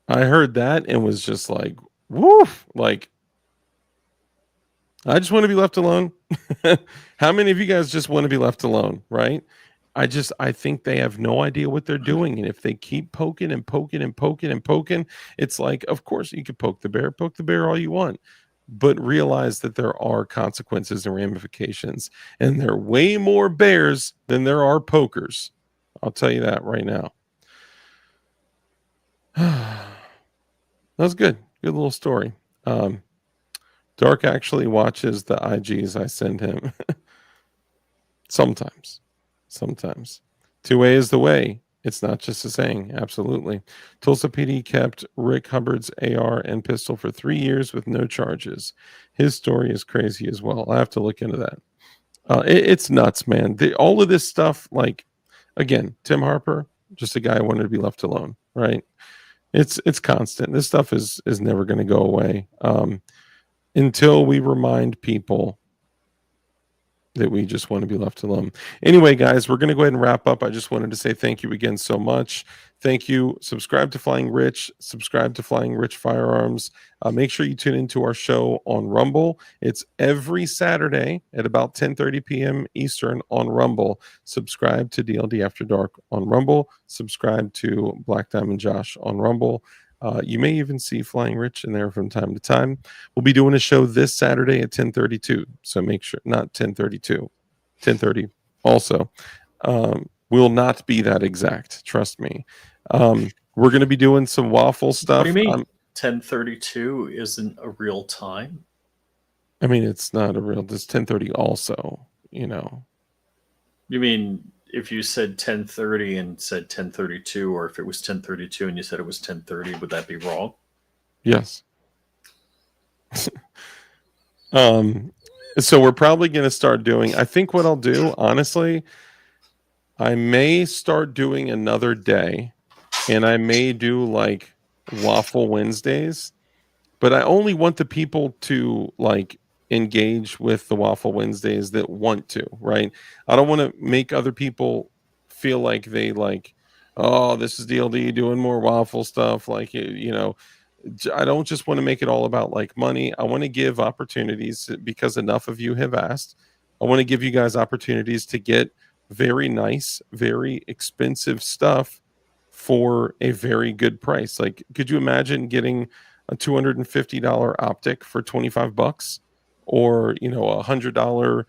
I heard that and was just like, woof, like, I just want to be left alone. How many of you guys just want to be left alone, right? I think they have no idea what they're doing. And if they keep poking and poking and poking and poking, it's like, of course you could poke the bear all you want, but realize that there are consequences and ramifications, and there are way more bears than there are pokers. I'll tell you that right now. That was good. Good little story. Dark actually watches the IGs I send him. Sometimes. 2A is the way. It's not just a saying. Absolutely. Tulsa PD kept Rick Hubbard's AR and pistol for 3 years with no charges. His story is crazy as well. I have to look into that. It's nuts, man. All of this stuff, like, again, Tim Harper, just a guy who wanted to be left alone, right? It's constant. This stuff is never going to go away until we remind people that we just want to be left alone. Anyway, guys, we're going to go ahead and wrap up. I just wanted to say thank you again so much. Thank you. Subscribe to Flying Rich. Subscribe to Flying Rich Firearms. Make sure you tune into our show on Rumble. It's every Saturday at about 10:30 p.m. Eastern on Rumble. Subscribe to DLD After Dark on Rumble. Subscribe to Black Diamond Josh on Rumble. You may even see Flying Rich in there from time to time. We'll be doing a show this Saturday at 10:32. So make sure, not 10:32, 10:30 also. Will not be that exact. Trust me. We're going to be doing some waffle stuff. What do you mean? 10:32 isn't a real time? I mean, it's not a real, it's 10:30 also, you know. You mean if you said 10:30 and said 10:32, or if it was 10:32 and you said it was 10:30, would that be wrong? Yes. So we're probably going to start doing, I think what I'll do, honestly, I may start doing another day, and I may do like Waffle Wednesdays, but I only want the people to like engage with the Waffle Wednesdays that want to, right? I don't want to make other people feel like they like, oh, this is DLD doing more waffle stuff. Like, you know, I don't just want to make it all about like money. I want to give opportunities because enough of you have asked. I want to give you guys opportunities to get very nice, very expensive stuff for a very good price. Like, could you imagine getting a $250 optic for $25, or, you know, $100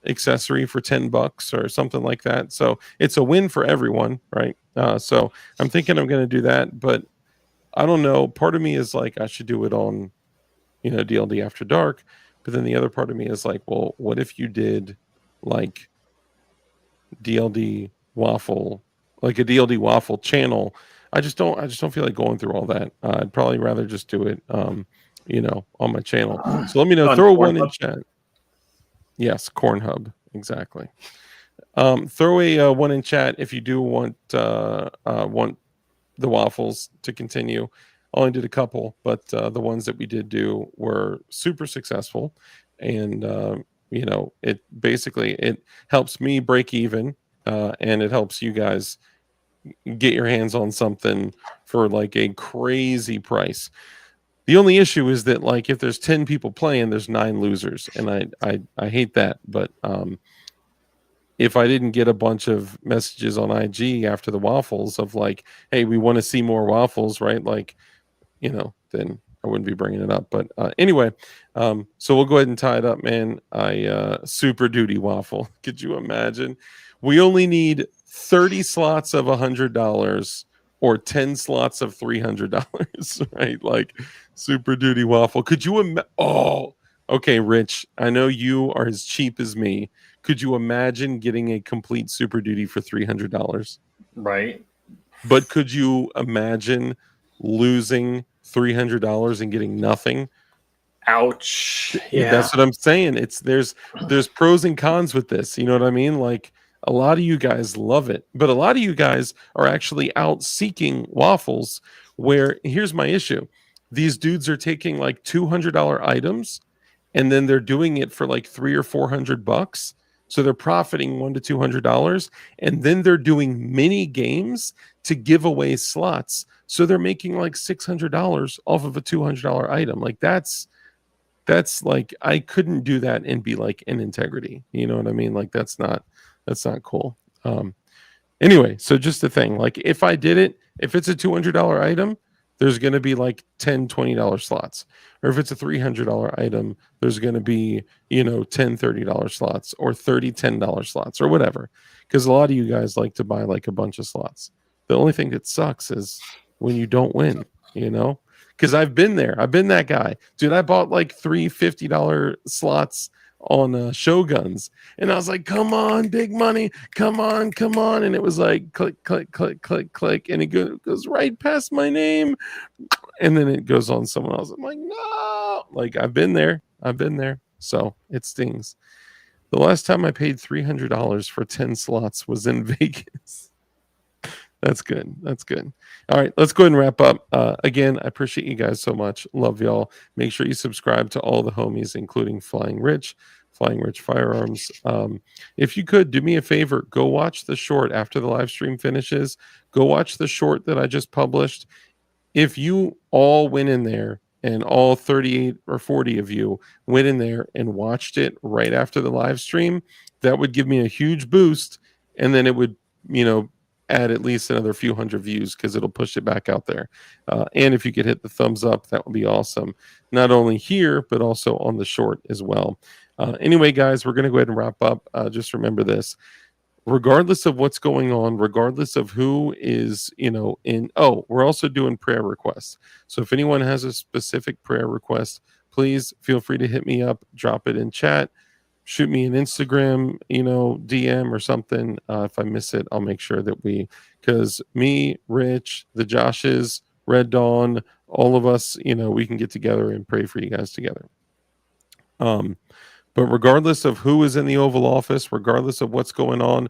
accessory for $10 or something like that? So it's a win for everyone, right? So I'm thinking I'm going to do that, but I don't know. Part of me is like, I should do it on, you know, DLD After Dark. But then the other part of me is like, well, what if you did like DLD Waffle, like a DLD Waffle channel? I just don't feel like going through all that. I'd probably rather just do it, you know, on my channel. So let me know. Throw a one in chat. Yes, Corn Hub, exactly. Throw a one in chat if you do want the waffles to continue. I only did a couple, but the ones that we did do were super successful, and you know, it basically it helps me break even, and it helps you guys get your hands on something for like a crazy price. The only issue is that like if there's 10 people playing, there's 9 losers, and I hate that. But if I didn't get a bunch of messages on IG after the waffles of like, hey, we want to see more waffles, right? Like, you know, then I wouldn't be bringing it up. But anyway, so we'll go ahead and tie it up, man. Super Duty waffle. Could you imagine? We only need 30 slots of $100 or 10 slots of $300, right? Like Super Duty waffle. Could you imagine? Oh, okay, Rich. I know you are as cheap as me. Could you imagine getting a complete Super Duty for $300? Right. But could you imagine losing $300 and getting nothing? Ouch. Yeah. That's what I'm saying. There's pros and cons with this. You know what I mean? Like a lot of you guys love it, but a lot of you guys are actually out seeking waffles. Where here's my issue: these dudes are taking like $200 items, and then they're doing it for like $300 or $400. So they're profiting $100 to $200, and then they're doing mini games to give away slots. So they're making like $600 off of a $200 item. Like that's like, I couldn't do that and be like in integrity. You know what I mean? Like that's not cool. Anyway, so just the thing, like if I did it, if it's a $200 item, there's going to be like $10, $20 slots. Or if it's a $300 item, there's going to be, $10, $30 slots or $30, $10 slots or whatever. Because a lot of you guys like to buy like a bunch of slots. The only thing that sucks is when you don't win, because I've been there. I've been that guy. Dude, I bought like three $50 slots on Shoguns. And I was like, come on, big money. Come on. And it was like, click, click, click, click, click. And it goes right past my name. And then it goes on someone else. I'm like, no. Like, I've been there. So it stings. The last time I paid $300 for 10 slots was in Vegas. That's good. All right, let's go ahead and wrap up. Again, I appreciate you guys so much. Love y'all. Make sure you subscribe to all the homies, including Flying Rich Firearms. If you could, do me a favor. Go watch the short after the live stream finishes. Go watch the short that I just published. If you all went in there and all 38 or 40 of you went in there and watched it right after the live stream, that would give me a huge boost. And then it would, add at least another few hundred views because it'll push it back out there. And if you could hit the thumbs up, that would be awesome. Not only here, but also on the short as well. Anyway, guys, we're going to go ahead and wrap up. Just remember this. Regardless of what's going on, regardless of who is, we're also doing prayer requests. So if anyone has a specific prayer request, please feel free to hit me up, drop it in chat. Shoot me an Instagram, DM or something. If I miss it, I'll make sure that because me, Rich, the Joshes, Red Dawn, all of us, we can get together and pray for you guys together. But regardless of who is in the Oval Office, regardless of what's going on,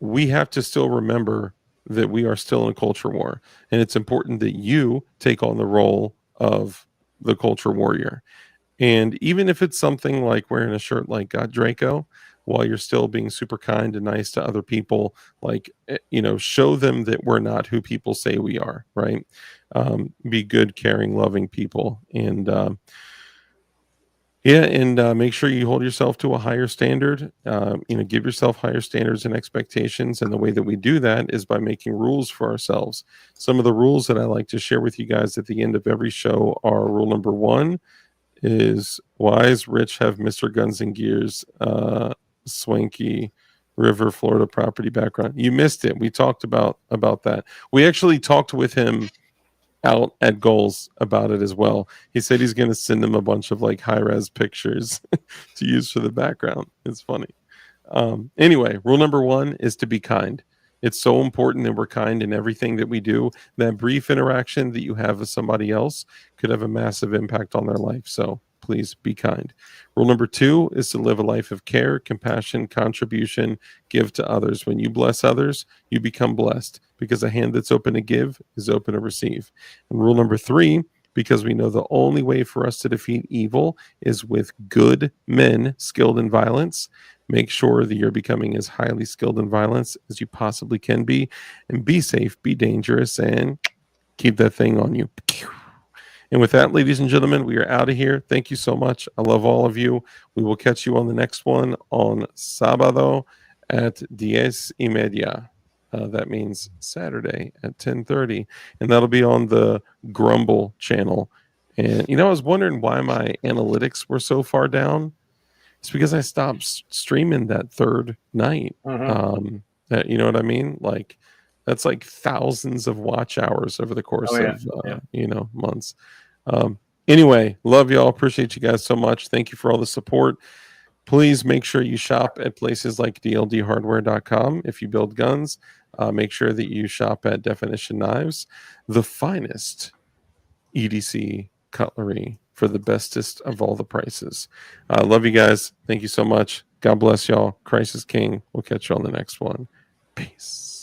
we have to still remember that we are still in a culture war. And it's important that you take on the role of the culture warrior. And even if it's something like wearing a shirt like God Draco, while you're still being super kind and nice to other people, like, show them that we're not who people say we are, right? Be good, caring, loving people. And make sure you hold yourself to a higher standard. Give yourself higher standards and expectations. And the way that we do that is by making rules for ourselves. Some of the rules that I like to share with you guys at the end of every show are: rule number 1 is, why is Rich have Mr. Guns and Gears swanky River, Florida property background? You missed it. We talked about that. We actually talked with him out at G.O.A.L.S about it as well. He said he's going to send him a bunch of like high-res pictures to use for the background. It's funny. Anyway, rule number 1 is to be kind. It's so important that we're kind in everything that we do. That brief interaction that you have with somebody else could have a massive impact on their life. So please be kind. Rule number 2 is to live a life of care, compassion, contribution, give to others. When you bless others, you become blessed, because a hand that's open to give is open to receive. And rule number 3, because we know the only way for us to defeat evil is with good men skilled in violence. Make sure that you're becoming as highly skilled in violence as you possibly can be, and be safe, be dangerous, and keep that thing on you. And with that, ladies and gentlemen, we are out of here. Thank you so much. I love all of you. We will catch you on the next one on Sábado at 10:30. That means Saturday at 10:30. And that'll be on the Grumble channel. And I was wondering why my analytics were so far down. It's because I stopped streaming that third night. That, you know what I mean? Like, that's like thousands of watch hours over the course of months. Anyway, love y'all. Appreciate you guys so much. Thank you for all the support. Please make sure you shop at places like dldhardware.com if you build guns. Make sure that you shop at Definition Knives, the finest EDC cutlery for the bestest of all the prices. Love you guys. Thank you so much. God bless y'all. Christ is King. We'll catch you on the next one. Peace.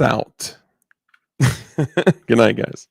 Out. Good night, guys.